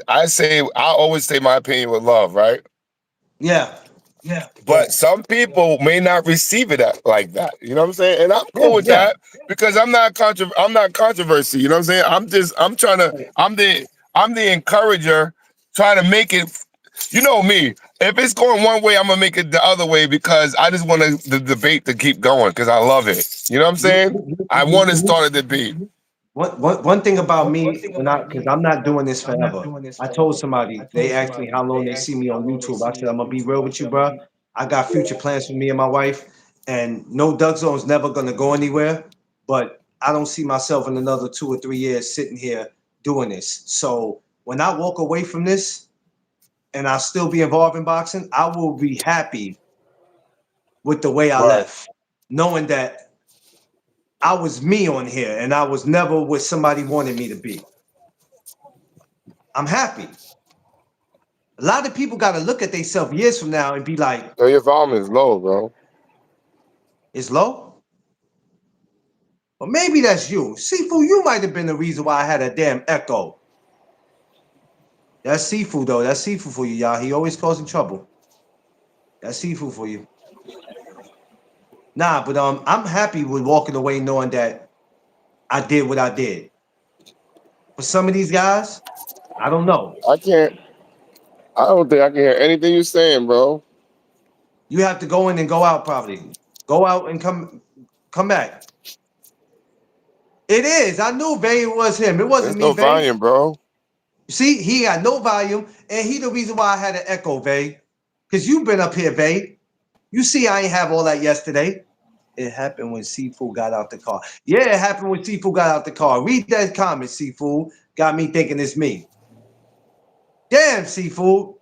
always say my opinion with love, right? Yeah. But some people may not receive it like that. You know what I'm saying? And I'm cool with Yeah. that because I'm not controversy. You know what I'm saying? I'm the encourager trying to make it. You know me. If it's going one way, I'm gonna make it the other way because I just want the debate to keep going because I love it. You know what I'm saying? I want to start a debate. One thing about me, because I'm not doing this forever. I told somebody, they asked me how long they see me on YouTube. I said, I'm gonna be real with you, bro. I got future plans for me and my wife, and no Doug Zone's never gonna go anywhere. But I don't see myself in another 2 or 3 years sitting here doing this. So when I walk away from this, and I still be involved in boxing, I will be happy with the way I left, knowing that I was me on here and I was never what somebody wanted me to be. I'm happy. A lot of people got to look at themselves years from now and be like, Yo, your volume is low, bro. it's low? Or maybe that's you. Seafood, you might have been the reason why I had a damn echo. That's Seafood, though. That's Seafood for you, y'all. He always causing trouble. That's Seafood for you. Nah, but I'm happy with walking away knowing that I did what I did. For some of these guys, I don't know. I don't think I can hear anything you're saying, bro. You have to go in and go out probably. Go out and come back. It is. I knew Vay was him. It wasn't There's me, no Vay. volume, bro. See, he got no volume, and he the reason why I had an echo, Vay. Because you've been up here, Vay. You see I ain't have all that yesterday. It happened when Seafood got out the car. Yeah, it happened when Seafood got out the car. Read that comment, Seafood. Got me thinking it's me. Damn, Seafood.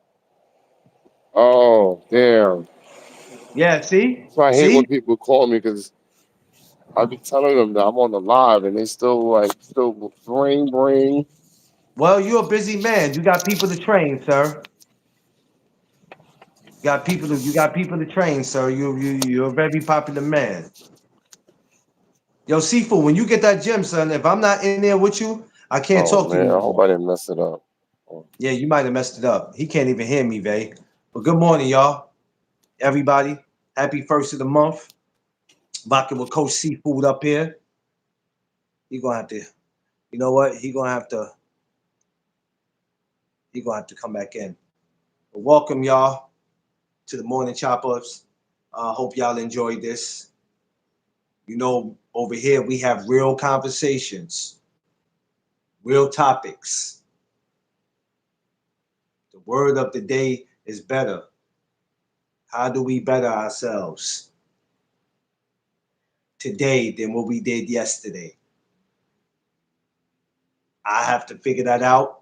Oh, damn. Yeah, see? That's why I hate See? when people call me because I be telling them that I'm on the live and they still bring. Well, you're a busy man. You got people to train, sir. You got people to train, sir. You're a very popular man. Yo, Seafood, when you get that gym, son, if I'm not in there with you, I can't Oh talk to you man, I no hope more. I didn't mess it up. Yeah, you might have messed it up. He can't even hear me, Vay. But good morning, y'all. Everybody. Happy first of the month. Rocking with Coach Seafood up here. He gonna have to, you know what? He gonna have to come back in. But welcome, y'all, to the morning chop-ups. Hope y'all enjoyed this. You know, over here we have real conversations, real topics. The word of the day is better. How do we better ourselves today than what we did yesterday? I have to figure that out.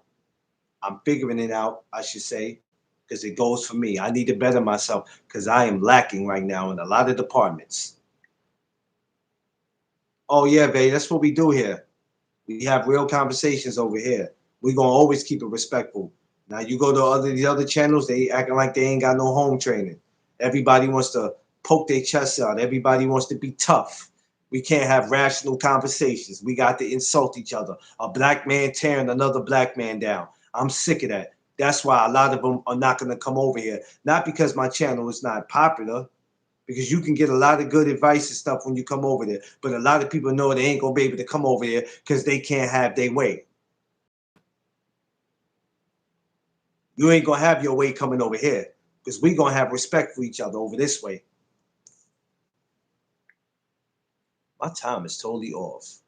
I'm figuring it out, I should say, because it goes for me. I need to better myself because I am lacking right now in a lot of departments. Oh, yeah, babe, that's what we do here. We have real conversations over here. We're going to always keep it respectful. Now, you go to these other channels, they acting like they ain't got no home training. Everybody wants to poke their chest out. Everybody wants to be tough. We can't have rational conversations. We got to insult each other. A black man tearing another black man down. I'm sick of that. That's why a lot of them are not going to come over here. Not because my channel is not popular, because you can get a lot of good advice and stuff when you come over there. But a lot of people know they ain't going to be able to come over there because they can't have their way. You ain't going to have your way coming over here because we going to have respect for each other over this way. My time is totally off.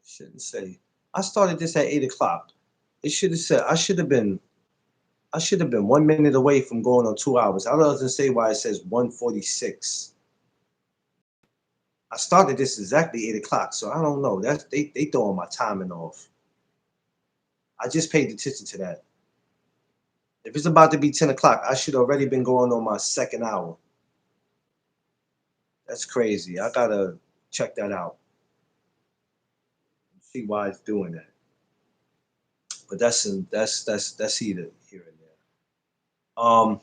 Shouldn't say. I started this at 8 o'clock. It should have said, I should have been 1 minute away from going on 2 hours. I doesn't say why it says 1:46. I started this exactly 8 o'clock, so I don't know. That's they throwing my timing off. I just paid attention to that. If it's about to be 10 o'clock, I should already been going on my second hour. That's crazy. I gotta check that out. See why it's doing that. But that's either here and there.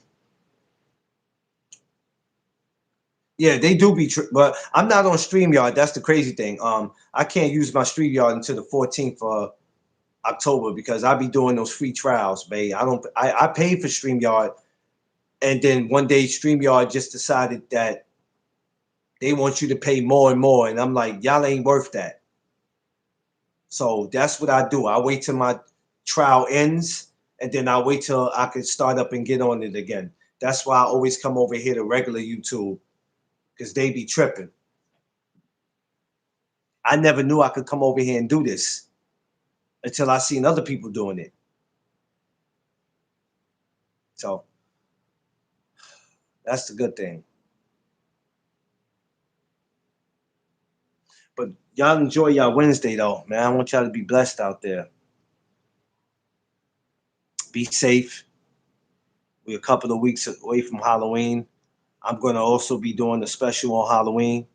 Yeah, they do be, but I'm not on StreamYard. That's the crazy thing. I can't use my StreamYard until the 14th of October because I be doing those free trials, babe. I paid for StreamYard, and then one day StreamYard just decided that they want you to pay more and more, and I'm like, y'all ain't worth that. So that's what I do. I wait till my trial ends, and then I wait till I can start up and get on it again. That's why I always come over here to regular YouTube because they be tripping. I never knew I could come over here and do this until I seen other people doing it. So that's the good thing. But y'all enjoy y'all Wednesday though, man. I want y'all to be blessed out there. Be safe. We're a couple of weeks away from Halloween. I'm going to also be doing a special on Halloween.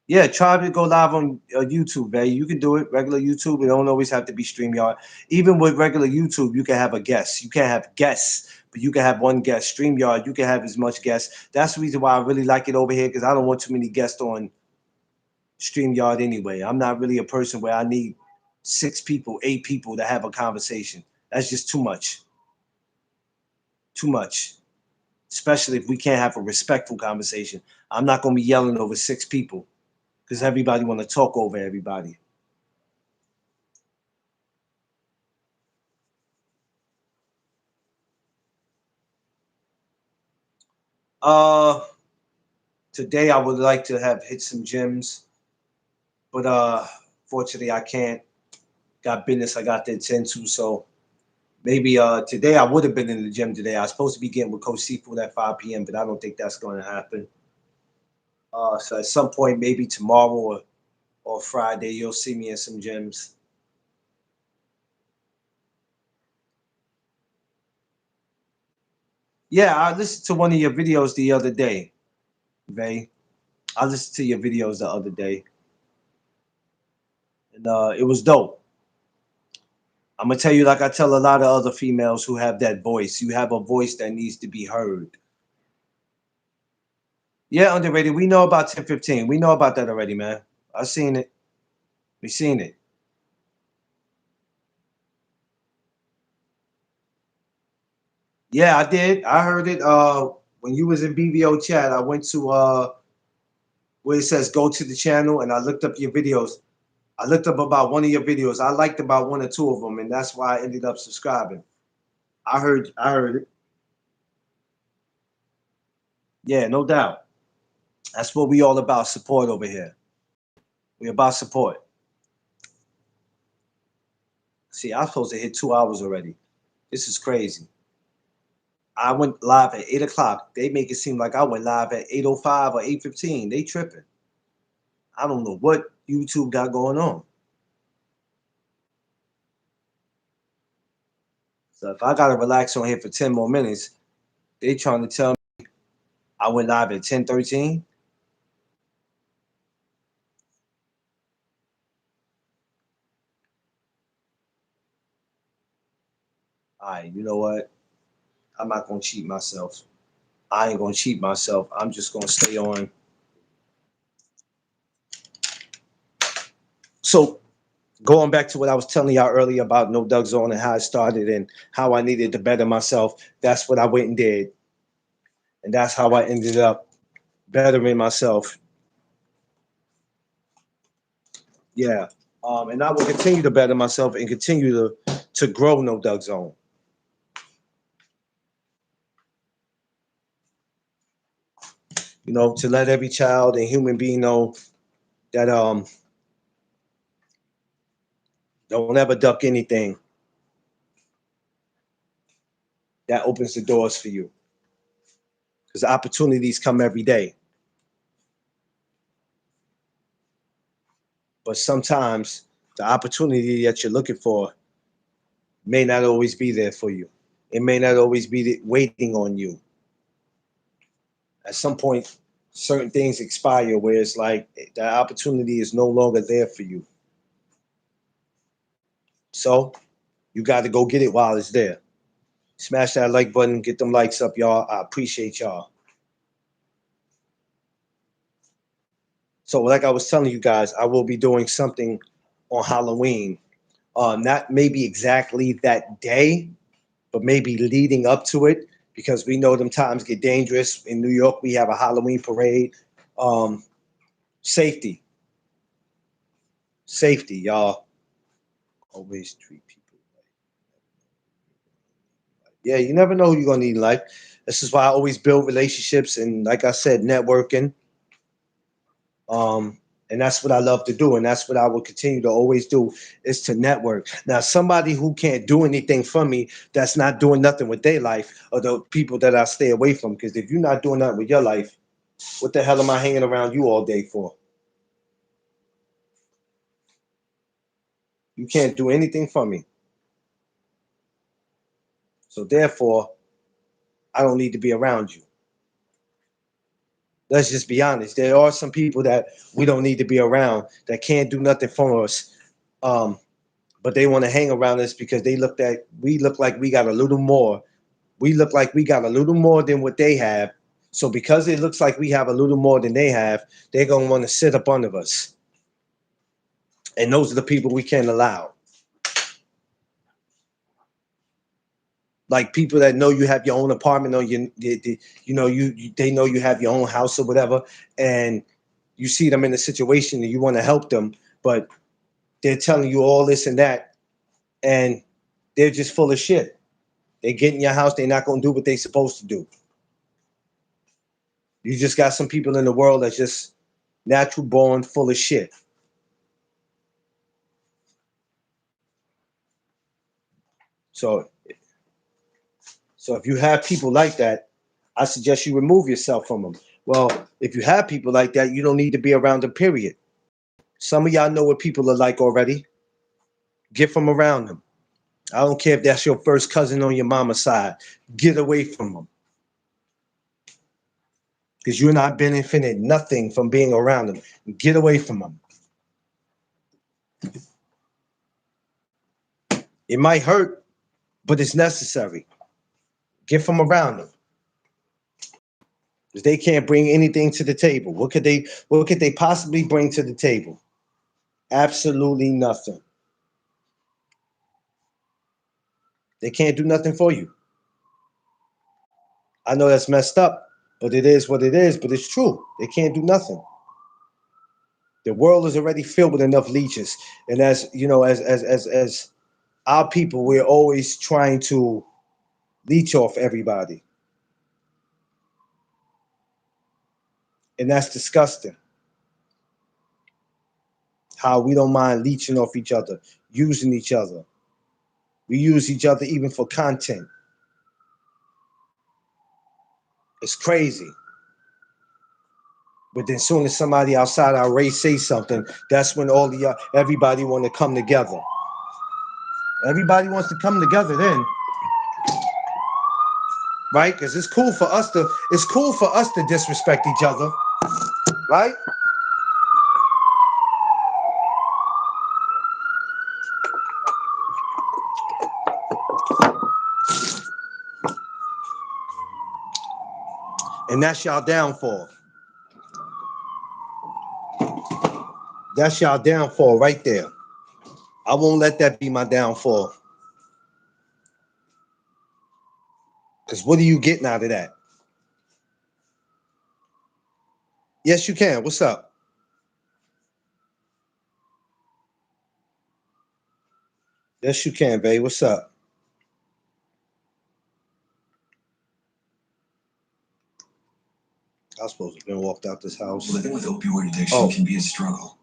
Yeah, try to go live on YouTube, man. You can do it, regular YouTube. It don't always have to be StreamYard. Even with regular YouTube, you can have a guest. You can't have guests, but you can have one guest. StreamYard, you can have as much guests. That's the reason why I really like it over here because I don't want too many guests on StreamYard anyway. I'm not really a person where I need 6 people, 8 people to have a conversation. That's just too much. Too much. Especially if we can't have a respectful conversation. I'm not going to be yelling over 6 people because everybody want to talk over everybody. Uh, Today I would like to have hit some gyms, but fortunately I can't. Got business I got to attend to, so maybe today I would have been in the gym today. I was supposed to be getting with Coach Seafood at 5 p.m., but I don't think that's going to happen. So at some point, maybe tomorrow or Friday, you'll see me in some gyms. Yeah, I listened to one of your videos the other day, Vay. I listened to your videos the other day, and it was dope. I'm gonna tell you, like I tell a lot of other females who have that voice. You have a voice that needs to be heard. Yeah, underrated. We know about 1015. We know about that already, man. I've seen it. We seen it. Yeah, I did. I heard it. When you was in BVO chat, I went to where it says go to the channel, and I looked up your videos. I looked up about one of your videos. I liked about 1 or 2 of them, and that's why I ended up subscribing. I heard it. Yeah, no doubt. That's what we all about. Support over here. We about support. See, I was supposed to hit 2 hours already. This is crazy. I went live at 8 o'clock. They make it seem like I went live at 8:05 or 8:15. They tripping. I don't know what YouTube got going on. So if I gotta relax on here for 10 more minutes, they trying to tell me I went live at 10:13. All right, you know what? I'm not gonna cheat myself. I ain't gonna cheat myself. I'm just gonna stay on. So going back to what I was telling y'all earlier about No Doug Zone and how I started and how I needed to better myself, that's what I went and did. And that's how I ended up bettering myself. Yeah. And I will continue to better myself and continue to grow No Doug Zone. You know, to let every child and human being know that don't ever duck anything that opens the doors for you. because opportunities come every day. But sometimes the opportunity that you're looking for may not always be there for you. It may not always be waiting on you. At some point, certain things expire where it's like the opportunity is no longer there for you. So you got to go get it while it's there. Smash that like button, get them likes up, y'all. I appreciate y'all. So like I was telling you guys, I will be doing something on Halloween. Not maybe exactly that day, but maybe leading up to it, because we know them times get dangerous. In New York, we have a Halloween parade. Safety, y'all. Always treat people right. Yeah, you never know who you're gonna need in life. This is why I always build relationships and, like I said, networking. And that's what I love to do, and that's what I will continue to always do, is to network. Now, somebody who can't do anything for me, that's not doing nothing with their life, are the people that I stay away from. Because if you're not doing nothing with your life, what the hell am I hanging around you all day for? You can't do anything for me. So therefore, I don't need to be around you. Let's just be honest. There are some people that we don't need to be around, that can't do nothing for us. But they want to hang around us because we look like we got a little more. We look like we got a little more than what they have. So because it looks like we have a little more than they have, they're going to want to sit up under us. And those are the people we can't allow. Like people that know you have your own apartment, or they know you have your own house or whatever, and you see them in a situation and you want to help them, but they're telling you all this and that, and they're just full of shit. They get in your house, they're not going to do what they're supposed to do. You just got some people in the world that's just natural born full of shit. So if you have people like that, I suggest you remove yourself from them. Well, if you have people like that, you don't need to be around them, period. Some of y'all know what people are like already. Get from around them. I don't care if that's your first cousin on your mama's side. Get away from them. Because you're not benefiting nothing from being around them. Get away from them. It might hurt, but it's necessary. Get from around them. Because they can't bring anything to the table. What could they possibly bring to the table? Absolutely nothing. They can't do nothing for you. I know that's messed up, but it is what it is, but it's true. They can't do nothing. The world is already filled with enough leeches. And as you know, as our people, we're always trying to leech off everybody. And that's disgusting. How we don't mind leeching off each other, using each other. We use each other even for content. It's crazy. But then as soon as somebody outside our race says something, that's when everybody want to come together. Everybody wants to come together then. Right? Because it's cool for us to disrespect each other. Right? And that's y'all downfall. That's y'all downfall right there. I won't let that be my downfall. Because what are you getting out of that? Yes, you can. What's up? Yes, you can, babe. What's up? I was supposed to have been walked out this house. Living with opioid addiction can be a struggle.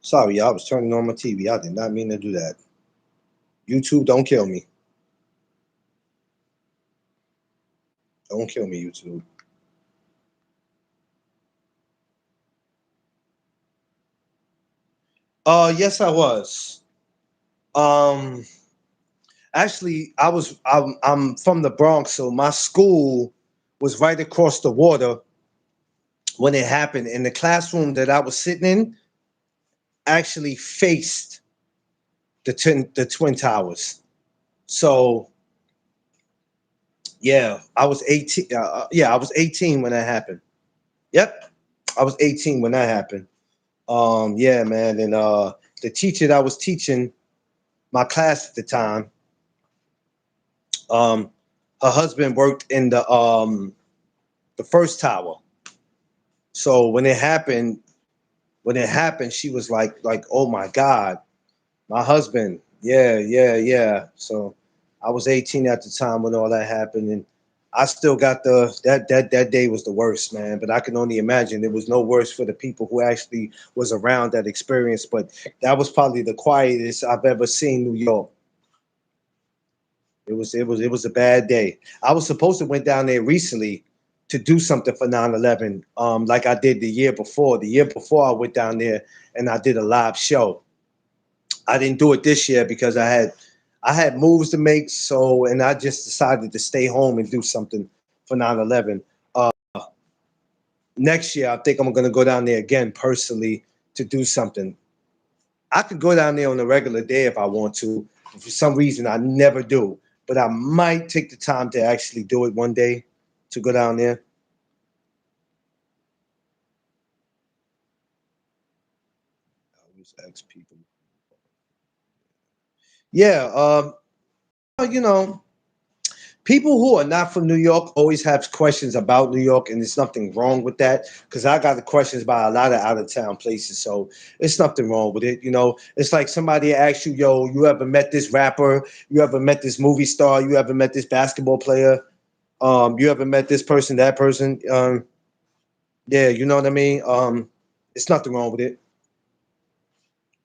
Sorry, y'all. I was turning on my TV. I did not mean to do that. YouTube, don't kill me. Don't kill me, YouTube. Yes, I was. Um, Actually, I'm from the Bronx, so my school was right across the water when it happened. And the classroom that I was sitting in actually faced the twin towers. So yeah, I was 18. Yeah, I was 18 when that happened. Yep, I was 18 when that happened. Yeah, man, and the teacher that I was teaching my class at the time, um, her husband worked in the first tower. So when it happened, she was like, oh my God, my husband. Yeah, yeah, yeah. So I was 18 at the time when all that happened, and I still got that day was the worst, man. But I can only imagine it was no worse for the people who actually was around that experience. But that was probably the quietest I've ever seen New York. It was a bad day. I was supposed to went down there recently to do something for 9/11, like I did the year before. The year before I went down there and I did a live show. I didn't do it this year because I had moves to make, so and I just decided to stay home and do something for 9/11. Uh, Next year, I think I'm gonna go down there again personally to do something. I could go down there on a regular day if I want to. For some reason, I never do, but I might take the time to actually do it one day to go down there. I always ask people. Yeah, you know, people who are not from New York always have questions about New York, and there's nothing wrong with that because I got the questions about a lot of out of town places, so it's nothing wrong with it. It's like somebody asks you, "Yo, you ever met this rapper? You ever met this movie star? You ever met this basketball player? You ever met this person, that person?" Yeah, you know what I mean. It's nothing wrong with it.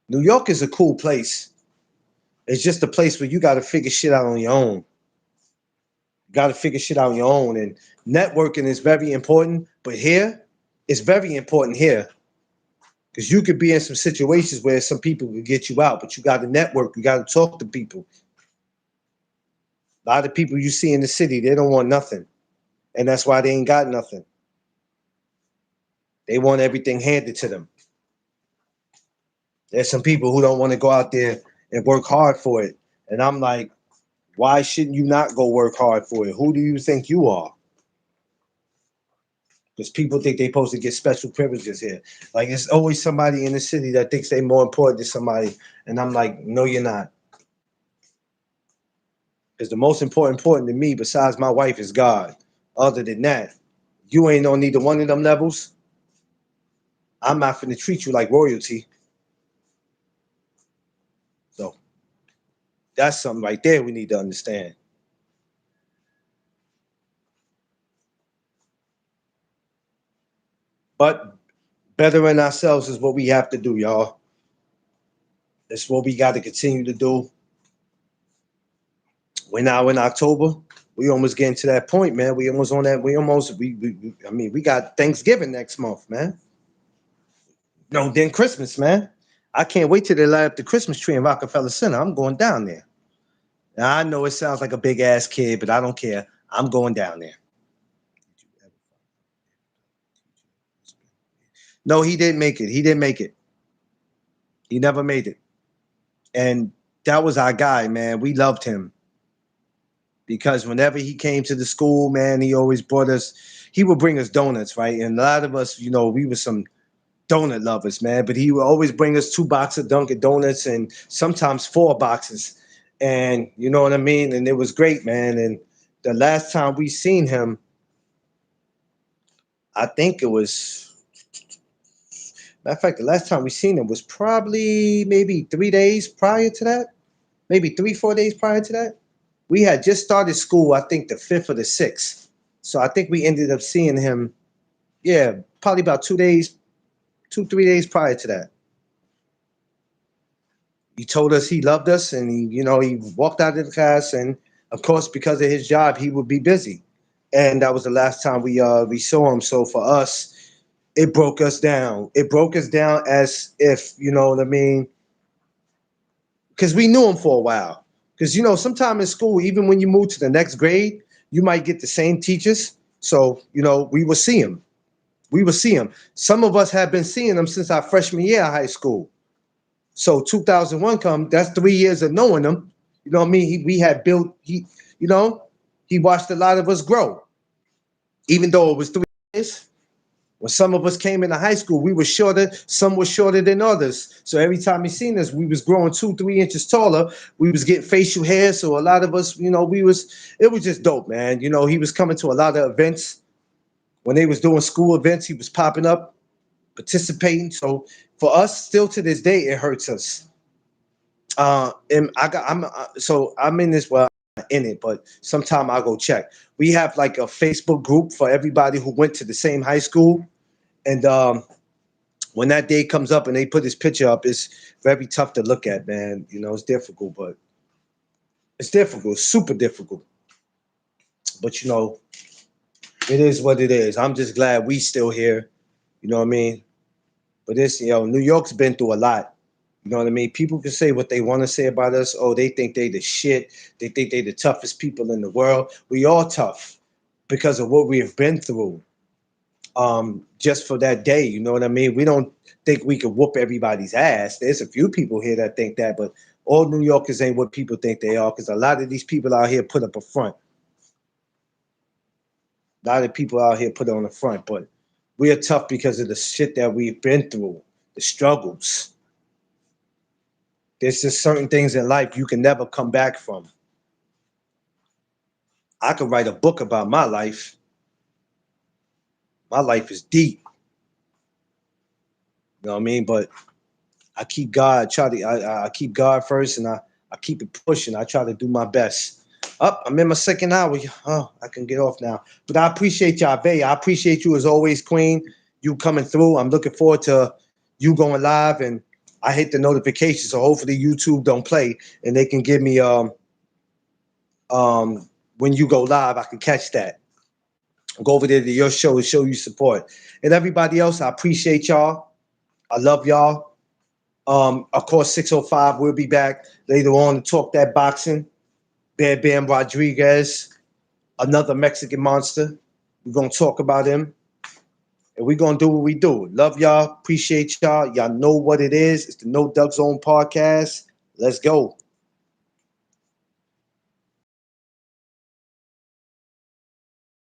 New York is a cool place. It's just a place where you got to figure shit out on your own. Got to figure shit out on your own. And networking is very important. But here, it's very important here because you could be in some situations where some people could get you out, but you got to network. You got to talk to people. A lot of people you see in the city, they don't want nothing. And that's why they ain't got nothing. They want everything handed to them. There's some people who don't want to go out there and work hard for it. And I'm like, why shouldn't you not go work hard for it? Who do you think you are? Because people think they're supposed to get special privileges here. Like it's always somebody in the city that thinks they're more important than somebody, and I'm like, no, you're not. Because the most important to me, besides my wife, is God. Other than that, you ain't on neither one of them levels. I'm not finna treat you like royalty. So that's something right there we need to understand. But bettering ourselves is what we have to do, y'all. That's what we got to continue to do. We're now in October. We almost getting to that point, man. We almost on that. I mean, we got Thanksgiving next month, man. No, then Christmas, man. I can't wait till they light up the Christmas tree in Rockefeller Center. I'm going down there. Now, I know it sounds like a big ass kid, but I don't care. I'm going down there. No, he didn't make it. He didn't make it. He never made it. And that was our guy, man. We loved him because whenever he came to the school, man, he always brought us. He would bring us donuts, right? And a lot of us, we were some donut lovers, man. But he would always bring us 2 boxes of Dunkin' Donuts and sometimes 4 boxes. And you know what I mean? And it was great, man. And the last time we seen him, I think it was, matter of fact, the last time we seen him was probably maybe 3 days prior to that, maybe 3, 4 days prior to that. We had just started school, I think the 5th or the 6th. So I think we ended up seeing him, yeah, probably about 2 days, 2, 3 days prior to that. He told us he loved us, and he walked out of the class, and of course, because of his job, he would be busy. and that was the last time we saw him. So for us, it broke us down. It broke us down as if, you know what I mean, because we knew him for a while. Because, you know, sometime in school, even when you move to the next grade, you might get the same teachers. So, you know, we would see him. We would see him. Some of us have been seeing him since our freshman year of high school. So 2001 come, that's 3 years of knowing him. You know what I mean? We had built, you know, he watched a lot of us grow. Even though it was 3 years, when some of us came into high school, we were shorter, some were shorter than others. So every time he seen us, we was growing 2-3 inches taller. We was getting facial hair. So a lot of us, you know, it was just dope, man. You know, he was coming to a lot of events. When they was doing school events, he was popping up, participating. So for us, still to this day, it hurts us. And I'm in this, well, I'm not in it, but sometime I'll go check. We have like a Facebook group for everybody who went to the same high school. And when that day comes up and they put his picture up, it's very tough to look at, man. You know, it's difficult, but it's difficult, super difficult. But, you know, it is what it is. I'm just glad we still here. You know what I mean? But this, you know, New York's been through a lot. You know what I mean? People can say what they want to say about us. Oh, they think they the shit. They think they the toughest people in the world. We all tough because of what we have been through. Just for that day, you know what I mean? We don't think we could whoop everybody's ass. There's a few people here that think that, but all New Yorkers ain't what people think they are, because a lot of these people out here put up a front. A lot of people out here put on the front, but we are tough because of the shit that we've been through, the struggles. There's just certain things in life you can never come back from. I could write a book about my life. My life is deep. You know what I mean? But I keep God, I keep God first, and I keep it pushing. I try to do my best. I'm in my second hour. Oh, I can get off now. But I appreciate y'all, Vay. I appreciate you as always, Queen. You coming through. I'm looking forward to you going live, and I hit the notification, so hopefully YouTube don't play and they can give me when you go live, I can catch that. Go over there to your show and show you support. And everybody else, I appreciate y'all. I love y'all. Of course, 605, we'll be back later on to talk that boxing. Bam Bam Rodriguez, another Mexican monster. We're going to talk about him. And we're going to do what we do. Love y'all. Appreciate y'all. Y'all know what it is. It's the No Duck Zone podcast. Let's go.